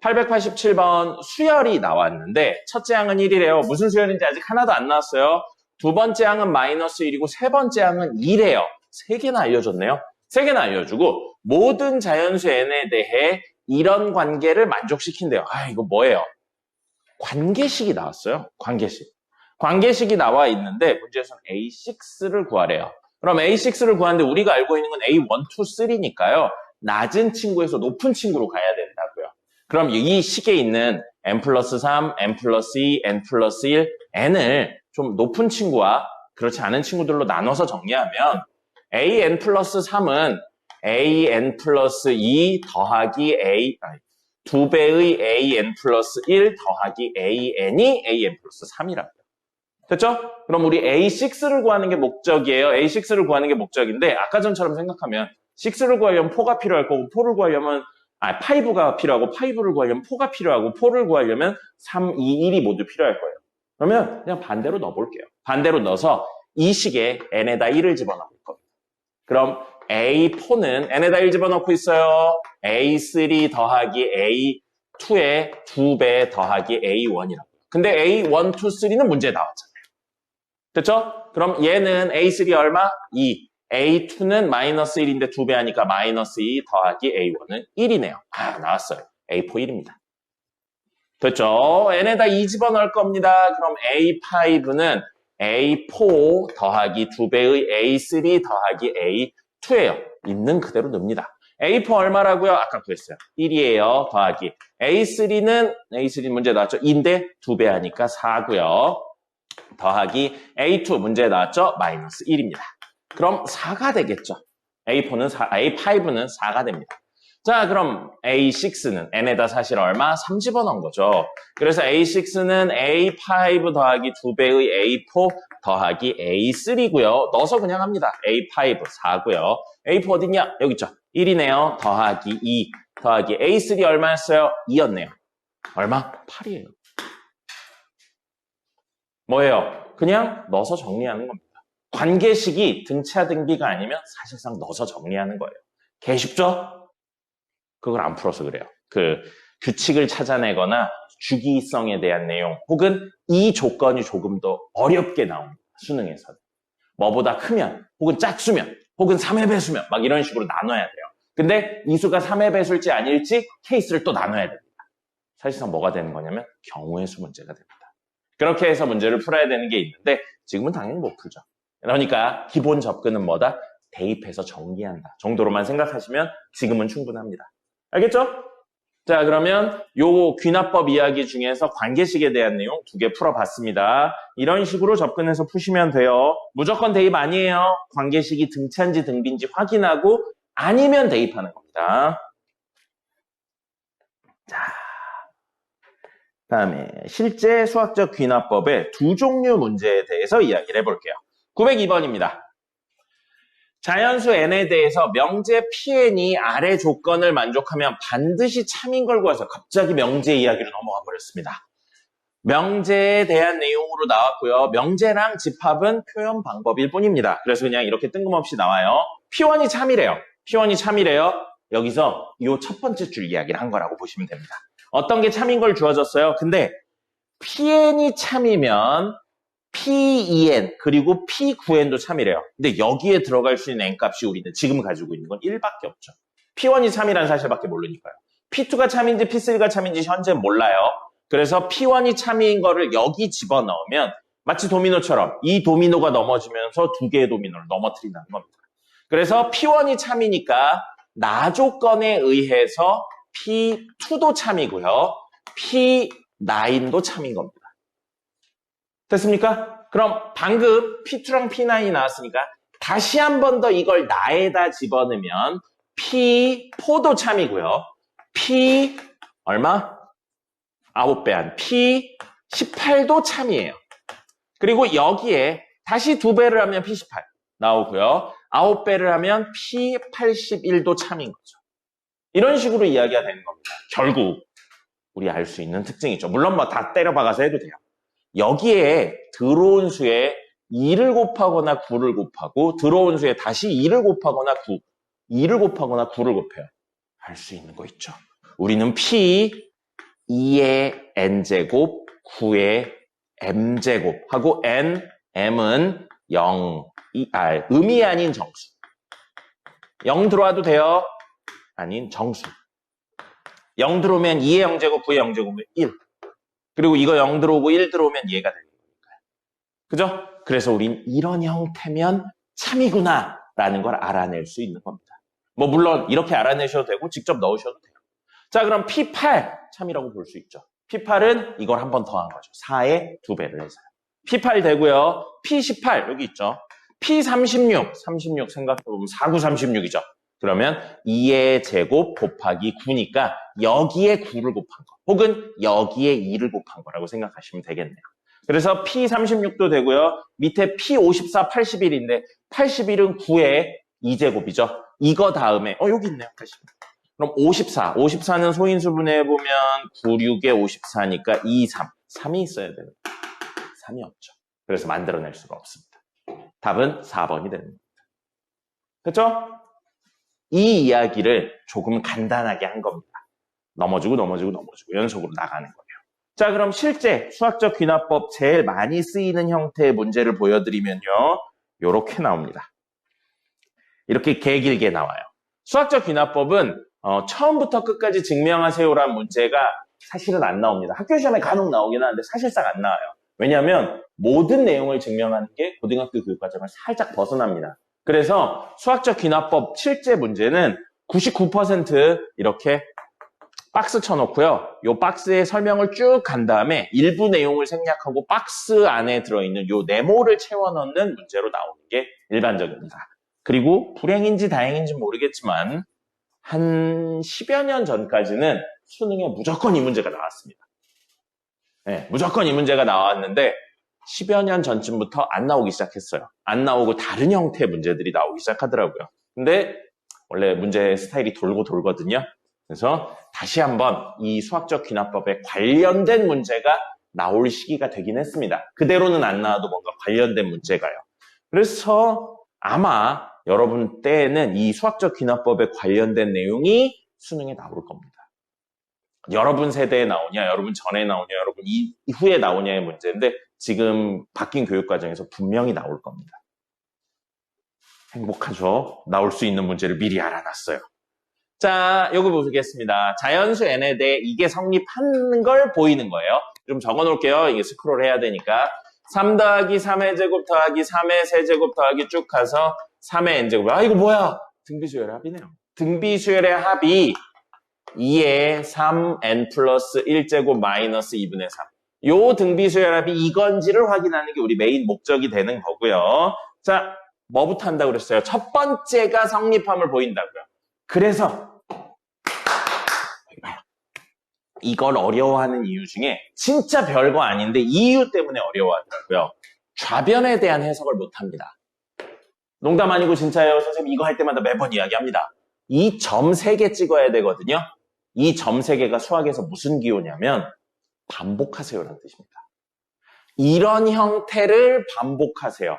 887번 수열이 나왔는데 첫째 항은 1이래요. 무슨 수열인지 아직 하나도 안 나왔어요. 두 번째 항은 마이너스 1이고 세 번째 항은 2래요. 세 개나 알려줬네요. 세 개나 알려주고 모든 자연수 n에 대해 이런 관계를 만족시킨대요. 아, 이거 뭐예요? 관계식이 나왔어요. 관계식이 나와 있는데 문제에서는 A6를 구하래요. 그럼 A6를 구하는데 우리가 알고 있는 건 A1, 2, 3니까요. 낮은 친구에서 높은 친구로 가야 된다고요. 그럼 이 식에 있는 n 플러스 3, n 플러스 2, n 플러스 1, n을 좀 높은 친구와 그렇지 않은 친구들로 나눠서 정리하면 an 플러스 3은 an 플러스 2 더하기 두 배의 an 플러스 1 더하기 an이 an 플러스 3이라고요. 됐죠? 그럼 우리 A6를 구하는 게 목적이에요. A6를 구하는 게 목적인데 아까 전처럼 생각하면 6를 구하려면 4가 필요할 거고 4를 구하려면 5가 필요하고 5를 구하려면 4가 필요하고 4를 구하려면 3, 2, 1이 모두 필요할 거예요. 그러면 그냥 반대로 넣어볼게요. 반대로 넣어서 이 식에 n에다 1을 집어넣을 겁니다. 그럼 A4는 n에다 1 집어넣고 있어요. A3 더하기 A2의 2배 더하기 A1이라고요. 근데 A1, 2, 3는 문제에 나왔잖아요. 됐죠? 그럼 얘는 A3 얼마? 2. A2는 마이너스 1인데 2배 하니까 마이너스 2 더하기 A1은 1이네요. 아, 나왔어요. A4 1입니다. 됐죠? n에다 2 집어넣을 겁니다. 그럼 A5는 A4 더하기 2배의 A3 더하기 A2예요. 있는 그대로 넣습니다. A4 얼마라고요? 아까 구했어요. 1이에요. 더하기 A3는 문제 나왔죠? 2인데 2배 하니까 4고요. 더하기 A2 문제 나왔죠? 마이너스 1입니다. 그럼 4가 되겠죠? A5는 4가 됩니다. 자, 그럼 A6는 n에다 사실 얼마? 3 집어넣은 거죠. 그래서 A6는 A5 더하기 2배의 A4 더하기 A3고요. 넣어서 그냥 합니다. A5 4고요. A4 어딨냐? 여기 있죠. 1이네요. 더하기 2 더하기 A3 얼마였어요? 2였네요. 얼마? 8이에요. 뭐예요? 그냥 넣어서 정리하는 겁니다. 관계식이 등차 등비가 아니면 사실상 넣어서 정리하는 거예요. 개 쉽죠? 그걸 안 풀어서 그래요. 규칙을 찾아내거나 주기성에 대한 내용 혹은 이 조건이 조금 더 어렵게 나옵니다. 수능에서는. 뭐보다 크면 혹은 짝수면 혹은 3의 배수면 막 이런 식으로 나눠야 돼요. 근데 이 수가 3의 배수일지 아닐지 케이스를 또 나눠야 됩니다. 사실상 뭐가 되는 거냐면 경우의 수 문제가 됩니다. 그렇게 해서 문제를 풀어야 되는 게 있는데 지금은 당연히 못 풀죠. 그러니까 기본 접근은 뭐다? 대입해서 정리한다 정도로만 생각하시면 지금은 충분합니다. 알겠죠? 자, 그러면 요 귀납법 이야기 중에서 관계식에 대한 내용 2개 풀어봤습니다. 이런 식으로 접근해서 푸시면 돼요. 무조건 대입 아니에요. 관계식이 등차인지 등비인지 확인하고 아니면 대입하는 겁니다. 자, 다음에 실제 수학적 귀납법의 두 종류 문제에 대해서 이야기를 해볼게요. 902번입니다. 자연수 n에 대해서 명제 pn이 아래 조건을 만족하면 반드시 참인 걸 구해서 갑자기 명제 이야기로 넘어가 버렸습니다. 명제에 대한 내용으로 나왔고요. 명제랑 집합은 표현 방법일 뿐입니다. 그래서 그냥 이렇게 뜬금없이 나와요. P1이 참이래요. P1이 참이래요. 여기서 이 첫 번째 줄 이야기를 한 거라고 보시면 됩니다. 어떤 게 참인 걸 주어졌어요. 근데 Pn이 참이면 P2n 그리고 P9n도 참이래요. 근데 여기에 들어갈 수 있는 n값이 우리는 지금 가지고 있는 건 1밖에 없죠. P1이 참이라는 사실밖에 모르니까요. P2가 참인지 P3가 참인지 현재 몰라요. 그래서 P1이 참인 거를 여기 집어넣으면 마치 도미노처럼 이 도미노가 넘어지면서 두 개의 도미노를 넘어뜨린다는 겁니다. 그래서 P1이 참이니까 나 조건에 의해서 P2도 참이고요. P9도 참인 겁니다. 됐습니까? 그럼 방금 P2랑 P9이 나왔으니까 다시 한 번 더 이걸 나에다 집어넣으면 P4도 참이고요. P 얼마? 9배한 P18도 참이에요. 그리고 여기에 다시 2배를 하면 P18 나오고요. 9배를 하면 P81도 참인 거죠. 이런 식으로 이야기가 되는 겁니다. 결국 우리 알 수 있는 특징이 있죠. 물론 뭐 다 때려박아서 해도 돼요. 여기에 들어온 수에 2를 곱하거나 9를 곱하고 들어온 수에 다시 2를 곱하거나 9, 2를 곱하거나 9를 곱해요. 할 수 있는 거 있죠. 우리는 P 2의 n제곱, 9의 m제곱 하고 n, m은 0, 음이 아닌 정수. 0 들어와도 돼요. 아닌 정수. 0 들어오면 2의 0제곱, 9의 0제곱은 1. 그리고 이거 0 들어오고 1 들어오면 얘가 되는 거니까요. 그죠? 그래서 우린 이런 형태면 참이구나 라는 걸 알아낼 수 있는 겁니다. 뭐 물론 이렇게 알아내셔도 되고 직접 넣으셔도 돼요. 자, 그럼 P8 참이라고 볼 수 있죠. P8은 이걸 한 번 더한 거죠. 4의 2배를 해서요. P8 되고요. P18 여기 있죠. P36, 36 생각해보면 4, 9, 36이죠. 그러면 2의 제곱 곱하기 9니까 여기에 9를 곱한 거 혹은 여기에 2를 곱한 거라고 생각하시면 되겠네요. 그래서 P36도 되고요. 밑에 P54, 81인데 81은 9의 2제곱이죠. 이거 다음에 여기 있네요. 81. 그럼 54. 54는 소인수분해 보면 9, 6에 54니까 2, 3. 3이 있어야 돼요. 3이 없죠. 그래서 만들어낼 수가 없습니다. 답은 4번이 됩니다. 됐죠? 이 이야기를 조금 간단하게 한 겁니다. 넘어지고 연속으로 나가는 거예요. 자, 그럼 실제 수학적 귀납법 제일 많이 쓰이는 형태의 문제를 보여드리면요. 요렇게 나옵니다. 이렇게 개길게 나와요. 수학적 귀납법은 처음부터 끝까지 증명하세요라는 문제가 사실은 안 나옵니다. 학교 시험에 간혹 나오긴 하는데 사실상 안 나와요. 왜냐하면 모든 내용을 증명하는 게 고등학교 교육과정을 살짝 벗어납니다. 그래서 수학적 귀납법 실제 문제는 99% 이렇게 박스 쳐놓고요. 이 박스에 설명을 쭉 간 다음에 일부 내용을 생략하고 박스 안에 들어있는 이 네모를 채워넣는 문제로 나오는 게 일반적입니다. 그리고 불행인지 다행인지 모르겠지만 한 10여 년 전까지는 수능에 무조건 이 문제가 나왔습니다. 네, 무조건 이 문제가 나왔는데 10여 년 전쯤부터 안 나오기 시작했어요. 안 나오고 다른 형태의 문제들이 나오기 시작하더라고요. 근데 원래 문제 스타일이 돌고 돌거든요. 그래서 다시 한번 이 수학적 귀납법에 관련된 문제가 나올 시기가 되긴 했습니다. 그대로는 안 나와도 뭔가 관련된 문제가요. 그래서 아마 여러분 때에는 이 수학적 귀납법에 관련된 내용이 수능에 나올 겁니다. 여러분 세대에 나오냐, 여러분 전에 나오냐, 여러분 이후에 나오냐의 문제인데 지금 바뀐 교육과정에서 분명히 나올 겁니다. 행복하죠? 나올 수 있는 문제를 미리 알아놨어요. 자, 요거 보겠습니다. 자연수 n에 대해 이게 성립하는 걸 보이는 거예요. 좀 적어 놓을게요. 이게 스크롤 해야 되니까. 3 더하기 3의 제곱 더하기 3의 세제곱 더하기 쭉 가서 3의 n제곱. 아, 이거 뭐야? 등비수열의 합이네요. 등비수열의 합이 2의 3n 플러스 1제곱 마이너스 2분의 3. 요 등비수열합이 이건지를 확인하는 게 우리 메인 목적이 되는 거고요. 자, 뭐부터 한다고 그랬어요? 첫 번째가 성립함을 보인다고요. 그래서 여기 봐요. 이걸 어려워하는 이유 중에 진짜 별거 아닌데 이유 때문에 어려워하더라고요. 좌변에 대한 해석을 못합니다. 농담 아니고 진짜예요. 선생님 이거 할 때마다 매번 이야기합니다. 이 점 3개 찍어야 되거든요. 이 점 3개가 수학에서 무슨 기호냐면 반복하세요라는 뜻입니다. 이런 형태를 반복하세요.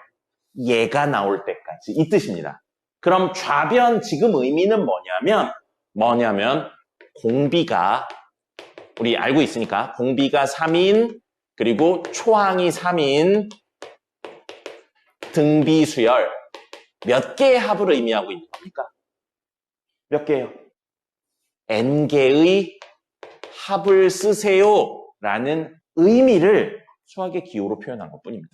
얘가 나올 때까지 이 뜻입니다. 그럼 좌변 지금 의미는 뭐냐면 공비가 우리 알고 있으니까 공비가 3인 그리고 초항이 3인 등비수열 몇 개의 합을 의미하고 있는 겁니까? 몇 개요? n개의 합을 쓰세요 라는 의미를 수학의 기호로 표현한 것뿐입니다.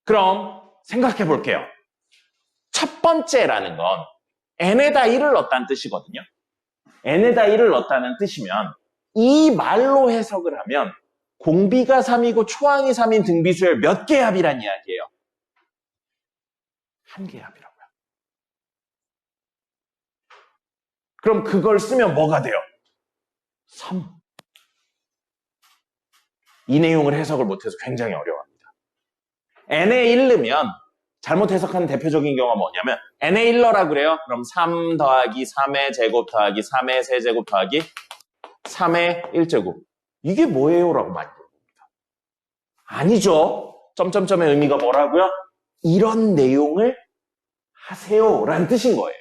그럼 생각해 볼게요. 첫 번째라는 건 n에다 1을 넣었다는 뜻이거든요. n에다 1을 넣었다는 뜻이면 이 말로 해석을 하면 공비가 3이고 초항이 3인 등비수열 몇 개의 합이란 이야기예요? 한 개의 합이라고요. 그럼 그걸 쓰면 뭐가 돼요? 3. 이 내용을 해석을 못해서 굉장히 어려워합니다. n에 1 넣으면 잘못 해석하는 대표적인 경우가 뭐냐면 n에 1 넣으라 그래요. 그럼 3 더하기 3의 제곱 더하기 3의 세제곱 더하기 3의 1제곱. 이게 뭐예요? 라고 많이 물어봅니다. 아니죠. 점점점의 의미가 뭐라고요? 이런 내용을 하세요 라는 뜻인 거예요.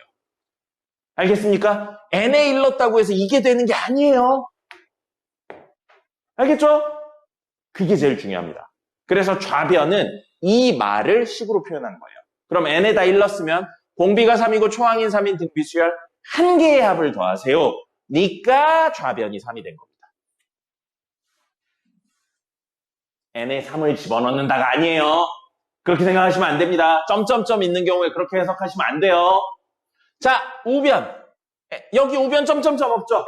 알겠습니까? n에 1 넣었다고 해서 이게 되는 게 아니에요. 알겠죠? 그게 제일 중요합니다. 그래서 좌변은 이 말을 식으로 표현한 거예요. 그럼 n에다 1 넣었으면 공비가 3이고 초항인 3인 등비수열 한 개의 합을 더하세요. 니까 좌변이 3이 된 겁니다. n에 3을 집어넣는다가 아니에요. 그렇게 생각하시면 안 됩니다. 점점점 있는 경우에 그렇게 해석하시면 안 돼요. 자, 우변. 여기 우변 점점점 없죠?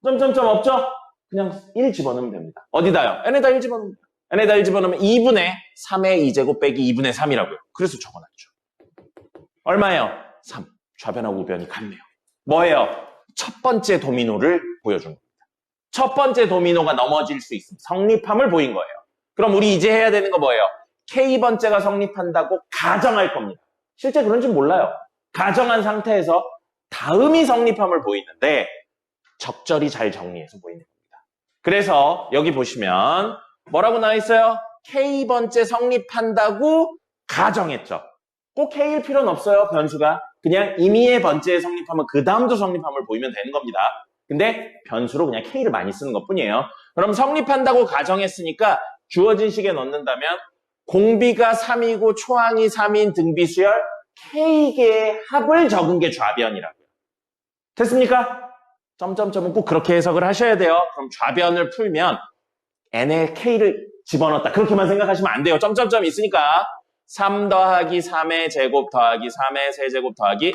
점점점 없죠? 그냥 1 집어넣으면 됩니다. 어디다요? n에다 1 집어넣으면 됩니다. n에다 1 집어넣으면 2분의 3의 2제곱 빼기 2분의 3이라고요. 그래서 적어놨죠. 얼마예요? 3. 좌변하고 우변이 같네요. 뭐예요? 첫 번째 도미노를 보여준 겁니다. 첫 번째 도미노가 넘어질 수 있습니다. 성립함을 보인 거예요. 그럼 우리 이제 해야 되는 거 뭐예요? K번째가 성립한다고 가정할 겁니다. 실제 그런지 몰라요. 가정한 상태에서 다음이 성립함을 보이는데 적절히 잘 정리해서 보이는 겁니다. 그래서 여기 보시면 뭐라고 나와 있어요? K번째 성립한다고 가정했죠. 꼭 K일 필요는 없어요. 변수가. 그냥 임의의 번째에 성립하면 그 다음도 성립함을 보이면 되는 겁니다. 근데 변수로 그냥 K를 많이 쓰는 것뿐이에요. 그럼 성립한다고 가정했으니까 주어진 식에 넣는다면 공비가 3이고 초항이 3인 등비수열 K개의 합을 적은 게 좌변이라고요. 됐습니까? 점점점은 꼭 그렇게 해석을 하셔야 돼요. 그럼 좌변을 풀면 n에 K를 집어넣었다. 그렇게만 생각하시면 안 돼요. 점점점이 있으니까 3 더하기 3의 제곱 더하기 3의 세제곱 더하기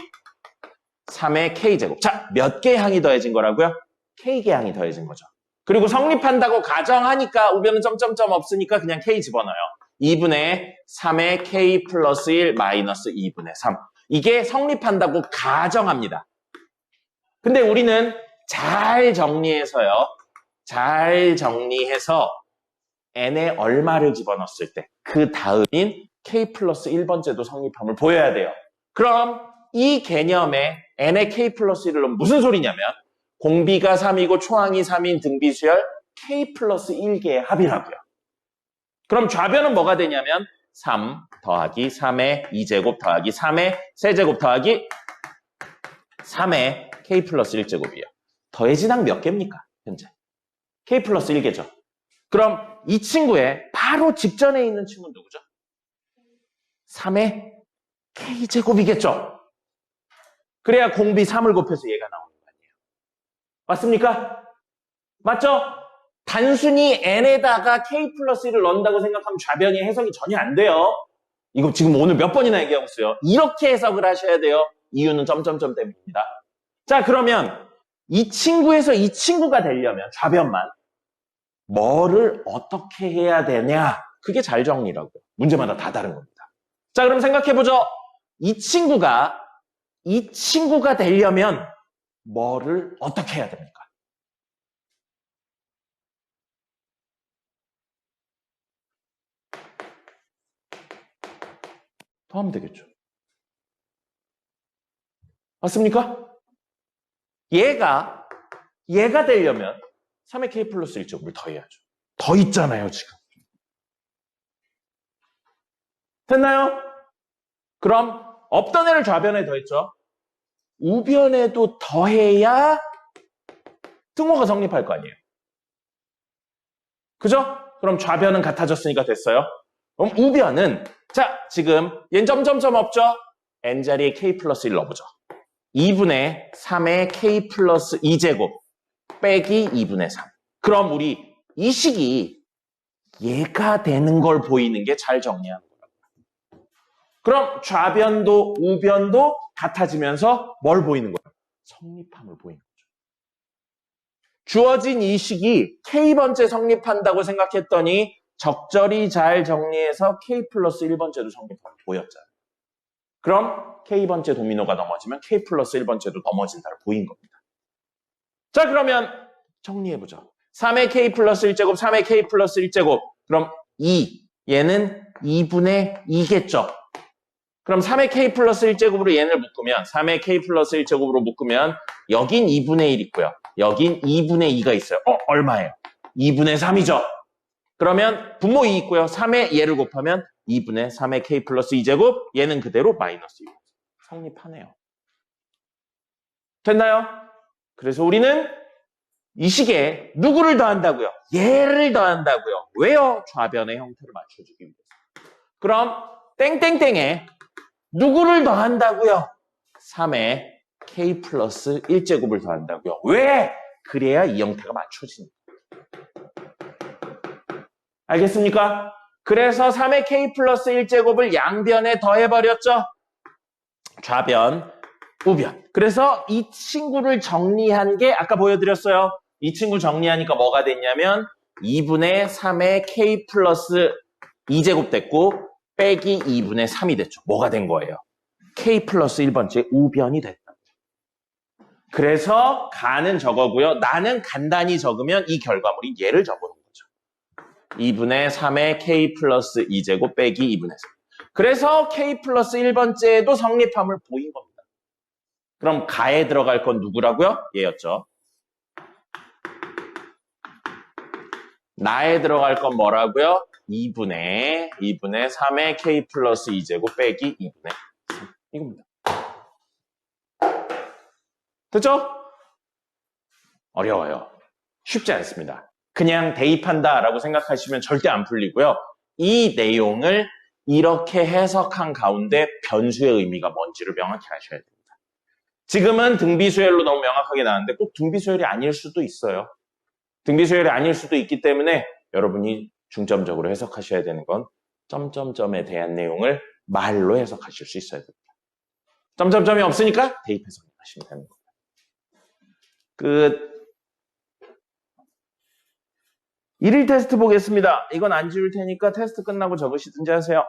3의 K제곱. 자, 몇 개의 항이 더해진 거라고요? K개 항이 더해진 거죠. 그리고 성립한다고 가정하니까 우변은 점점점 없으니까 그냥 K 집어넣어요. 2분의 3의 K 플러스 1 마이너스 2분의 3. 이게 성립한다고 가정합니다. 근데 우리는 잘 정리해서요. 잘 정리해서 n에 얼마를 집어넣었을 때 그 다음인 K 플러스 1번째도 성립함을 보여야 돼요. 그럼 이 개념에 n에 K 플러스 1을 넣으면 무슨 소리냐면 공비가 3이고 초항이 3인 등비수열 K 플러스 1개의 합이라고요. 그럼 좌변은 뭐가 되냐면 3 더하기 3의 2제곱 더하기 3의 세제곱 더하기 3의 K 플러스 1제곱이에요. 더해진 항 몇 개입니까? 현재. K 플러스 1개죠. 그럼 이 친구의 바로 직전에 있는 친구는 누구죠? 3의 K제곱이겠죠. 그래야 공비 3을 곱해서 얘가 나오는 거 아니에요. 맞습니까? 맞죠? 단순히 n에다가 K 플러스 1을 넣는다고 생각하면 좌변이 해석이 전혀 안 돼요. 이거 지금 오늘 몇 번이나 얘기하고 있어요. 이렇게 해석을 하셔야 돼요. 이유는 점점점 때문입니다. 자, 그러면 이 친구에서 이 친구가 되려면 좌변만 뭐를 어떻게 해야 되냐? 그게 잘 정리라고요. 문제마다 다 다른 겁니다. 자, 그럼 생각해보죠. 이 친구가 되려면 뭐를 어떻게 해야 됩니까? 더하면 되겠죠. 맞습니까? 얘가 되려면 3의 k 플러스 1제곱을 더해야죠. 더 있잖아요, 지금. 됐나요? 그럼 없던 애를 좌변에 더했죠. 우변에도 더해야 등호가 성립할 거 아니에요. 그죠? 그럼 좌변은 같아졌으니까 됐어요. 그럼 우변은 자 지금 얘는 점점점 없죠? n자리에 k 플러스 1 넣어보죠. 2분의 3의 k 플러스 2제곱 빼기 2분의 3. 그럼 우리 이 식이 얘가 되는 걸 보이는 게 잘 정리하는 거예요. 그럼 좌변도 우변도 같아지면서 뭘 보이는 거예요? 성립함을 보이는 거죠. 주어진 이 식이 K번째 성립한다고 생각했더니 적절히 잘 정리해서 K 플러스 1번째도 성립함을 보였잖아요. 그럼 K번째 도미노가 넘어지면 K 플러스 1번째도 넘어진다를 보인 겁니다. 자 그러면 정리해보죠. 3의 K 플러스 1제곱, 3의 K 플러스 1제곱. 그럼 2. 얘는 2분의 2겠죠. 그럼 3의 K 플러스 1제곱으로 얘를 묶으면 3의 K 플러스 1제곱으로 묶으면 여긴 2분의 1 있고요. 여긴 2분의 2가 있어요. 얼마예요? 2분의 3이죠. 그러면 분모 2 있고요. 3에 얘를 곱하면 2분의 3의 K 플러스 2제곱 얘는 그대로 마이너스 2. 성립하네요. 됐나요? 그래서 우리는 이 식에 누구를 더한다고요? 얘를 더한다고요. 왜요? 좌변의 형태를 맞춰주기 위해서. 그럼 땡땡땡에 누구를 더한다고요? 3에 K 플러스 1제곱을 더한다고요. 왜? 그래야 이 형태가 맞춰지니까. 알겠습니까? 그래서 3의 K 플러스 1제곱을 양변에 더해버렸죠? 좌변, 우변. 그래서 이 친구를 정리한 게 아까 보여드렸어요. 이 친구 정리하니까 뭐가 됐냐면 2분의 3의 K 플러스 2제곱 됐고 빼기 2분의 3이 됐죠. 뭐가 된 거예요? K 플러스 1번째 우변이 됐다. 그래서 가는 저거고요. 나는 간단히 적으면 이 결과물이 얘를 적어놓은 거죠. 2분의 3의 K 플러스 2제곱 빼기 2분의 3. 그래서 K 플러스 1번째도 성립함을 보인 겁니다. 그럼 가에 들어갈 건 누구라고요? 얘였죠. 나에 들어갈 건 뭐라고요? 2분의 3의 K 플러스 2제곱 빼기 2분의 3. 이겁니다. 됐죠? 어려워요. 쉽지 않습니다. 그냥 대입한다라고 생각하시면 절대 안 풀리고요. 이 내용을 이렇게 해석한 가운데 변수의 의미가 뭔지를 명확히 아셔야 됩니다. 지금은 등비수열로 너무 명확하게 나왔는데 꼭 등비수열이 아닐 수도 있어요. 등비수열이 아닐 수도 있기 때문에 여러분이 중점적으로 해석하셔야 되는 건 점점점에 대한 내용을 말로 해석하실 수 있어야 됩니다. 점점점이 없으니까 대입 해석하시면 되는 겁니다. 끝. 1일 테스트 보겠습니다. 이건 안 지울 테니까 테스트 끝나고 적으시든지 하세요.